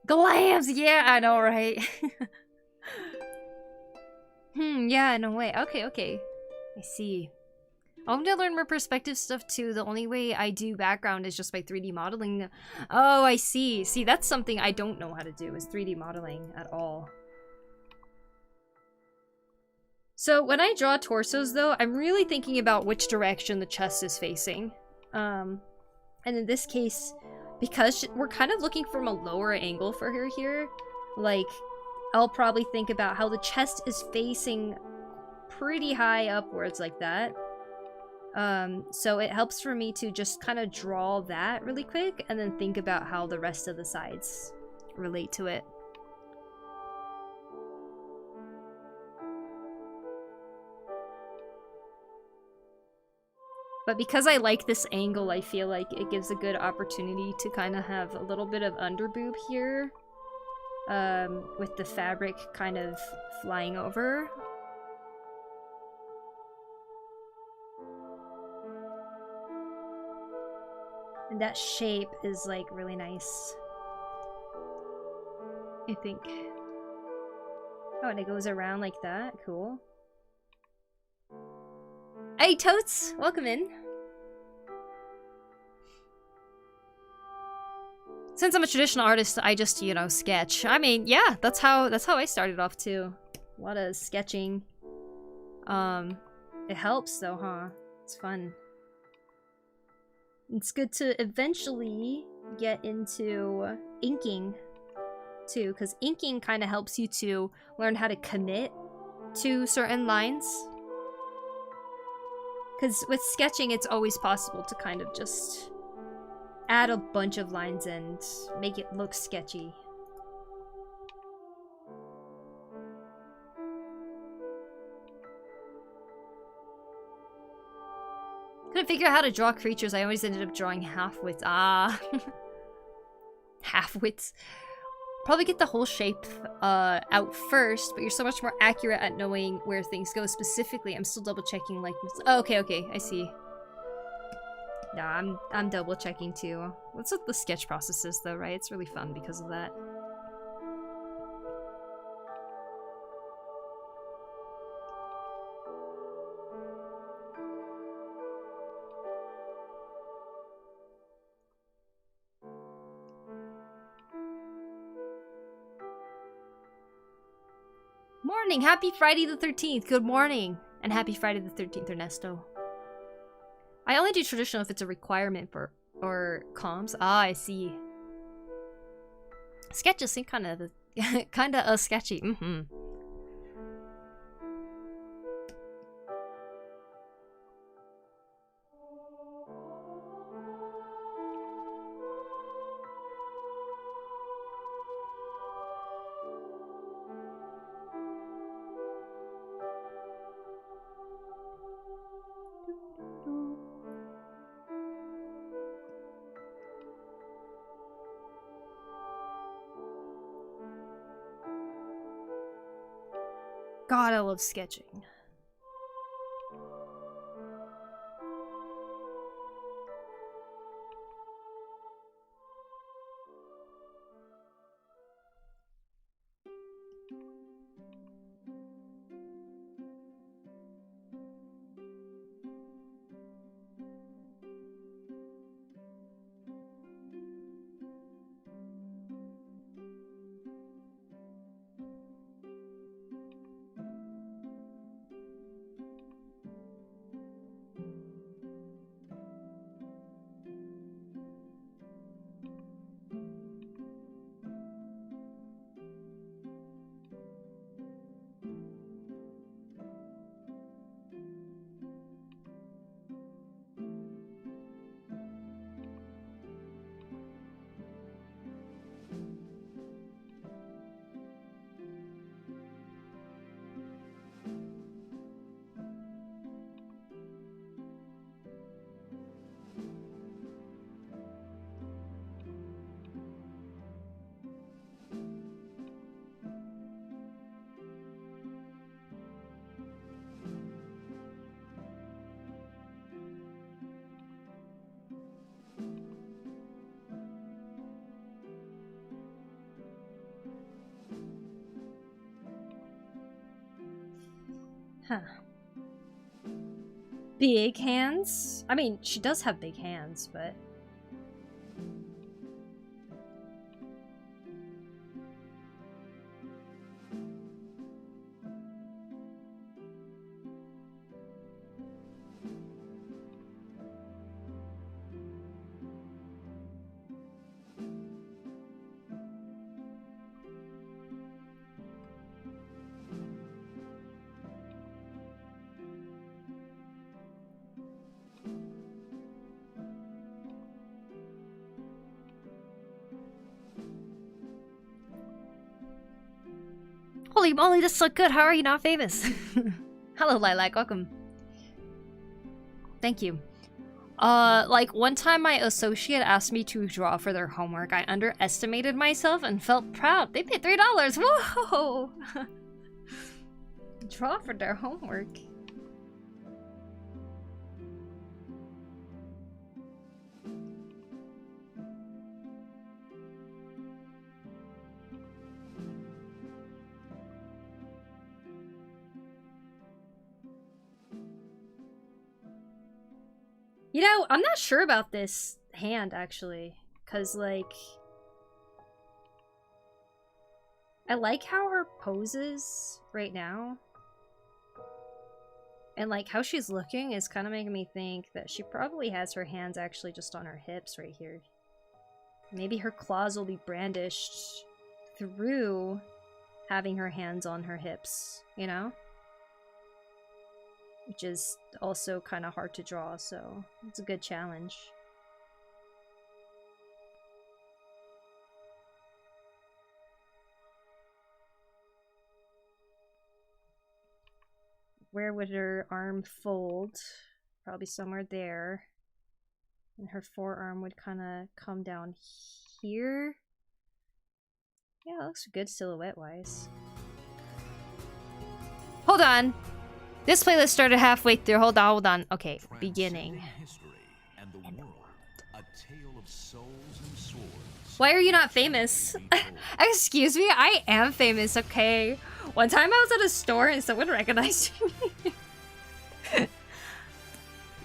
Glams! Yeah, I know, right? Yeah, no way. Okay, okay. I see. I'm gonna learn more perspective stuff too. The only way I do background is just by 3D modeling. Oh, I see. See, that's something I don't know how to do, is 3D modeling at all. So when I draw torsos though, I'm really thinking about which direction the chest is facing. And in this case, because we're kind of looking from a lower angle for her here, like, I'll probably think about how the chest is facing pretty high upwards like that. So it helps for me to just kind of draw that really quick and then think about how the rest of the sides relate to it. But because I like this angle, I feel like it gives a good opportunity to kind of have a little bit of underboob here. With the fabric kind of flying over. And that shape is like really nice, I think. Oh, and it goes around like that. Cool. Hey, Totes! Welcome in. Since I'm a traditional artist, I just, you know, sketch. I mean, yeah, that's how I started off too. A lot of sketching. It helps though, huh? It's fun. It's good to eventually get into inking too, because inking kind of helps you to learn how to commit to certain lines. Because with sketching, it's always possible to kind of just add a bunch of lines and make it look sketchy. Couldn't figure out how to draw creatures. I always ended up drawing half-wits. Ah. Half-wits. Probably get the whole shape out first, but you're so much more accurate at knowing where things go specifically. I'm still double-checking like... Oh, okay, okay. I see. Yeah, I'm double-checking too. That's what the sketch process is though, right? It's really fun because of that. Morning! Happy Friday the 13th! Good morning! And happy Friday the 13th, Ernesto. I only do traditional if it's a requirement for comms. Ah, I see. Sketches seem kind of sketchy. Mm-hmm. God, I love sketching. Huh. Big hands? I mean, she does have big hands, but... Holy moly, this look good. How are you not famous? Hello, Lilac. Welcome. Thank you. Like, one time my associate asked me to draw for their homework. I underestimated myself and felt proud. They paid $3. Whoa! Draw for their homework. You know, I'm not sure about this hand, actually. Because, like... I like how her poses right now. And, like, how she's looking is kind of making me think that she probably has her hands actually just on her hips right here. Maybe her claws will be brandished through having her hands on her hips, you know? Which is also kind of hard to draw, so it's a good challenge. Where would her arm fold? Probably somewhere there. And her forearm would kind of come down here. Yeah, it looks good silhouette-wise. Hold on! This playlist started halfway through. Hold on. Okay, beginning. Why are you not famous? Excuse me, I am famous, okay? One time I was at a store and someone recognized me.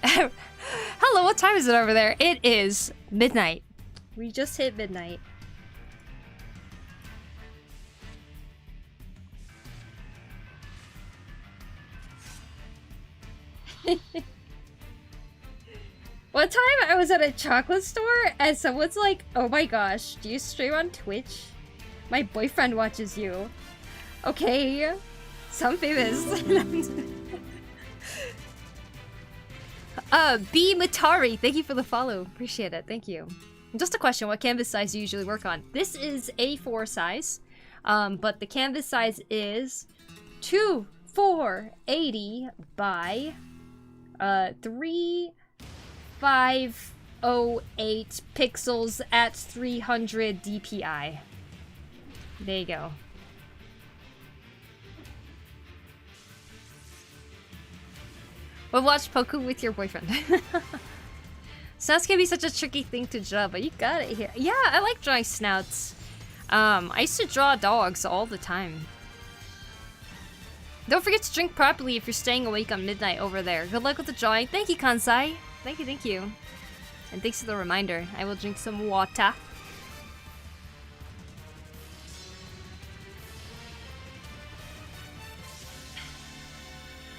Hello, what time is it over there? It is midnight. We just hit midnight. One time I was at a chocolate store and someone's like, oh my gosh, do you stream on Twitch? My boyfriend watches you. Okay, so I'm famous. B Matari, thank you for the follow. Appreciate it, thank you. Just a question, what canvas size do you usually work on? This is A4 size, but the canvas size is 2480 by 3508 pixels at 300 DPI. There you go. We'll watch Poku with your boyfriend. Snouts can be such a tricky thing to draw, but you got it here. Yeah, I like drawing snouts. I used to draw dogs all the time. Don't forget to drink properly if you're staying awake on midnight over there. Good luck with the drawing. Thank you, Kansai. Thank you. And thanks for the reminder. I will drink some water.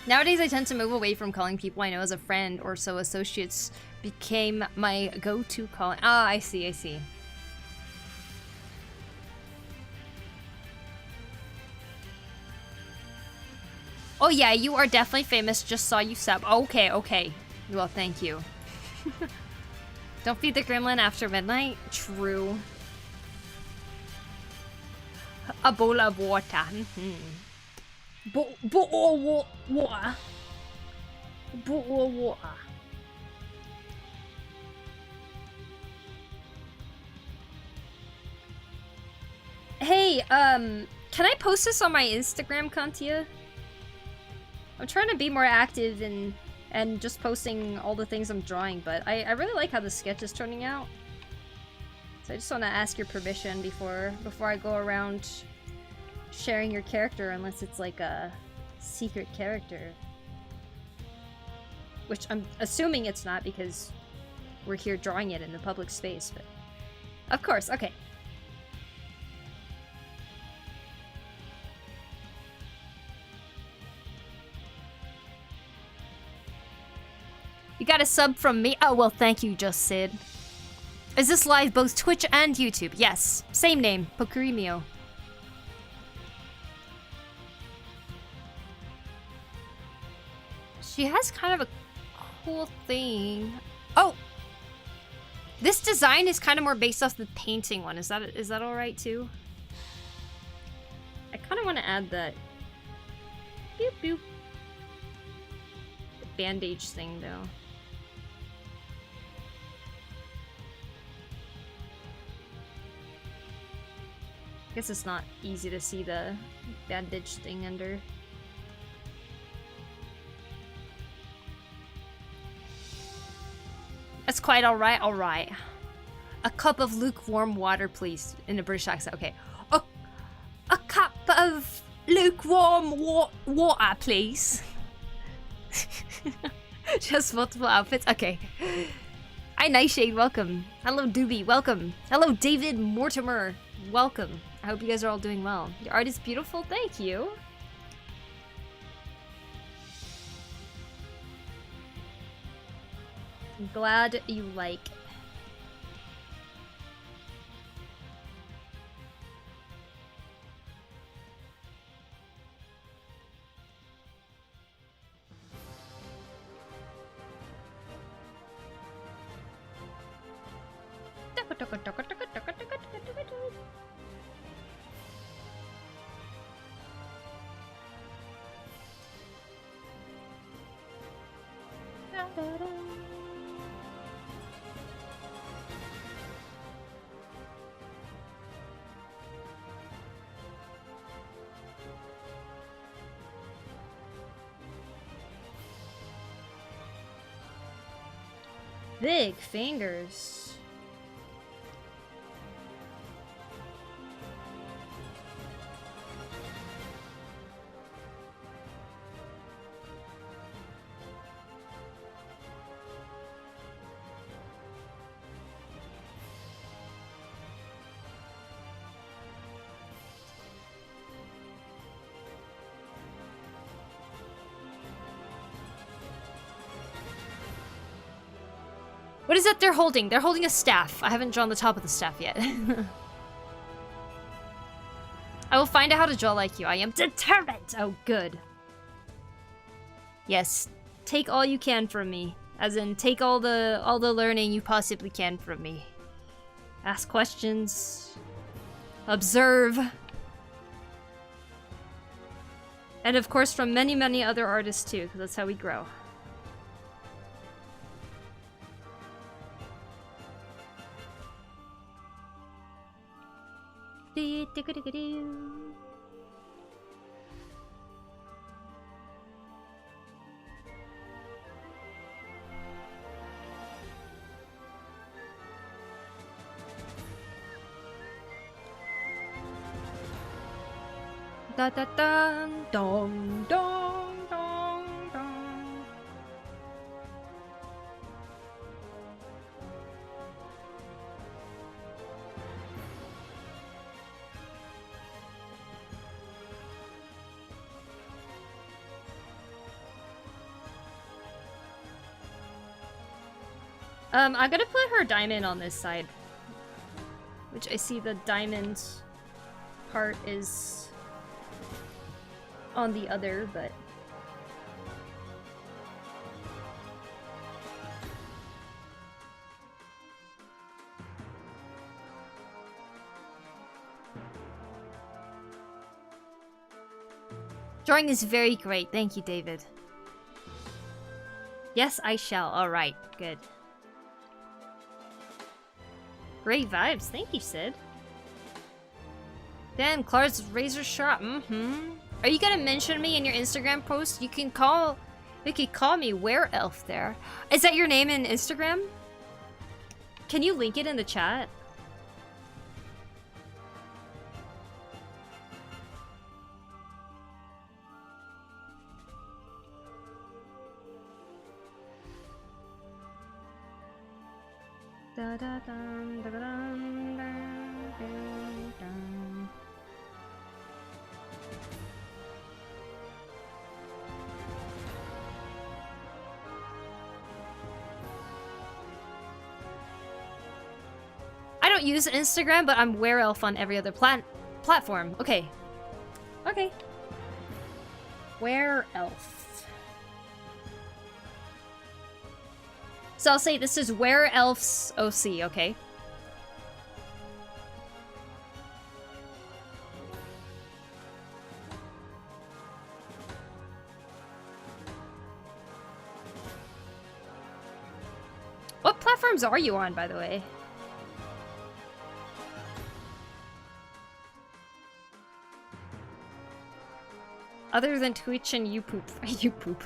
Nowadays, I tend to move away from calling people I know as a friend or so. Associates became my go-to calling. Ah, I see. Oh yeah, you are definitely famous. Just saw you sub. Okay. Well, thank you. Don't feed the gremlin after midnight. True. A bowl of water. Water. Hey, can I post this on my Instagram, Kantia? I'm trying to be more active and just posting all the things I'm drawing, but I really like how the sketch is turning out. So I just want to ask your permission before I go around sharing your character, unless it's like a secret character. Which I'm assuming it's not because we're here drawing it in the public space, but... Of course, okay. You got a sub from me? Oh, well, thank you, Just Sid. Is this live both Twitch and YouTube? Yes. Same name, PokuriMio. She has kind of a cool thing. Oh! This design is kind of more based off the painting one. Is that alright too? I kind of want to add that. Boop boop. The bandage thing though. I guess it's not easy to see the bandage thing under. That's quite alright, alright. A cup of lukewarm water, please. In a British accent, okay. A cup of lukewarm water, please. Just multiple outfits, okay. Hi, Nightshade, welcome. Hello, Doobie, welcome. Hello, David Mortimer, welcome. I hope you guys are all doing well. Your art is beautiful, thank you. I'm glad you like. Big fingers. What is that they're holding? They're holding a staff. I haven't drawn the top of the staff yet. I will find out how to draw like you. I am determined. Oh, good. Yes, take all you can from me. As in, take all the learning you possibly can from me. Ask questions. Observe. And of course from many, many other artists too, because that's how we grow. Da da da dong dong dong dong. I'm gonna put her diamond on this side, which I see the diamond part is on the other, but drawing is very great. Thank you, David. Yes, I shall. All right, good. Great vibes. Thank you, Sid. Damn, Clark's razor sharp. Are you gonna mention me in your Instagram post? You can call me Were Elf there. Is that your name in Instagram? Can you link it in the chat? Da, da, dum, da, da, dum, dum, dum, dum. I don't use Instagram, but I'm WereElf on every other platform. Okay. Okay. WereElf. So I'll say this is WereElf's OC, okay? What platforms are you on, by the way? Other than Twitch and YouPoop. YouPoop.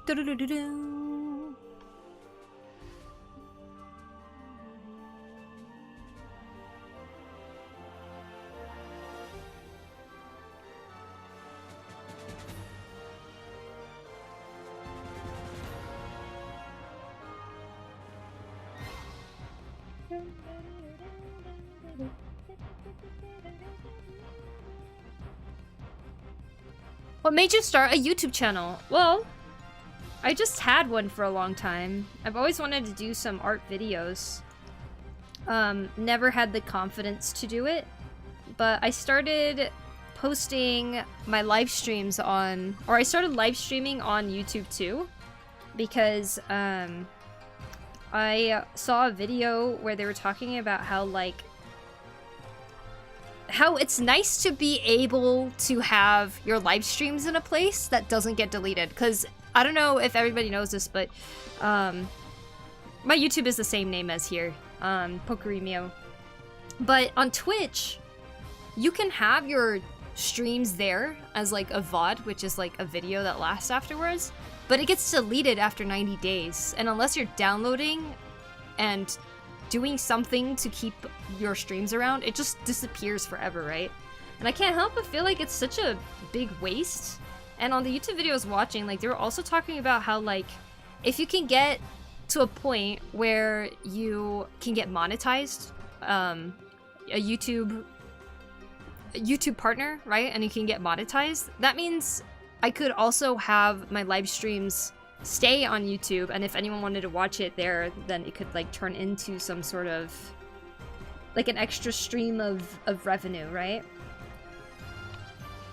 Do-do-do-do-do. What made you start a YouTube channel? Well, I just had one for a long time. I've always wanted to do some art videos. Never had the confidence to do it, but I started posting my live streams on, or I started live streaming on YouTube too, because I saw a video where they were talking about how it's nice to be able to have your live streams in a place that doesn't get deleted, because I don't know if everybody knows this, but my YouTube is the same name as here, PokuriMio. But on Twitch, you can have your streams there as like a VOD, which is like a video that lasts afterwards, but it gets deleted after 90 days. And unless you're downloading and doing something to keep your streams around, it just disappears forever, right? And I can't help but feel like it's such a big waste. And on the YouTube video I was watching, like, they were also talking about how, like, if you can get to a point where you can get monetized, a YouTube partner, right? And you can get monetized, that means I could also have my live streams stay on YouTube, and if anyone wanted to watch it there, then it could, like, turn into some sort of, like, an extra stream of revenue, right?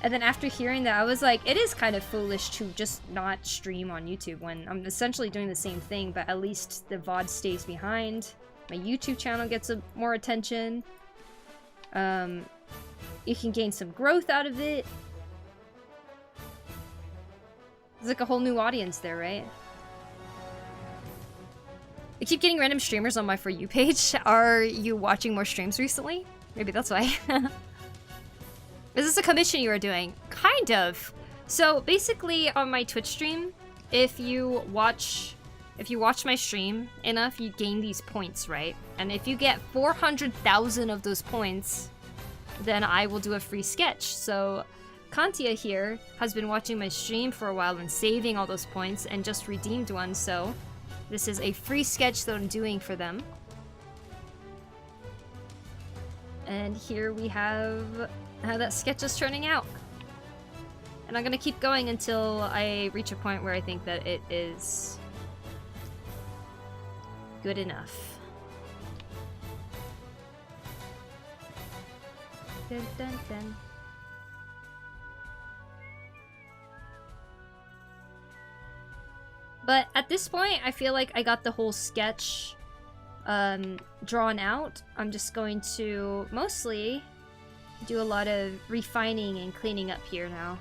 And then after hearing that, I was like, it is kind of foolish to just not stream on YouTube when I'm essentially doing the same thing, but at least the VOD stays behind. My YouTube channel gets more attention. You can gain some growth out of it. There's like a whole new audience there, right? I keep getting random streamers on my For You page. Are you watching more streams recently? Maybe that's why. Is this a commission you are doing? Kind of. So basically on my Twitch stream, if you watch my stream enough, you gain these points, right? And if you get 400,000 of those points, then I will do a free sketch. So Kantia here has been watching my stream for a while and saving all those points and just redeemed one, so this is a free sketch that I'm doing for them. And here we have how that sketch is turning out. And I'm gonna keep going until I reach a point where I think that it is good enough. Dun, dun, dun. But at this point, I feel like I got the whole sketch drawn out. I'm just going to mostly do a lot of refining and cleaning up here now.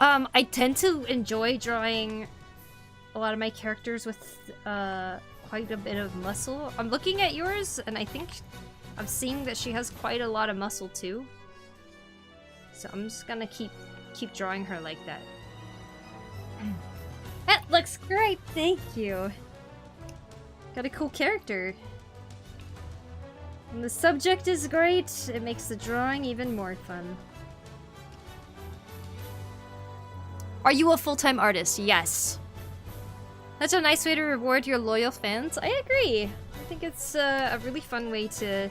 I tend to enjoy drawing a lot of my characters with quite a bit of muscle. I'm looking at yours, and I think I'm seeing that she has quite a lot of muscle too. So I'm just gonna keep drawing her like that. That looks great, thank you. Got a cool character. And the subject is great, it makes the drawing even more fun. Are you a full-time artist? Yes. That's a nice way to reward your loyal fans. I agree. I think it's a really fun way to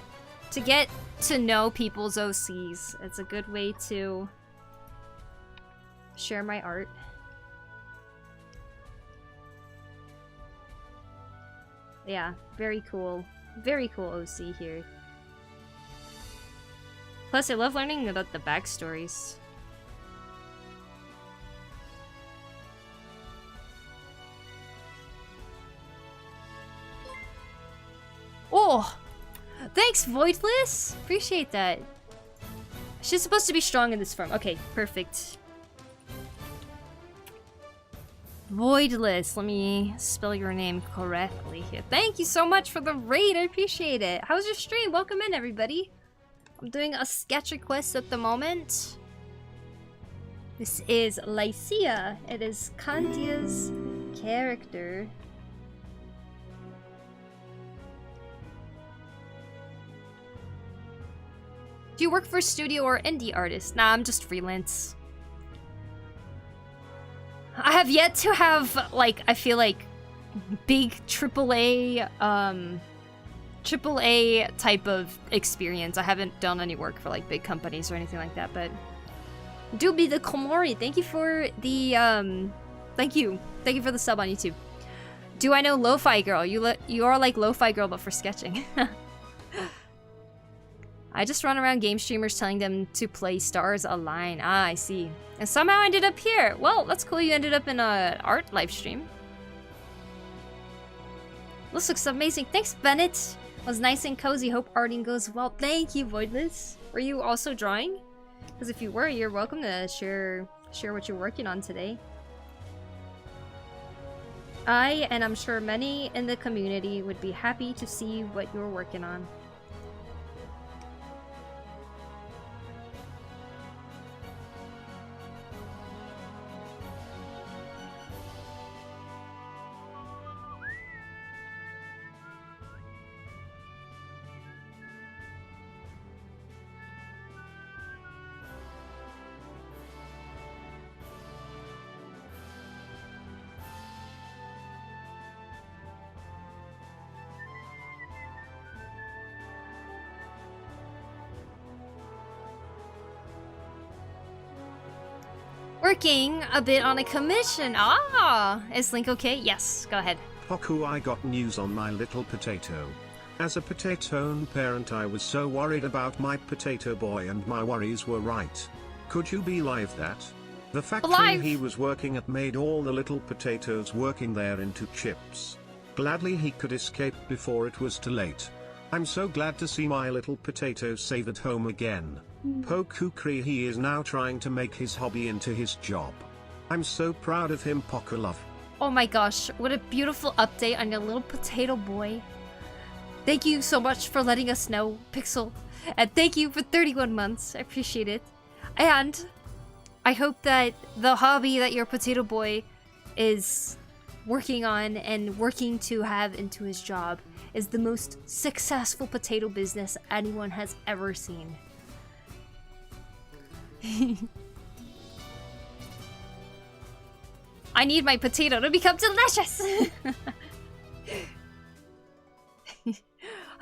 get to know people's OCs. It's a good way to share my art. Yeah, very cool. Very cool OC here. Plus, I love learning about the backstories. Oh! Thanks, Voidless! Appreciate that. She's supposed to be strong in this form. Okay, perfect. Voidless. Let me spell your name correctly here. Thank you so much for the raid. I appreciate it. How's your stream? Welcome in, everybody. I'm doing a sketch request at the moment. This is Lycia. It is Kantia's character. Do you work for a studio or indie artist? Nah, I'm just freelance. I have yet to have, like, I feel like big AAA type of experience. I haven't done any work for like big companies or anything like that, but do be the Komori. Thank you for the thank you for the sub on YouTube. Do I know Lo-Fi Girl? You are like Lo-Fi Girl but for sketching. I just run around game streamers telling them to play Stars Align. Ah, I see. And somehow I ended up here. Well, that's cool. You ended up in a art live stream. This looks amazing. Thanks, Bennett. It was nice and cozy. Hope arting goes well. Thank you, Voidless. Were you also drawing? Because if you were, you're welcome to share what you're working on today. And I'm sure many in the community would be happy to see what you're working on. Working a bit on a commission. Ah, is Link okay? Yes, go ahead. Poku, I got news on my little potato. As a potato parent, I was so worried about my potato boy, and my worries were right. Could you believe that? The factory he was working at made all the little potatoes working there into chips. Gladly he could escape before it was too late. I'm so glad to see my little potato safe at home again. Poku, he is now trying to make his hobby into his job. I'm so proud of him, Poku love. Oh my gosh, what a beautiful update on your little potato boy. Thank you so much for letting us know, Pixel. And thank you for 31 months. I appreciate it. And I hope that the hobby that your potato boy is working on and working to have into his job is the most successful potato business anyone has ever seen. I need my potato to become delicious!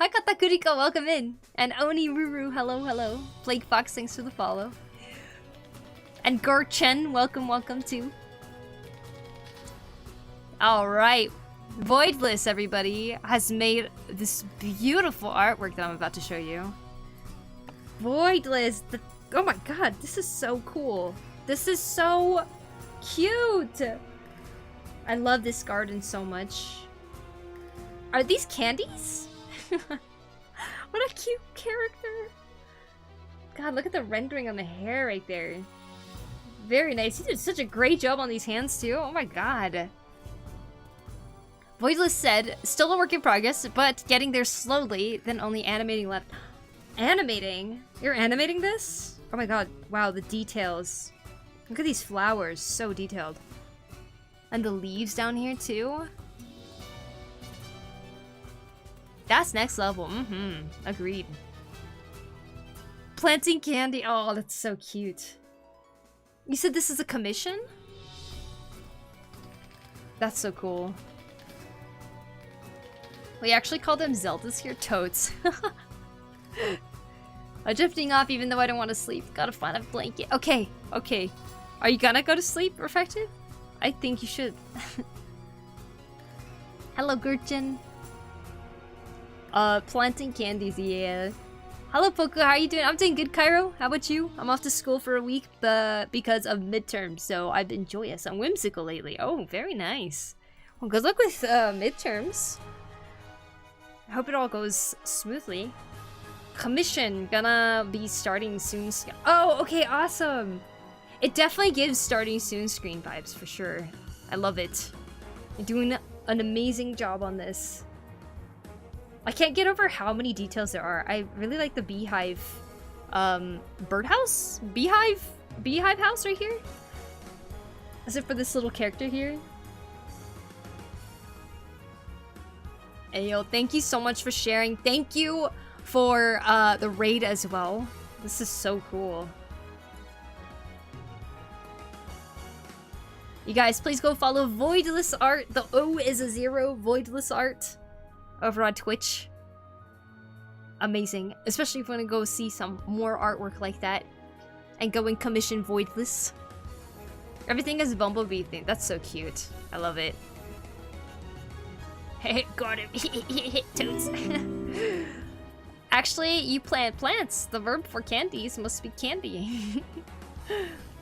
Hi Katakuriko, welcome in. And Oni Ruru, hello, hello. Plague Fox, thanks for the follow. And Gorchen, welcome too. Alright. Voidless, everybody, has made this beautiful artwork that I'm about to show you. Voidless, oh my god, this is so cool. This is so cute. I love this garden so much. Are these candies? What a cute character. God, look at the rendering on the hair right there. Very nice. You did such a great job on these hands too. Oh my god. Voidless said, still a work in progress, but getting there slowly, then only animating left. Animating? You're animating this? Oh my god. Wow, the details. Look at these flowers. So detailed. And the leaves down here too. That's next level. Mm-hmm. Agreed. Planting candy. Oh, that's so cute. You said this is a commission? That's so cool. We actually call them Zeldas here, toads. I'm drifting off even though I don't want to sleep. Gotta find a blanket. Okay, okay. Are you gonna go to sleep, Reflective? I think you should. Hello, Gurchin. Planting candies, yeah. Hello, Poku, how are you doing? I'm doing good, Cairo. How about you? I'm off to school for a week because of midterms, so I've been joyous and whimsical lately. Oh, very nice. Well, good luck with midterms. I hope it all goes smoothly. Commission gonna be starting soon. Oh, okay, awesome. It definitely gives starting soon screen vibes for sure. I love it. You're doing an amazing job on this. I can't get over how many details there are. I really like the beehive, birdhouse? Beehive house right here? Is it for this little character here? Ayo, thank you so much for sharing. Thank you for the raid as well. This is so cool. You guys, please go follow Voidless Art. The O is a 0, Voidless Art. Over on Twitch. Amazing. Especially if you want to go see some more artwork like that. And go and commission Voidless. Everything is Bumblebee themed. That's so cute. I love it. Hey, got him. Toads. Actually, you plant plants. The verb for candies must be candying.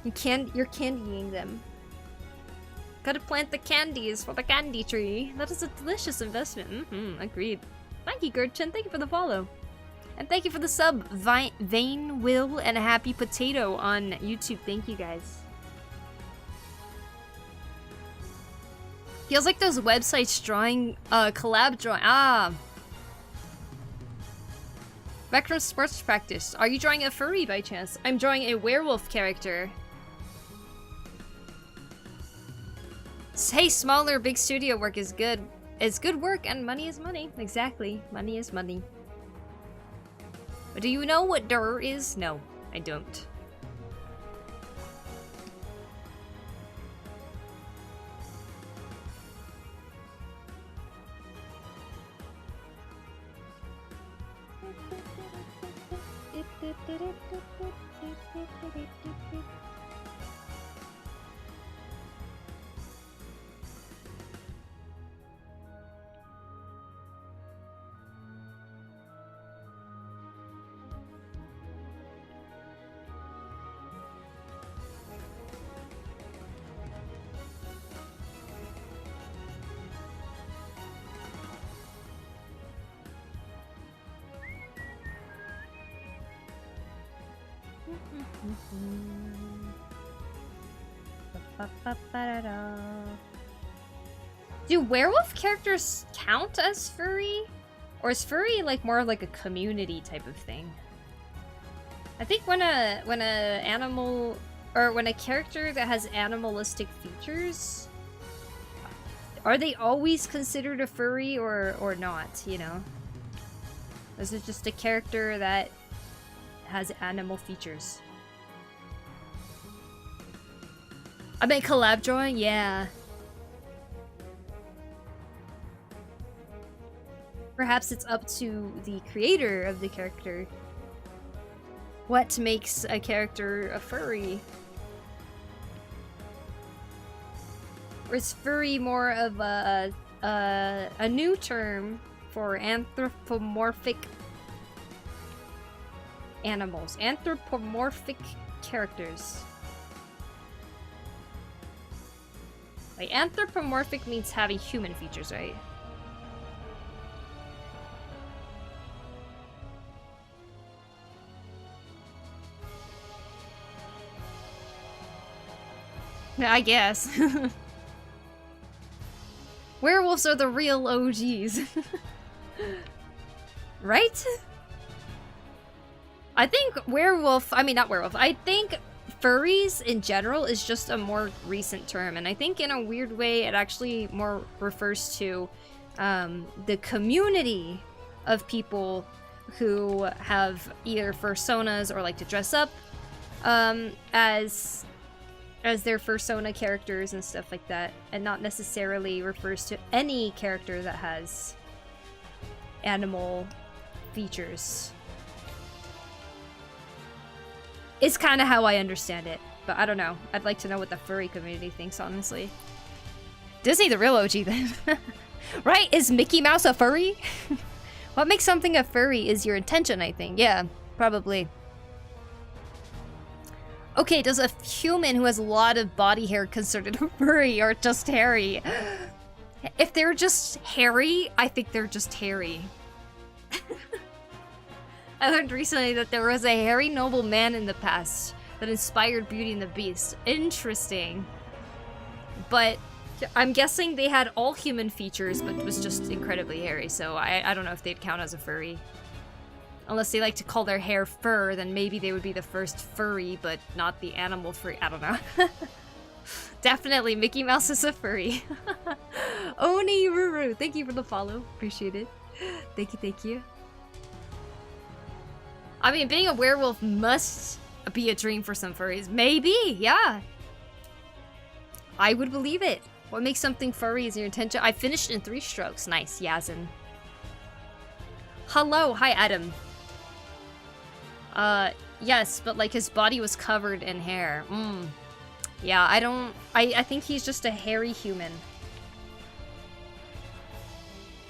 You're candying them. Gotta plant the candies for the candy tree. That is a delicious investment. Agreed. Thank you, Gurchin. Thank you for the follow. And thank you for the sub, Vane, Will, and a Happy Potato on YouTube. Thank you, guys. Feels like those websites drawing, collab drawing. Ah. Back from sports practice. Are you drawing a furry by chance? I'm drawing a werewolf character. Hey, smaller, big studio work is good. It's good work and money is money. Exactly. Money is money. But do you know what dir is? No, I don't. Do werewolf characters count as furry? Or is furry like more like a community type of thing? I think when a animal or when a character that has animalistic features, are they always considered a furry or not, you know? Is it just a character that has animal features? I meant collab drawing, yeah. Perhaps it's up to the creator of the character. What makes a character a furry? Or is furry more of a new term for anthropomorphic animals? Anthropomorphic characters. Like, anthropomorphic means having human features, right? I guess. Werewolves are the real OGs. Right? I think I think furries in general is just a more recent term, and I think in a weird way it actually more refers to the community of people who have either fursonas or like to dress up as their fursona characters and stuff like that, and not necessarily refers to any character that has animal features. It's kind of how I understand it, but I don't know. I'd like to know what the furry community thinks, honestly. Disney the real OG then. Right? Is Mickey Mouse a furry? What makes something a furry is your intention, I think. Yeah, probably. Okay, does a human who has a lot of body hair considered a furry or just hairy? If they're just hairy, I think they're just hairy. I learned recently that there was a hairy noble man in the past that inspired Beauty and the Beast. Interesting. But I'm guessing they had all human features, but was just incredibly hairy, so I don't know if they'd count as a furry. Unless they like to call their hair fur, then maybe they would be the first furry, but not the animal furry. I don't know. Definitely, Mickey Mouse is a furry. Oni Ruru, thank you for the follow. Appreciate it. Thank you, thank you. I mean, being a werewolf must be a dream for some furries. Maybe, yeah. I would believe it. What makes something furry is your intention. I finished in 3 strokes. Nice, Yazin. Hello, hi Adam. Yes, but like his body was covered in hair. Yeah, I think he's just a hairy human.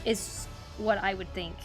Is what I would think.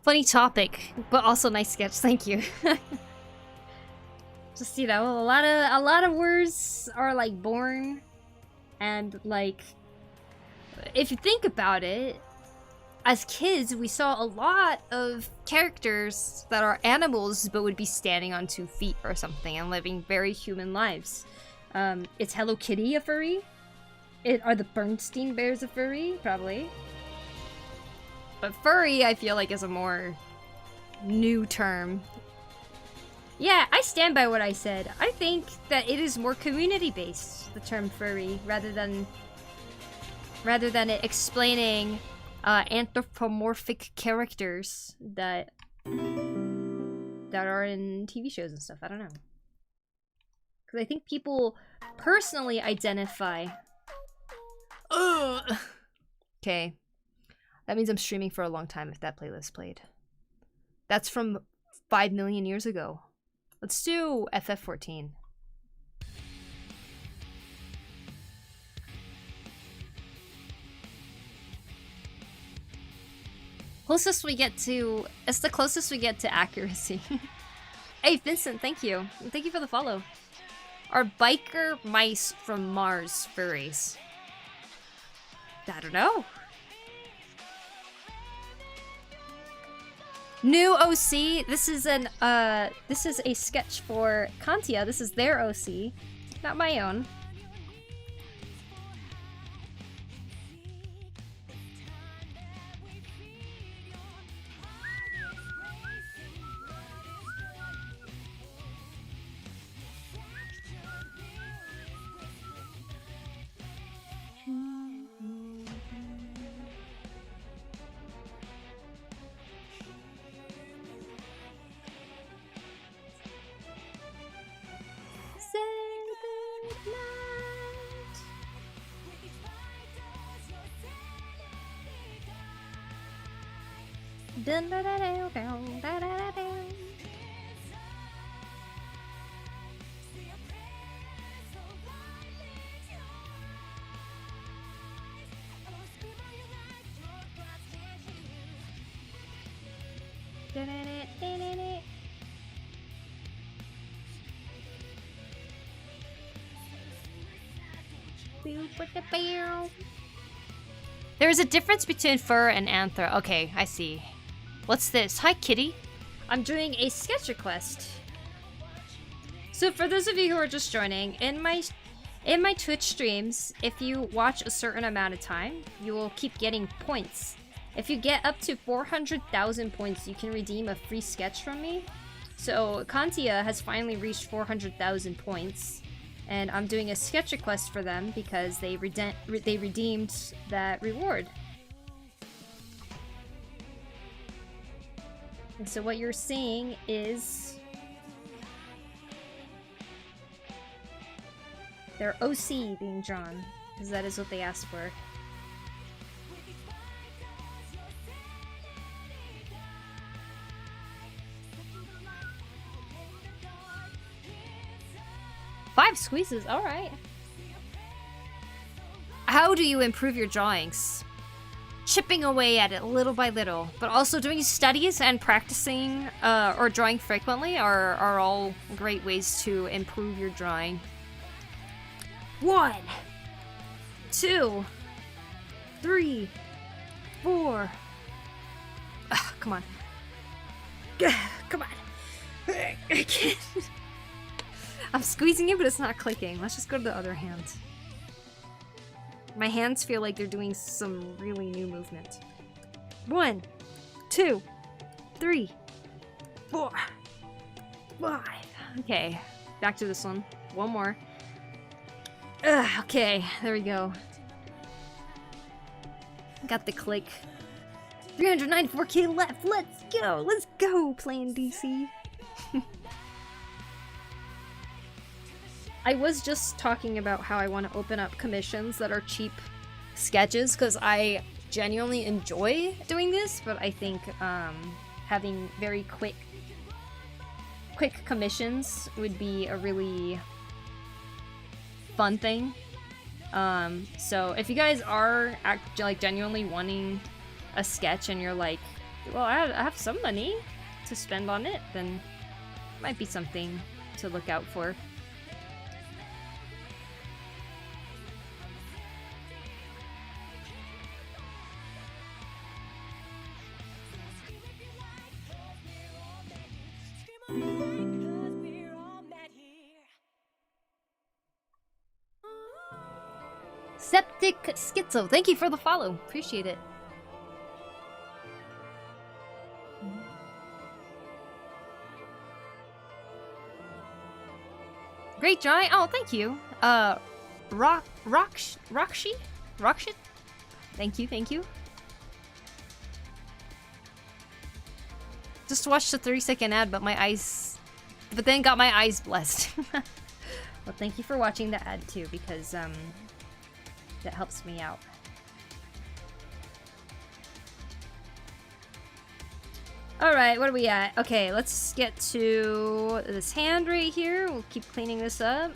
Funny topic, but also nice sketch. Thank you. Just, you know, a lot of words are like born, and like, if you think about it, as kids we saw a lot of characters that are animals but would be standing on 2 feet or something and living very human lives. Is Hello Kitty a furry? Are the Bernstein Bears a furry? Probably. But furry, I feel like, is a more new term. Yeah, I stand by what I said. I think that it is more community-based, the term furry, rather than it explaining anthropomorphic characters that are in TV shows and stuff. I don't know. Because I think people personally identify... Ugh! Okay. That means I'm streaming for a long time if that playlist played. That's from 5 million years ago. Let's do FF14. Closest we get to... It's the closest we get to accuracy. Hey, Vincent, thank you. Thank you for the follow. Are biker mice from Mars furries? I don't know. New OC. This is a sketch for Kantia. This is their OC, not my own. There's a difference between fur and anther. Okay, I see. What's this? Hi, kitty. I'm doing a sketch request. So for those of you who are just joining, in my Twitch streams, if you watch a certain amount of time, you will keep getting points. If you get up to 400,000 points, you can redeem a free sketch from me. So Kantia has finally reached 400,000 points, and I'm doing a sketch request for them because they redeemed that reward. And so what you're seeing is their OC being drawn, because that is what they asked for. Five squeezes, alright. How do you improve your drawings? Chipping away at it little by little, but also doing studies and practicing or drawing frequently are all great ways to improve your drawing. 1, 2, 3, 4. Ugh, come on. Come on. I can't. I'm squeezing it, but it's not clicking. Let's just go to the other hand. My hands feel like they're doing some really new movement. 1, 2, 3, 4, 5. Okay, back to this one. One more. Okay, there we go. Got the click. 394k left. Let's go. Let's go, playing DC. I was just talking about how I want to open up commissions that are cheap sketches because I genuinely enjoy doing this, but I think having very quick commissions would be a really fun thing. So if you guys are like genuinely wanting a sketch and you're like, well, I have some money to spend on it, then it might be something to look out for. Septic Schizo, thank you for the follow. Appreciate it. Great drawing. Oh, thank you. Rakshit? Thank you. Just watched the 3-second ad, but then got my eyes blessed. Well, thank you for watching the ad too, because that helps me out. Alright, what are we at? Okay, let's get to this hand right here. We'll keep cleaning this up.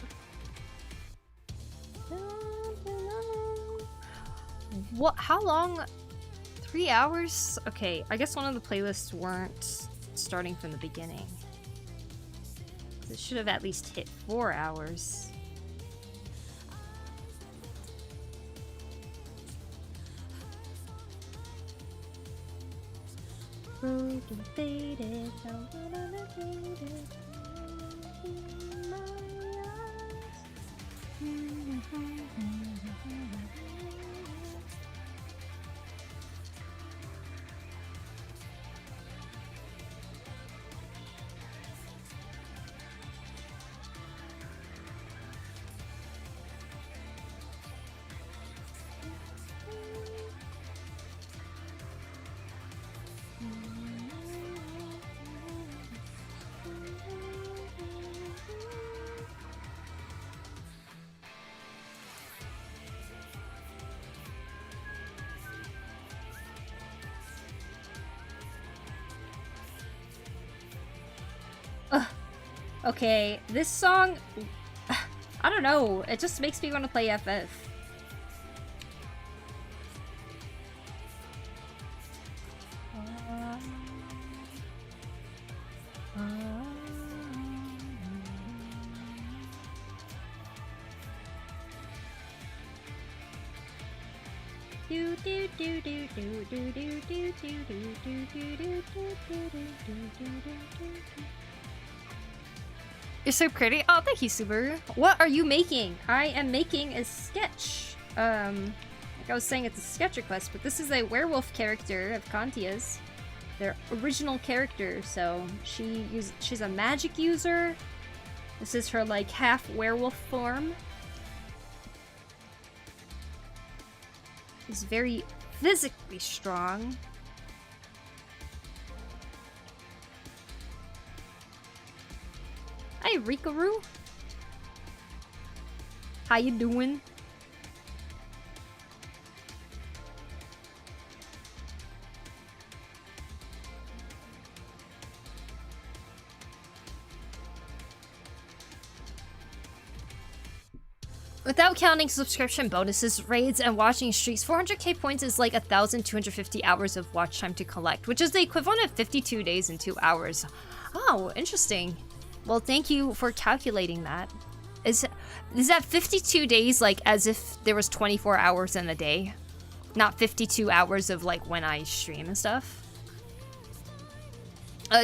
What? How long? 3 hours? Okay, I guess one of the playlists weren't starting from the beginning. It should have at least hit 4 hours. broken, faded, don't wanna look at it in my Okay, this song, I don't know, it just makes me want to play FF. You're so pretty. Oh, thank you, Subaru. What are you making? I am making a sketch. Like I was saying, it's a sketch request, but this is a werewolf character of Kantia's. Their original character, so she's a magic user. This is her, like, half werewolf form. She's very physically strong. Hi, Rikaru. How you doing? Without counting subscription bonuses, raids, and watching streaks, 400k points is like 1,250 hours of watch time to collect, which is the equivalent of 52 days and 2 hours. Oh, interesting. Well, thank you for calculating that. Is that 52 days, like, as if there was 24 hours in a day? Not 52 hours of, like, when I stream and stuff?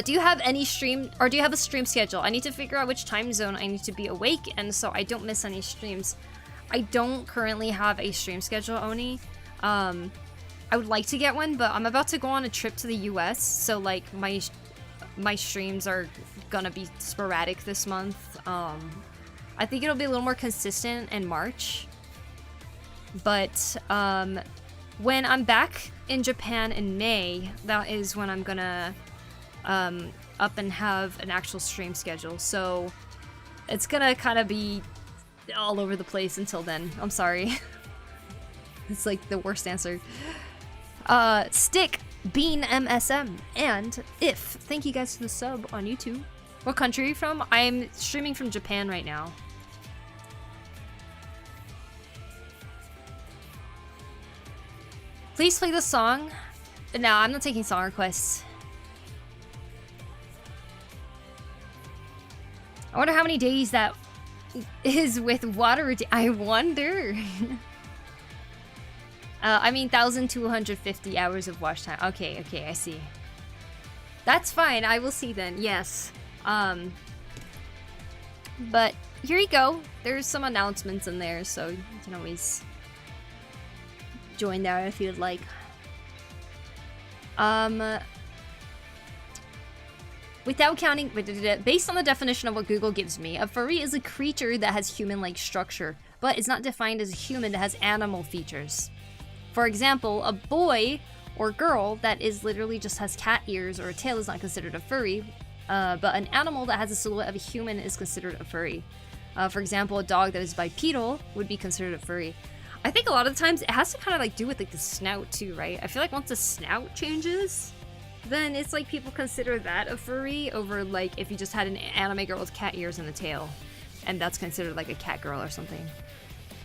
Do you have any stream, or do you have a stream schedule? I need to figure out which time zone I need to be awake, and so I don't miss any streams. I don't currently have a stream schedule, Oni. I would like to get one, but I'm about to go on a trip to the US, so, like, my streams are gonna be sporadic this month. I think it'll be a little more consistent in March. But when I'm back in Japan in May, that is when I'm gonna up and have an actual stream schedule. So it's gonna kind of be all over the place until then. I'm sorry. It's like the worst answer. Stick, Bean MSM, and If. Thank you guys for the sub on YouTube. What country are you from? I'm streaming from Japan right now. Please play the song. No, I'm not taking song requests. I wonder how many days that is with water. I wonder. I mean, 1,250 hours of watch time. Okay, okay, I see. That's fine. I will see then. Yes. But here you go. There's some announcements in there, so you can always join there if you'd like. Without counting, based on the definition of what Google gives me, a furry is a creature that has human-like structure, but is not defined as a human that has animal features. For example, a boy or girl that is literally just has cat ears or a tail is not considered a furry, but an animal that has a silhouette of a human is considered a furry. For example, a dog that is bipedal would be considered a furry. I think a lot of the times it has to kind of like do with like the snout too, right? I feel like once the snout changes, then it's like people consider that a furry over like if you just had an anime girl with cat ears and a tail, and that's considered like a cat girl or something.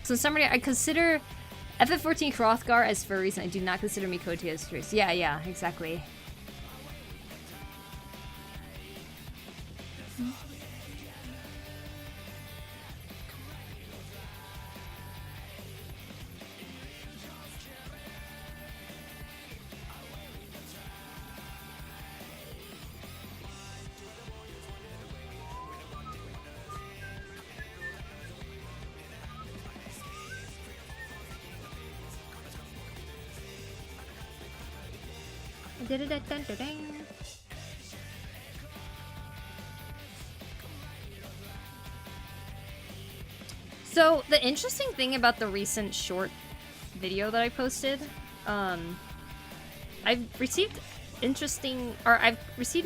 So in summary, I consider FF14 Hrothgar as furries, and I do not consider Miqo'te as furries. Yeah, exactly. So the interesting thing about the recent short video that I posted, I've received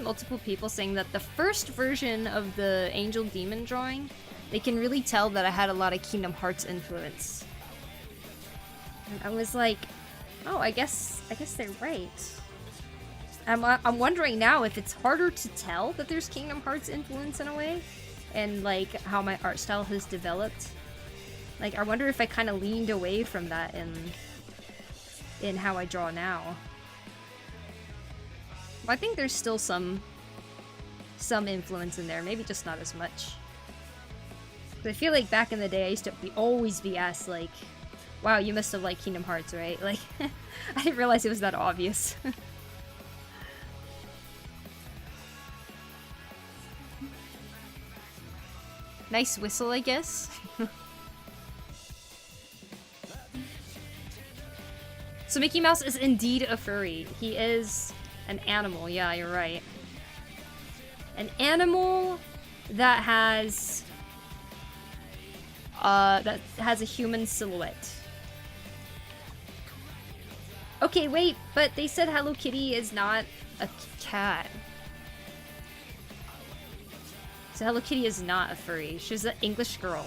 multiple people saying that the first version of the angel demon drawing, they can really tell that I had a lot of Kingdom Hearts influence. And I was like, oh, I guess they're right. I'm wondering now if it's harder to tell that there's Kingdom Hearts influence in a way, and like how my art style has developed. Like, I wonder if I kind of leaned away from that in how I draw now. I think there's still some influence in there, maybe just not as much. I feel like back in the day, I used to always be asked, like, wow, you must have liked Kingdom Hearts, right? Like, I didn't realize it was that obvious. Nice whistle, I guess. So Mickey Mouse is indeed a furry. He is an animal, yeah, you're right. An animal that has a human silhouette. Okay, wait, but they said Hello Kitty is not a cat. So Hello Kitty is not a furry. She's an English girl.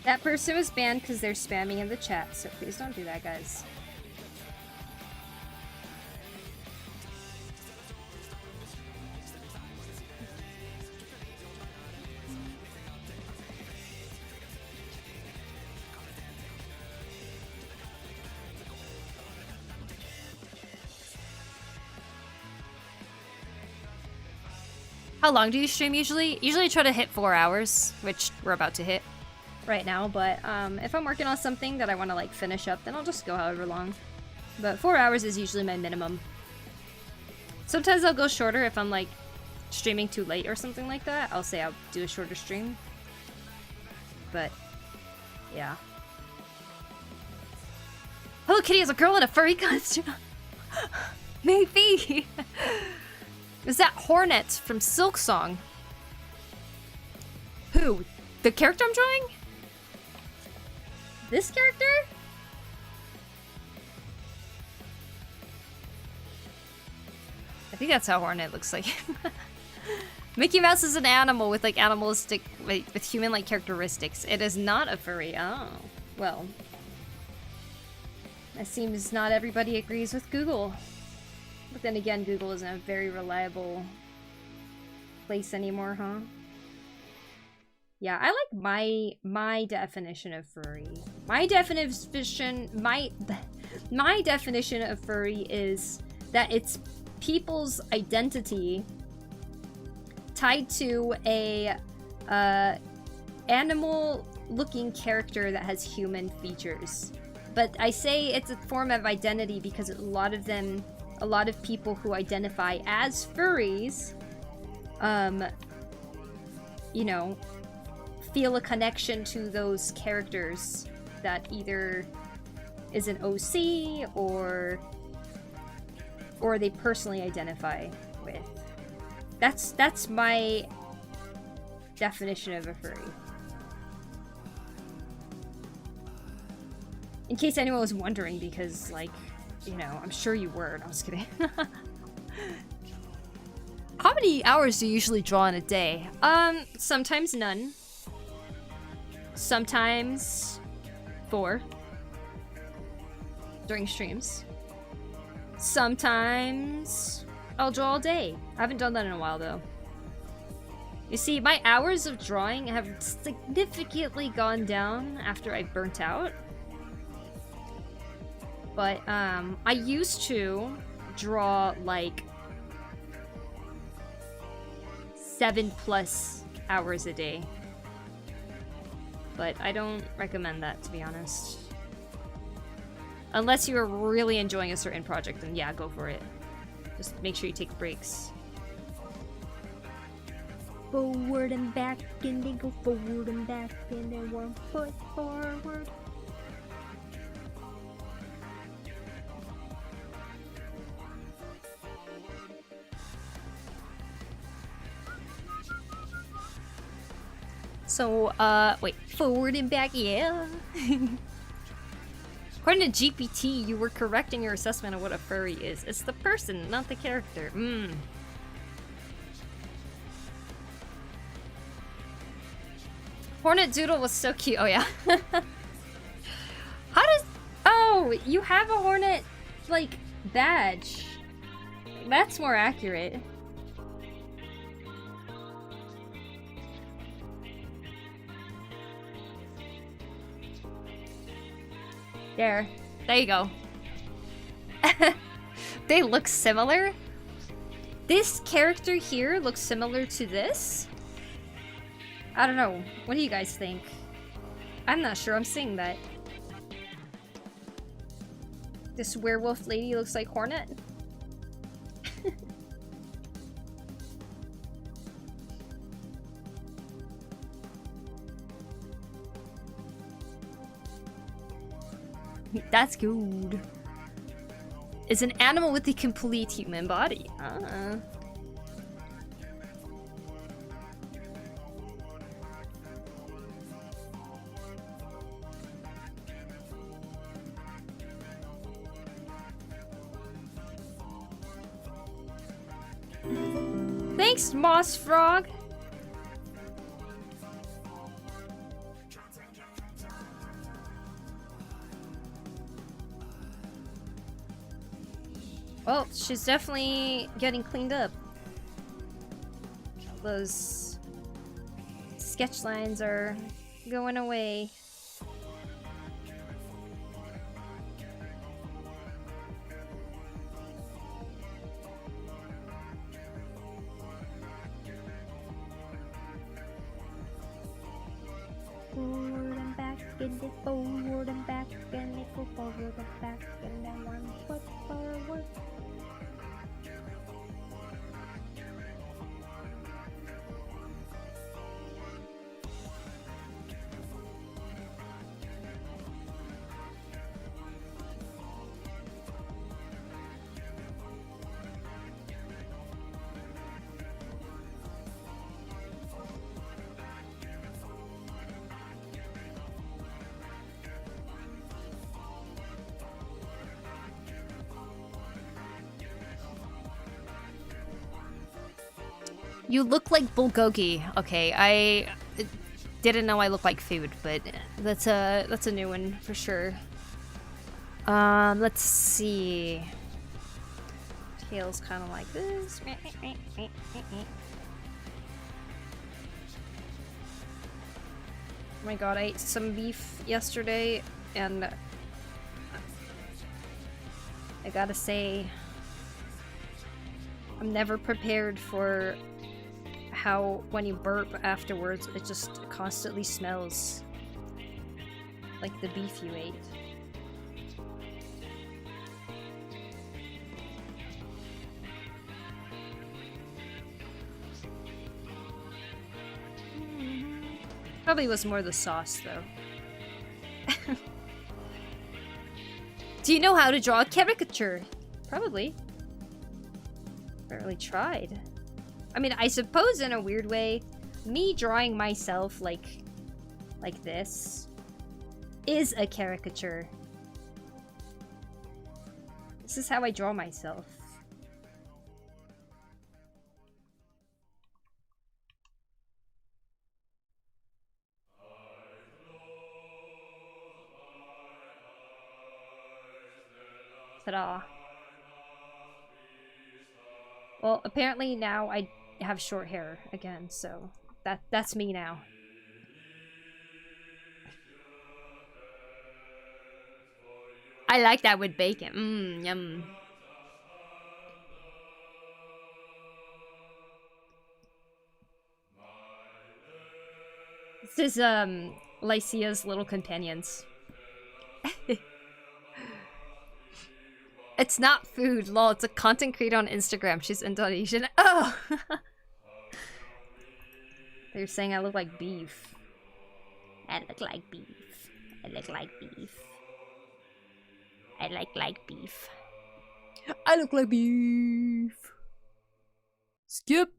That person was banned because they're spamming in the chat, so please don't do that, guys. How long do you stream usually? Usually I try to hit 4 hours, which we're about to hit right now, but if I'm working on something that I want to like finish up, then I'll just go however long. But 4 hours is usually my minimum. Sometimes I'll go shorter if I'm like streaming too late or something like that. I'll say I'll do a shorter stream. But yeah. Hello Kitty is a girl in a furry costume. Maybe. Is that Hornet from Silk Song? Who? The character I'm drawing? This character? I think that's how Hornet looks like. Mickey Mouse is an animal with like animalistic, with human-like characteristics. It is not a furry. Oh, well. It seems not everybody agrees with Google. But then again, Google isn't a very reliable place anymore, huh? Yeah, I like my definition of furry. My definition of furry is that it's people's identity tied to a animal-looking character that has human features. But I say it's a form of identity because a lot of people who identify as furries, you know, feel a connection to those characters that either is an OC or they personally identify with. That's my definition of a furry. In case anyone was wondering, because like, you know, I'm sure you were. No, I'm just kidding. How many hours do you usually draw in a day? Sometimes none. Sometimes 4. During streams. Sometimes I'll draw all day. I haven't done that in a while, though. You see, my hours of drawing have significantly gone down after I burnt out. But I used to draw like 7+ hours a day. But I don't recommend that, to be honest. Unless you're really enjoying a certain project, then yeah, go for it. Just make sure you take breaks. Forward and back, and they go forward and back, and then 1 foot forward. So, wait, forward and back, yeah. According to GPT, you were correct in your assessment of what a furry is. It's the person, not the character. Hornet Doodle was so cute. Oh, yeah. How does... Oh, you have a Hornet, like, badge. That's more accurate. There you go. They look similar. This character here looks similar to this. I don't know. What do you guys think? I'm not sure I'm seeing that. This werewolf lady looks like Hornet. That's good. It's an animal with a complete human body. Thanks, Moss Frog. Well, she's definitely getting cleaned up. Those sketch lines are going away. Forward and back, and they forward and back, and they go forward and back, and then 1 foot forward. You look like bulgogi. Okay, I didn't know I look like food, but that's a new one for sure. Let's see. Tail's kind of like this. Oh my god, I ate some beef yesterday, and I gotta say, I'm never prepared for how when you burp afterwards, it just constantly smells like the beef you ate. Probably was more the sauce, though. Do you know how to draw a caricature? Probably. Haven't really tried. I mean, I suppose in a weird way, me drawing myself like this is a caricature. This is how I draw myself. Ta-da. Well, apparently now I have short hair again, so that's me now. I like that with bacon. Mmm, yum. This is, Lycia's little companions. It's not food, lol. It's a content creator on Instagram. She's Indonesian. Oh! They're saying I look like beef. I look like beef. I look like beef. I like beef. I look like beef. Skip.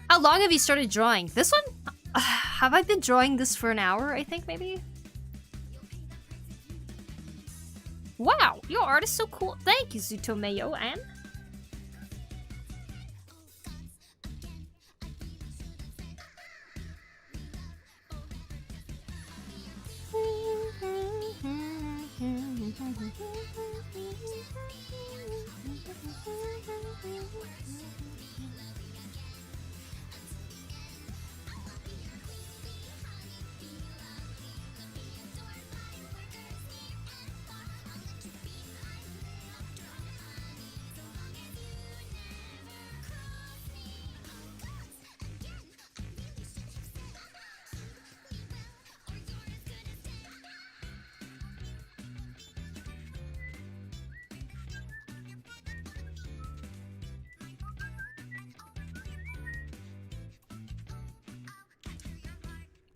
How long have you started drawing? This one? Have I been drawing this for an hour, I think, maybe? Wow, your art is so cool. Thank you, Zutomeyo, and...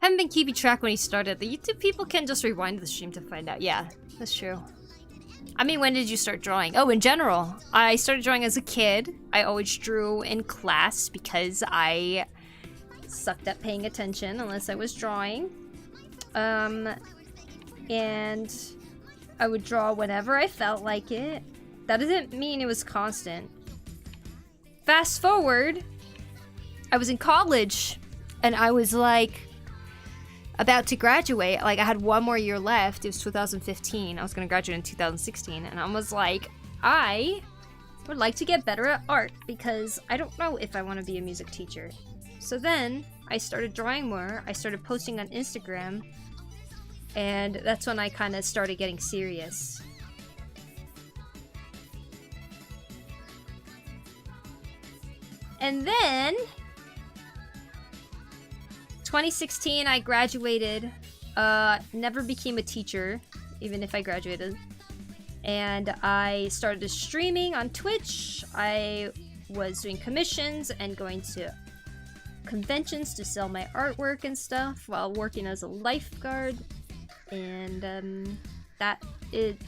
Haven't been keeping track when he started. The YouTube people can just rewind the stream to find out. Yeah, that's true. I mean, when did you start drawing? Oh, in general. I started drawing as a kid. I always drew in class because I sucked at paying attention unless I was drawing. And I would draw whenever I felt like it. That doesn't mean it was constant. Fast forward, I was in college and I was like about to graduate. Like, I had one more year left. It was 2015. I was gonna graduate in 2016, and I was like, I would like to get better at art because I don't know if I want to be a music teacher. So then I started drawing more. I started posting on Instagram, and that's when I kind of started getting serious. And then 2016, I graduated, never became a teacher, even if I graduated. And I started streaming on Twitch. I was doing commissions and going to conventions to sell my artwork and stuff while working as a lifeguard. And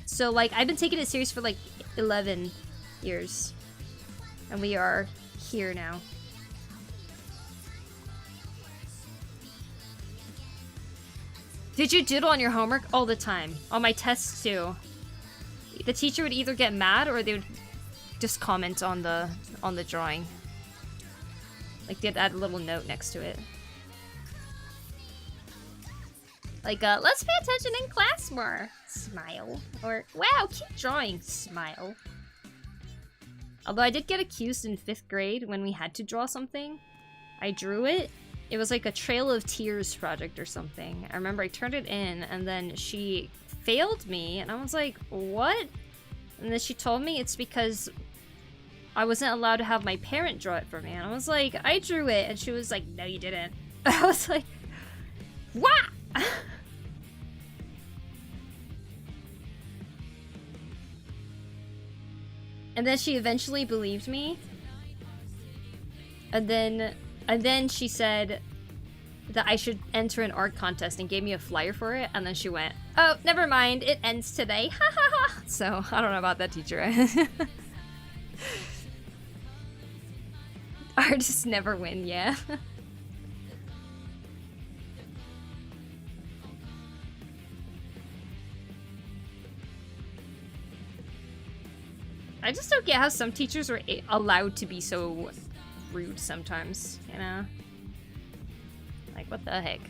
so like, I've been taking it serious for like 11 years. And we are here now. Did you doodle on your homework? All the time. On my tests too. The teacher would either get mad or they would just comment on the drawing. Like, they'd add a little note next to it. Like, let's pay attention in class more. Smile. Or, wow, keep drawing. Smile. Although I did get accused in 5th grade when we had to draw something. I drew it. It was like a Trail of Tears project or something. I remember I turned it in and then she failed me and I was like, what? And then she told me it's because I wasn't allowed to have my parent draw it for me. And I was like, I drew it. And she was like, no, you didn't. I was like, what? And then she eventually believed me. And then she said that I should enter an art contest and gave me a flyer for it. And then she went, oh, never mind. It ends today. Ha ha ha. So I don't know about that teacher. Artists never win, yeah. I just don't get how some teachers are allowed to be so rude sometimes, you know? Like, what the heck?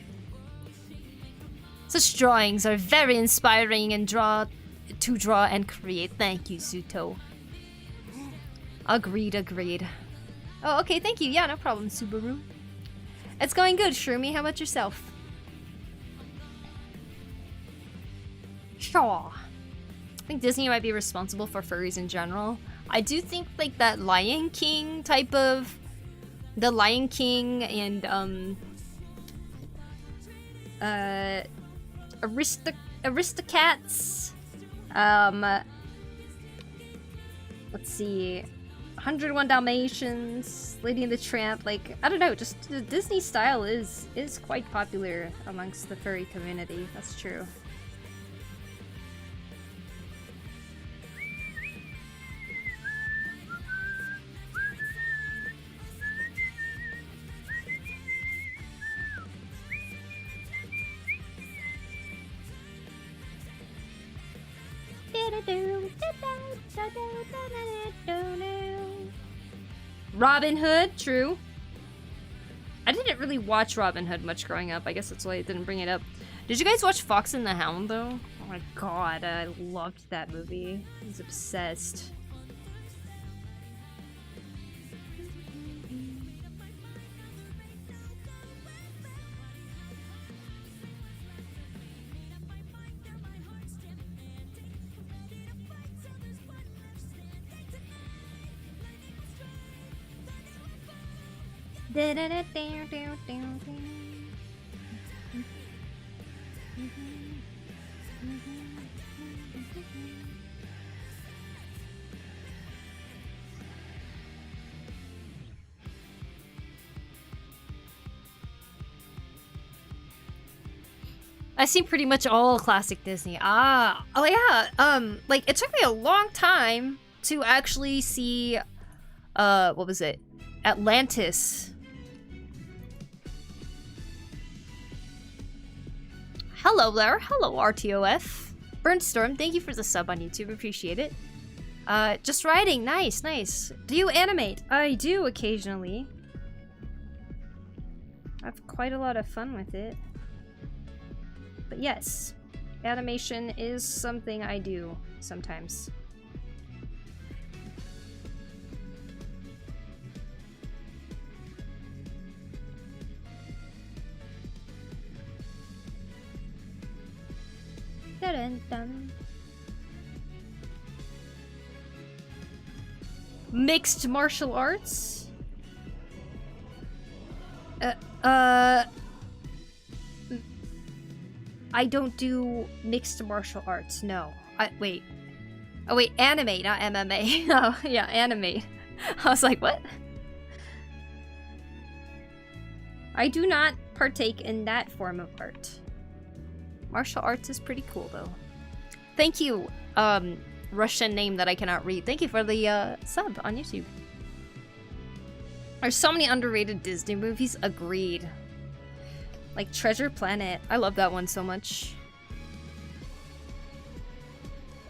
Such drawings are very inspiring and to draw and create. Thank you, Suto. Agreed, agreed. Oh, okay, thank you. Yeah, no problem, Subaru. It's going good, Shroomy. How about yourself? Shaw. I think Disney might be responsible for furries in general. I do think like that Lion King type of... The Lion King and Aristocats. Let's see. 101 Dalmatians, Lady and the Tramp, like, I don't know, just the Disney style is quite popular amongst the furry community, that's true. Robin Hood, true. I didn't really watch Robin Hood much growing up. I guess that's why I didn't bring it up. Did you guys watch Fox and the Hound, though? Oh my god, I loved that movie. I was obsessed. I've seen pretty much all classic Disney. Oh yeah. Like it took me a long time to actually see, what was it? Atlantis. Hello there. Hello, RTOF. Burnstorm, thank you for the sub on YouTube. Appreciate it. Just writing. Nice, nice. Do you animate? I do occasionally. I have quite a lot of fun with it. But yes, animation is something I do sometimes. Dun-dun-dun. Mixed martial arts? I don't do mixed martial arts, no. Wait. Oh wait, animate, not MMA. Oh, yeah, animate. I was like, what? I do not partake in that form of art. Martial arts is pretty cool, though. Thank you, Russian name that I cannot read. Thank you for the sub on YouTube. There's so many underrated Disney movies. Agreed. Like Treasure Planet. I love that one so much.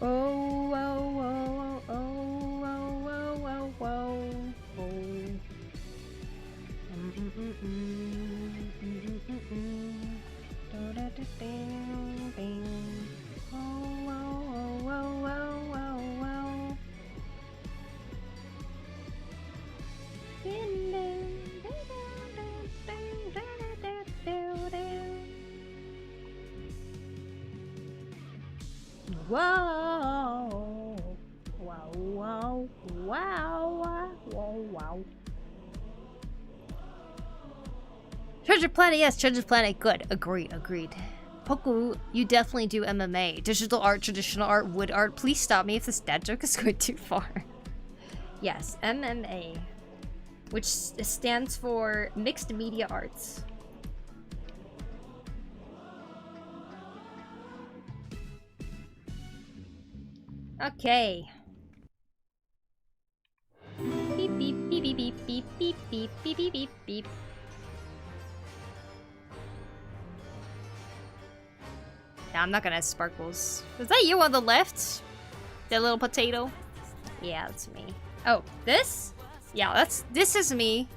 Oh, oh, oh, oh, oh, oh, oh, oh, oh. Whoa. Wow. Treasure Planet, yes, Treasure Planet, good. Agreed. Poku, you definitely do MMA. Digital art, traditional art, wood art. Please stop me if this dad joke is going too far. Yes, MMA. Which stands for Mixed Media Arts. Okay. Beep beep beep beep beep beep beep beep beep beep beep beep. Nah, I'm not gonna have sparkles. Was that you on the left? That little potato? Yeah, that's me. Oh, this? Yeah, this is me.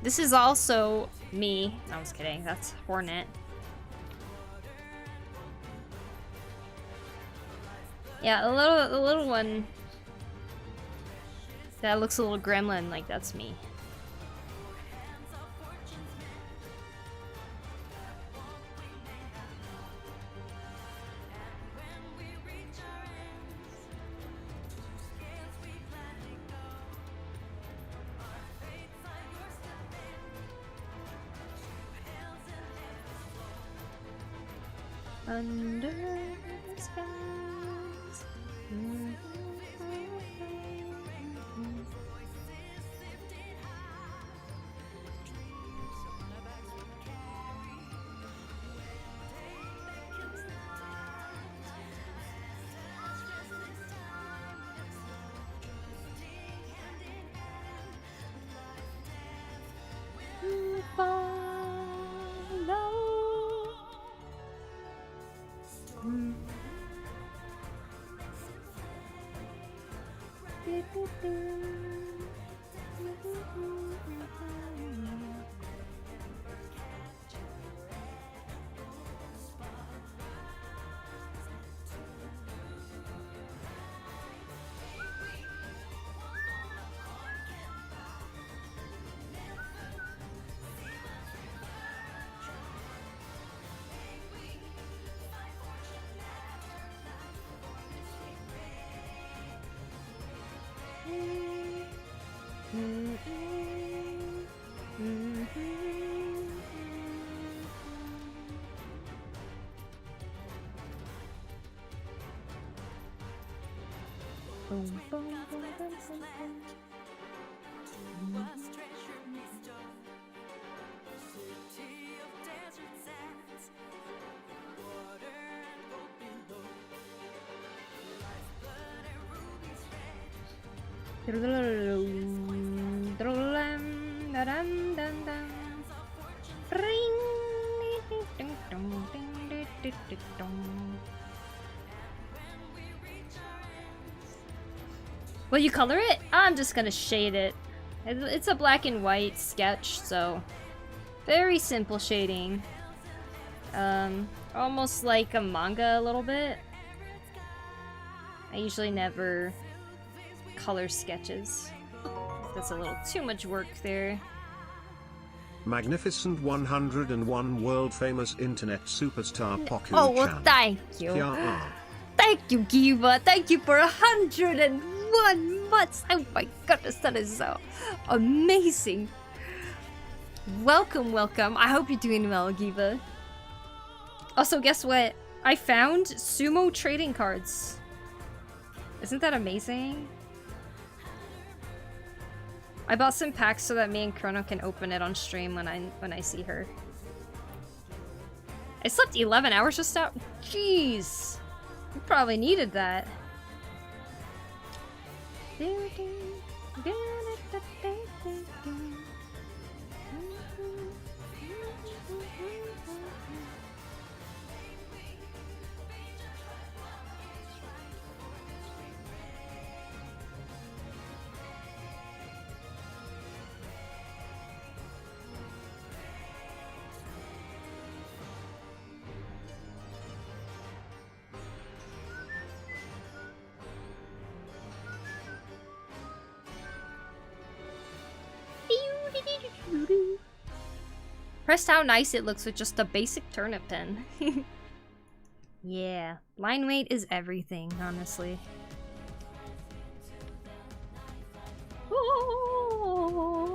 This is also me. No, I was kidding. That's Hornet. Yeah, the little one that looks a little gremlin, like that's me. Under the skies. Will you color it? I'm just gonna shade it. It's a black and white sketch, so very simple shading. Almost like a manga a little bit. I usually never color sketches. That's a little too much work there. Magnificent 101 world famous internet superstar Poku. Oh, well, thank you. Thank you, Giva. Thank you for 101 months. Oh my goodness, that is so amazing. Welcome, welcome. I hope you're doing well, Giva. Also, guess what? I found sumo trading cards. Isn't that amazing? I bought some packs so that me and Chrono can open it on stream when I see her. I slept 11 hours just now. Jeez, you probably needed that. Pressed how nice it looks with just a basic turnip pen. Yeah, line weight is everything, honestly. Oh.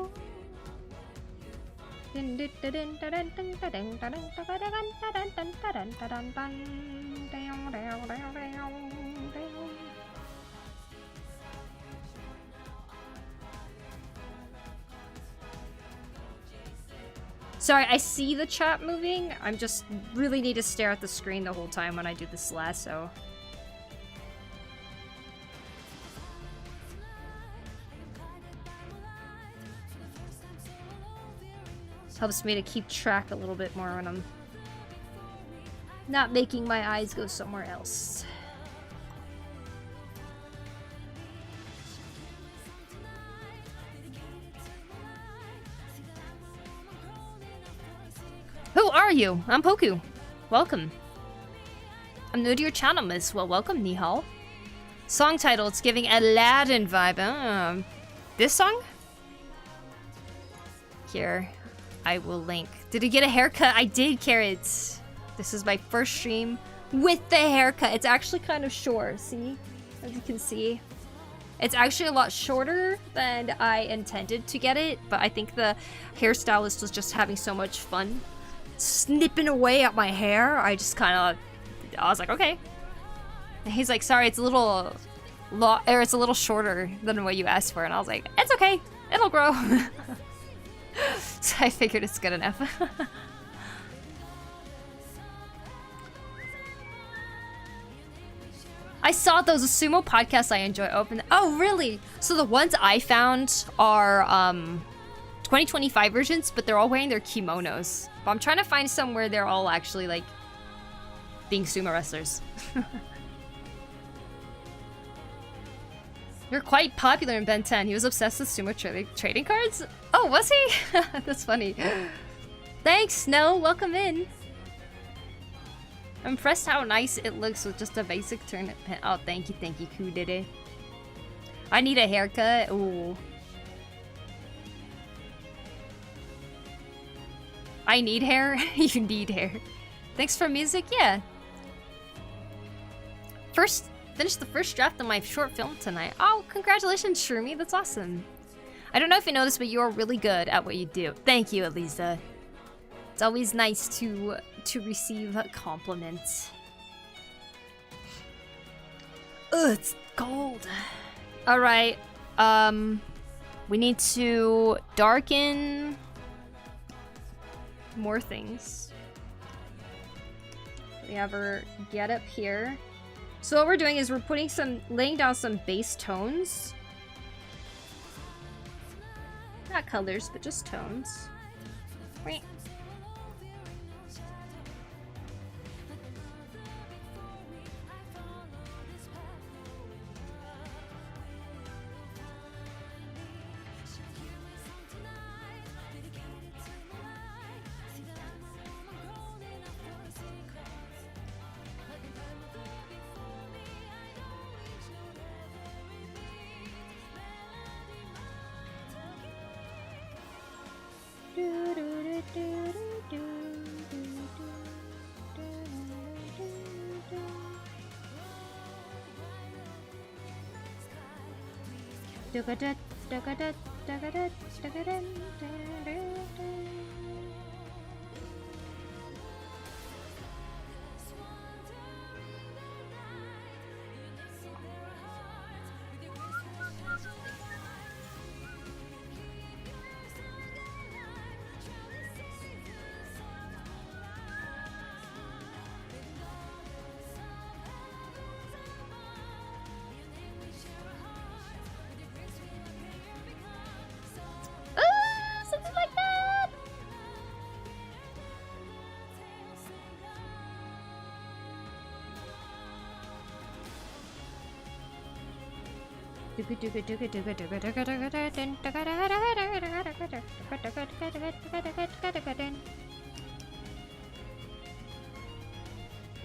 Sorry, I see the chat moving. I'm just really need to stare at the screen the whole time when I do this lasso. Helps me to keep track a little bit more when I'm not making my eyes go somewhere else. Who are you? I'm Poku. Welcome. I'm new to your channel, miss. Well, welcome, Nihal. Song title, it's giving Aladdin vibe. This song? Here, I will link. Did he get a haircut? I did, Carrots. This is my first stream with the haircut. It's actually kind of short, see? As you can see. It's actually a lot shorter than I intended to get it, but I think the hairstylist was just having so much fun snipping away at my hair. I was like, okay. And he's like, sorry, it's a little it's a little shorter than what you asked for. And I was like, it's okay, it'll grow. So I figured it's good enough. I saw those sumo podcasts I enjoy open. Oh, really? So the ones I found are 2025 versions, but they're all wearing their kimonos. But I'm trying to find some where they're all actually like being sumo wrestlers. You're quite popular in Ben 10. He was obsessed with sumo trading cards? Oh, was he? That's funny. Thanks, Snow. Welcome in. I'm impressed how nice it looks with just a basic turnip pin. Oh, thank you, Kudere. I need a haircut. Ooh. I need hair? You need hair. Thanks for music? Yeah. Finished the first draft of my short film tonight. Oh, congratulations, Shroomy. That's awesome. I don't know if you noticed, but you're really good at what you do. Thank you, Elisa. It's always nice to receive compliments. Ugh, it's cold. Alright. We need to darken more things. We have our get up here. So what we're doing is we're laying down some base tones. Not colors, but just tones. Wait. Something like that.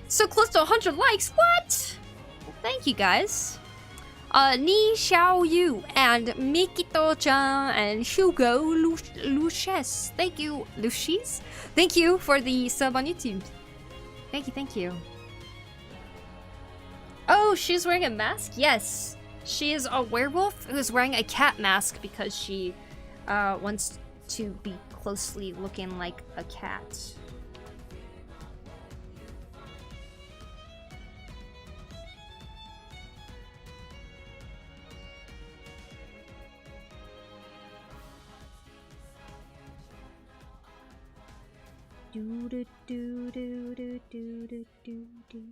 So close to 100 likes. What? Well, thank you guys. Ni Xiao Yu and Mikito-chan and Hugo Luches. Thank you, Lucies. Thank you for the sub on YouTube. Thank you. Oh, she's wearing a mask? Yes. She is a werewolf who's wearing a cat mask because she wants to be closely looking like a cat. Do do do do do do do do do.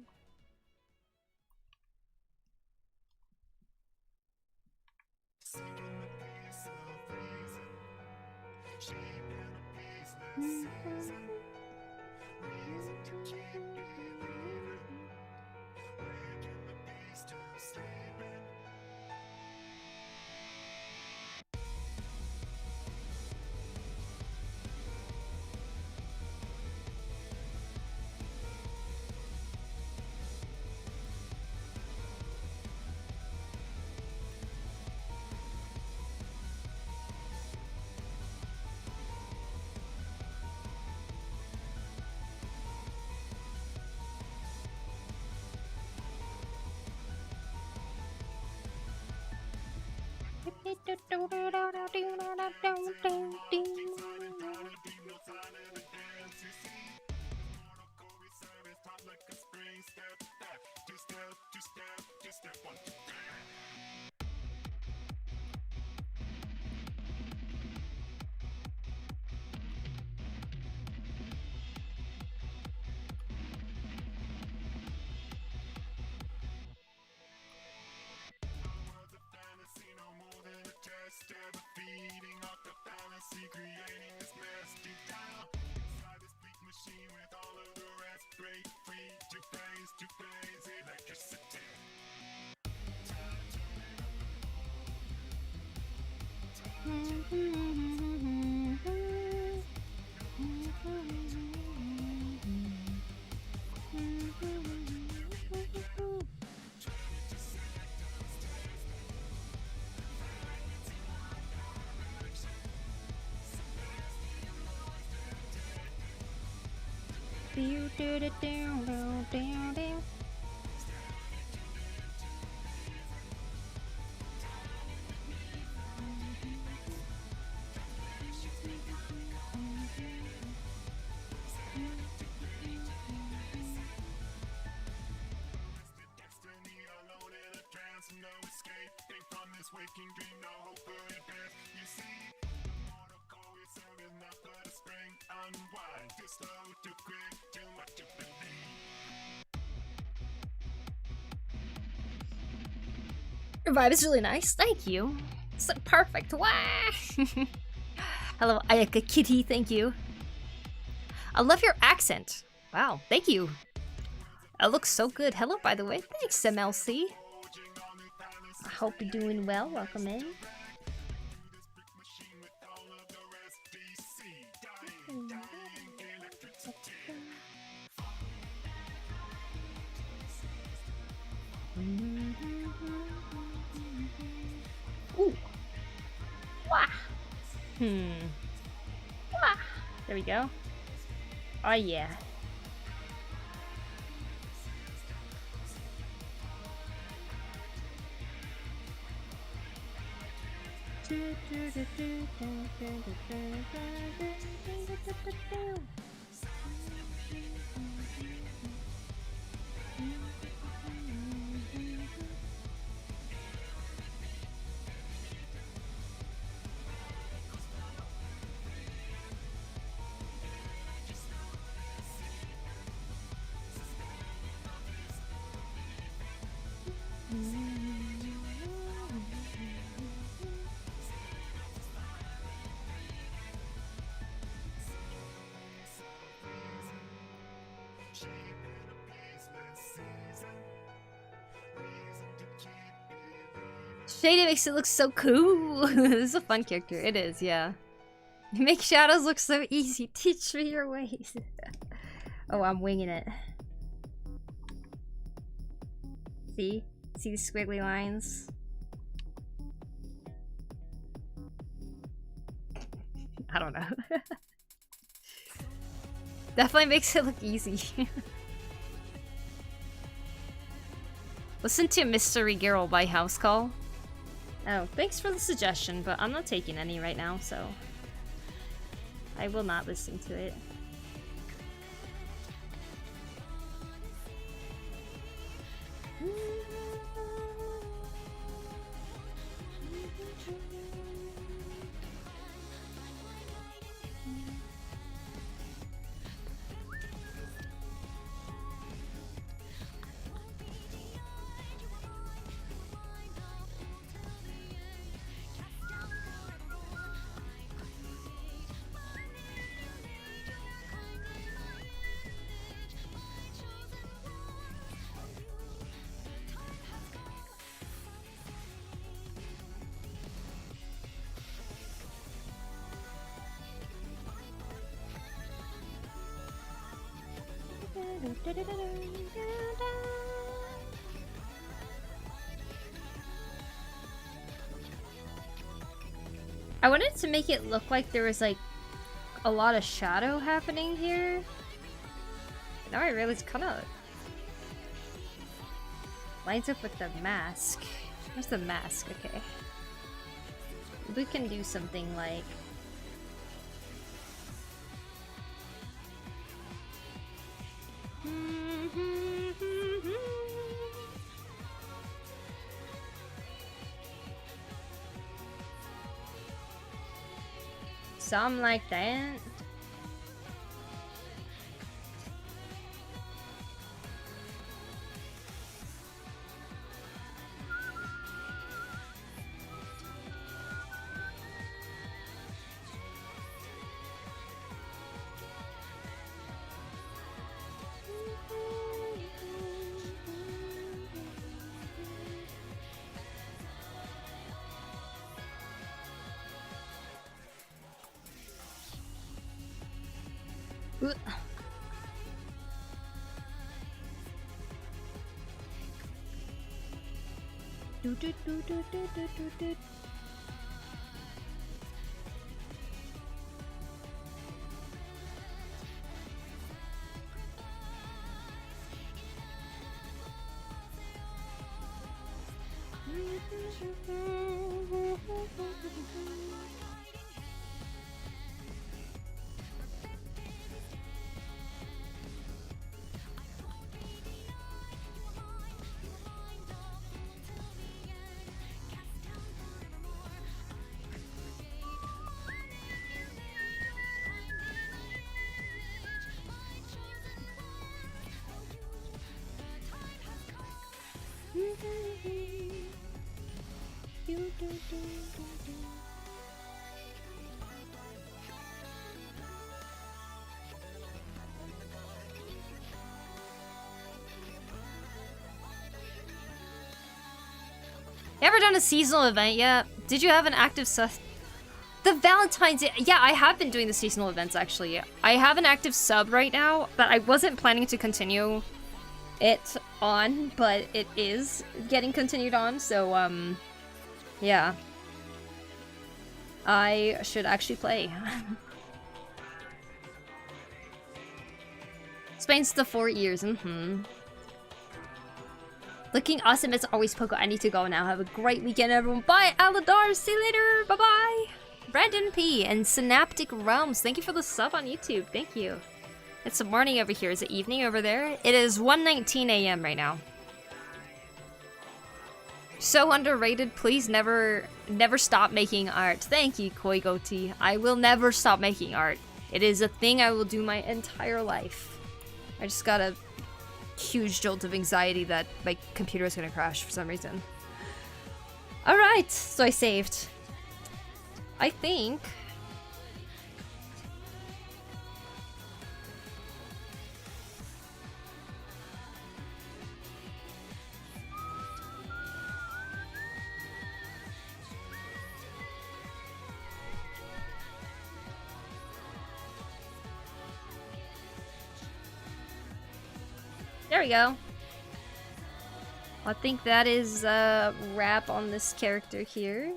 Your vibe is really nice, thank you. So perfect, wah! Hello, Ayaka Kitty, thank you. I love your accent. Wow, thank you. It looks so good. Hello, by the way. Thanks, MLC. I hope you're doing well. Welcome in. Ooh. Wah. Wah. There we go. Oh yeah. Shady makes it look so cool. This is a fun character. It is, yeah. You make shadows look so easy. Teach me your ways. Oh, I'm winging it. See? See the squiggly lines? I don't know. Definitely makes it look easy. Listen to Mystery Girl by House Call. Oh, thanks for the suggestion, but I'm not taking any right now, so... I will not listen to it. I wanted to make it look like there was like a lot of shadow happening here. Now I realize it kind of lines up with the mask. Where's the mask? Okay. We can do something like something like that. You ever done a seasonal event yet? Did you have an active sub? The Valentine's Day, yeah, I have been doing the seasonal events actually. I have an active sub right now, but I wasn't planning to continue it on, but it is getting continued on, so yeah. I should actually play. Spain's the 4 years, Looking awesome as always, Poku. I need to go now. Have a great weekend, everyone. Bye, Aladar. See you later. Bye-bye. Brandon P. and Synaptic Realms. Thank you for the sub on YouTube. Thank you. It's the morning over here. Is it evening over there? It is 1:19 a.m. right now. So underrated. Please never stop making art. Thank you, Koi Goatee. I will never stop making art. It is a thing I will do my entire life. I just got a huge jolt of anxiety that my computer is gonna crash for some reason. Alright, so I saved. I think... There we go. I think that is a wrap on this character here.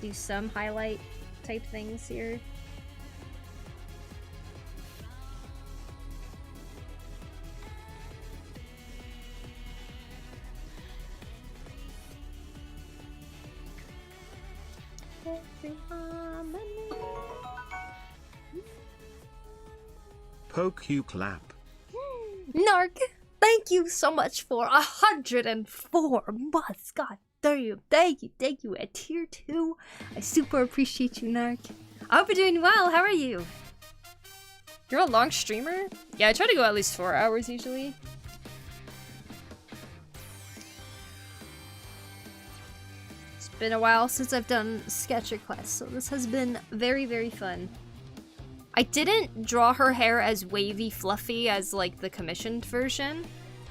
Do some highlight type things here. Poku clap. Narc, thank you so much for 104 months. God damn, thank you. At tier 2, I super appreciate you, Narc. I hope you're doing well. How are you? You're a long streamer? Yeah, I try to go at least 4 hours usually. It's been a while since I've done Sketch Request, so this has been very, very fun. I didn't draw her hair as wavy fluffy as like the commissioned version.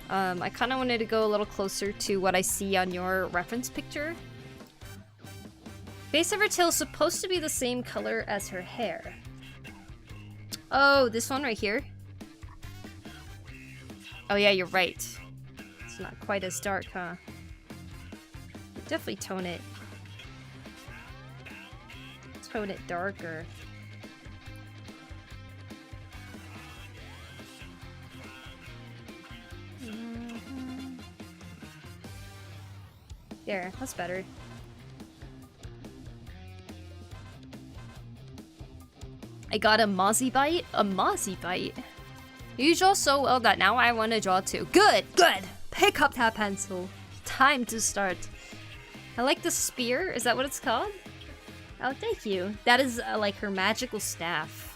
I kind of wanted to go a little closer to what I see on your reference picture. Base of her tail is supposed to be the same color as her hair. Oh, this one right here? Oh yeah, you're right. It's not quite as dark, huh? Definitely tone it. Tone it darker. There, that's better. I got a Mozzie bite? A Mozzie bite? You draw so well that now I want to draw too. Good! Good! Pick up that pencil. Time to start. I like the spear. Is that what it's called? Oh, thank you. That is like her magical staff.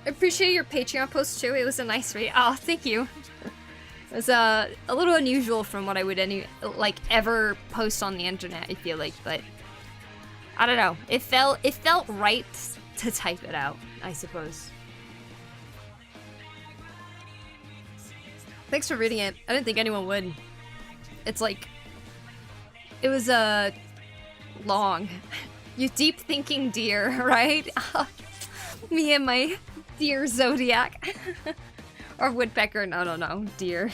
I appreciate your Patreon post too. It was a nice read. Oh, thank you. It was a little unusual from what I would ever post on the internet, I feel like, but I don't know. It felt right to type it out, I suppose. Thanks for reading it. I didn't think anyone would. It's like it was long. You deep thinking deer, right? Me and my deer zodiac. Or woodpecker, no, deer.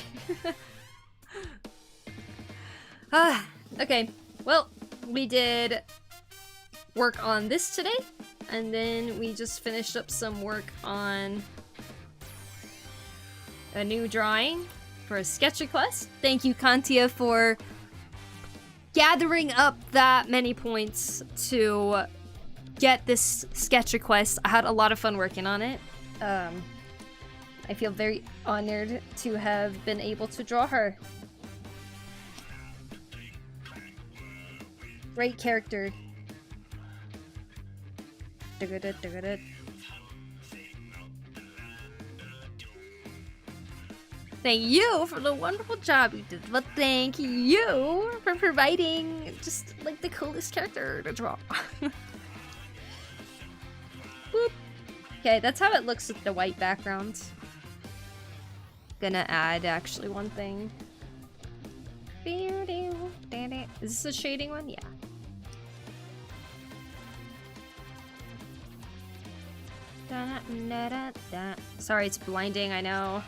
Okay, well, we did work on this today, and then we just finished up some work on a new drawing for a sketch request. Thank you, Kantia, for gathering up that many points to get this sketch request. I had a lot of fun working on it. I feel very honored to have been able to draw her. Great character. Thank you for the wonderful job you did, but thank you for providing just like the coolest character to draw. Boop. Okay, that's how it looks with the white background. Gonna add actually one thing. Is this a shading one? Yeah. Sorry, it's blinding, I know.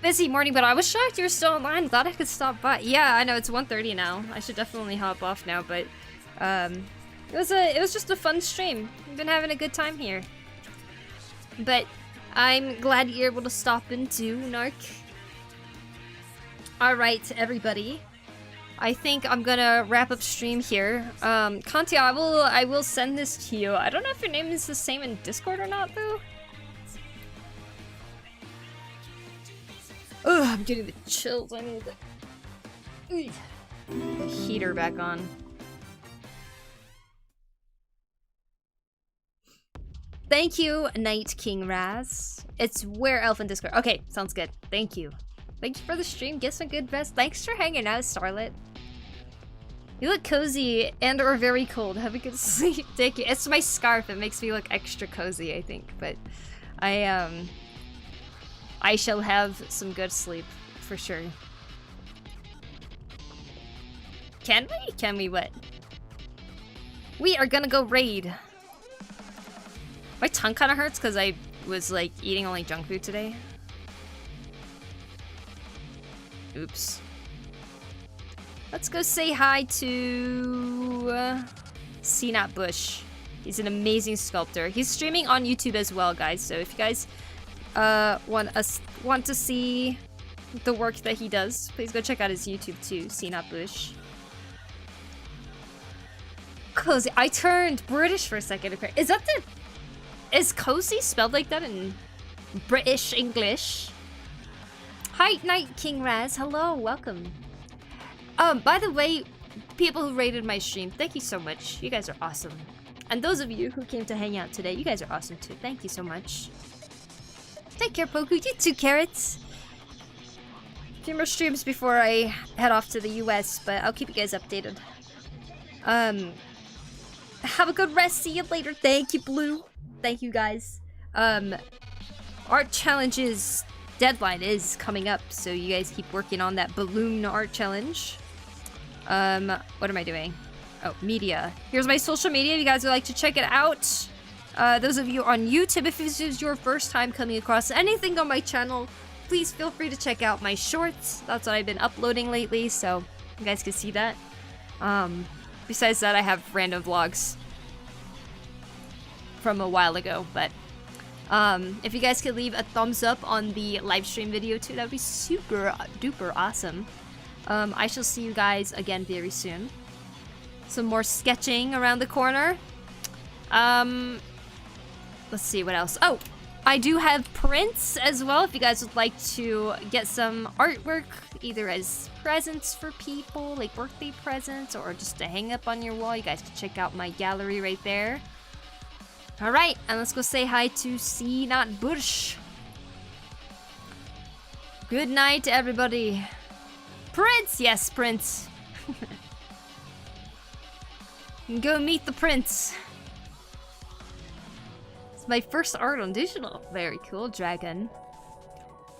Busy morning, but I was shocked you were still online. Thought I could stop by. Yeah, I know it's 1:30 now. I should definitely hop off now, but it was just a fun stream. I've been having a good time here. But I'm glad you're able to stop in too, Narc. Alright, everybody. I think I'm gonna wrap up stream here. Kantia, I will send this to you. I don't know if your name is the same in Discord or not, though. Ugh, I'm getting the chills. I need the heater back on. Thank you, Night King Raz. It's Where Elf in Discord. Okay, sounds good. Thank you. Thank you for the stream. Get some good rest. Thanks for hanging out, Starlet. You look cozy and or very cold. Have a good sleep. Thank you. It's my scarf. It makes me look extra cozy, I think. But I shall have some good sleep, for sure. Can we? Can we what? We are gonna go raid. My tongue kind of hurts because I was like eating only junk food today. Oops. Let's go say hi to Cintiq Bush. He's an amazing sculptor. He's streaming on YouTube as well, guys. So if you guys want to see the work that he does, please go check out his YouTube too, Cintiq Bush. Cozy. I turned British for a second. Is that the... Is cozy spelled like that in British English? Hi, Night King Raz. Hello, welcome. By the way, people who rated my stream, thank you so much. You guys are awesome. And those of you who came to hang out today, you guys are awesome too. Thank you so much. Take care, Poku. You too, Carrots. A few more streams before I head off to the US, but I'll keep you guys updated. Have a good rest. See you later. Thank you, Blue. Thank you, guys. Art challenges deadline is coming up, so you guys keep working on that balloon art challenge. What am I doing? Oh, media. Here's my social media. If you guys would like to check it out. Those of you on YouTube, if this is your first time coming across anything on my channel, please feel free to check out my shorts. That's what I've been uploading lately, so you guys can see that. Besides that, I have random vlogs from a while ago, but if you guys could leave a thumbs up on the live stream video too, that would be super duper awesome. I shall see you guys again very soon. Some more sketching around the corner. Let's see what else. Oh, I do have prints as well. If you guys would like to get some artwork, either as presents for people, like birthday presents, or just to hang up on your wall, you guys can check out my gallery right there. Alright, and let's go say hi to Cintiq Bush. Good night, everybody. Prince! Yes, Prince. Go meet the Prince. It's my first art on digital. Very cool, dragon.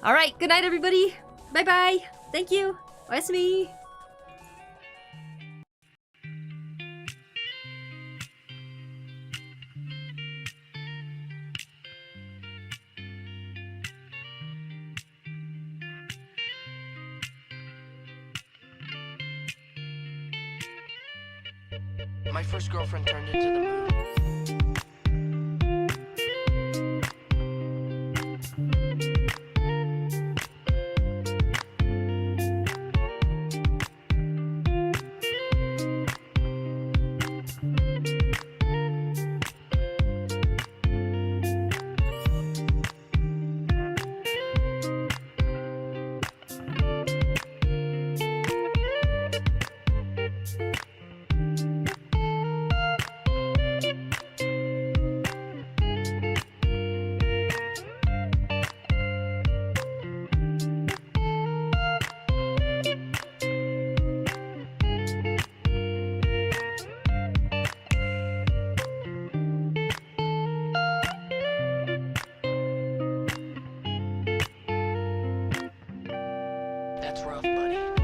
Alright, good night, everybody. Bye-bye. Thank you. Oyasumi. My first girlfriend turned into the moon. That's rough, buddy.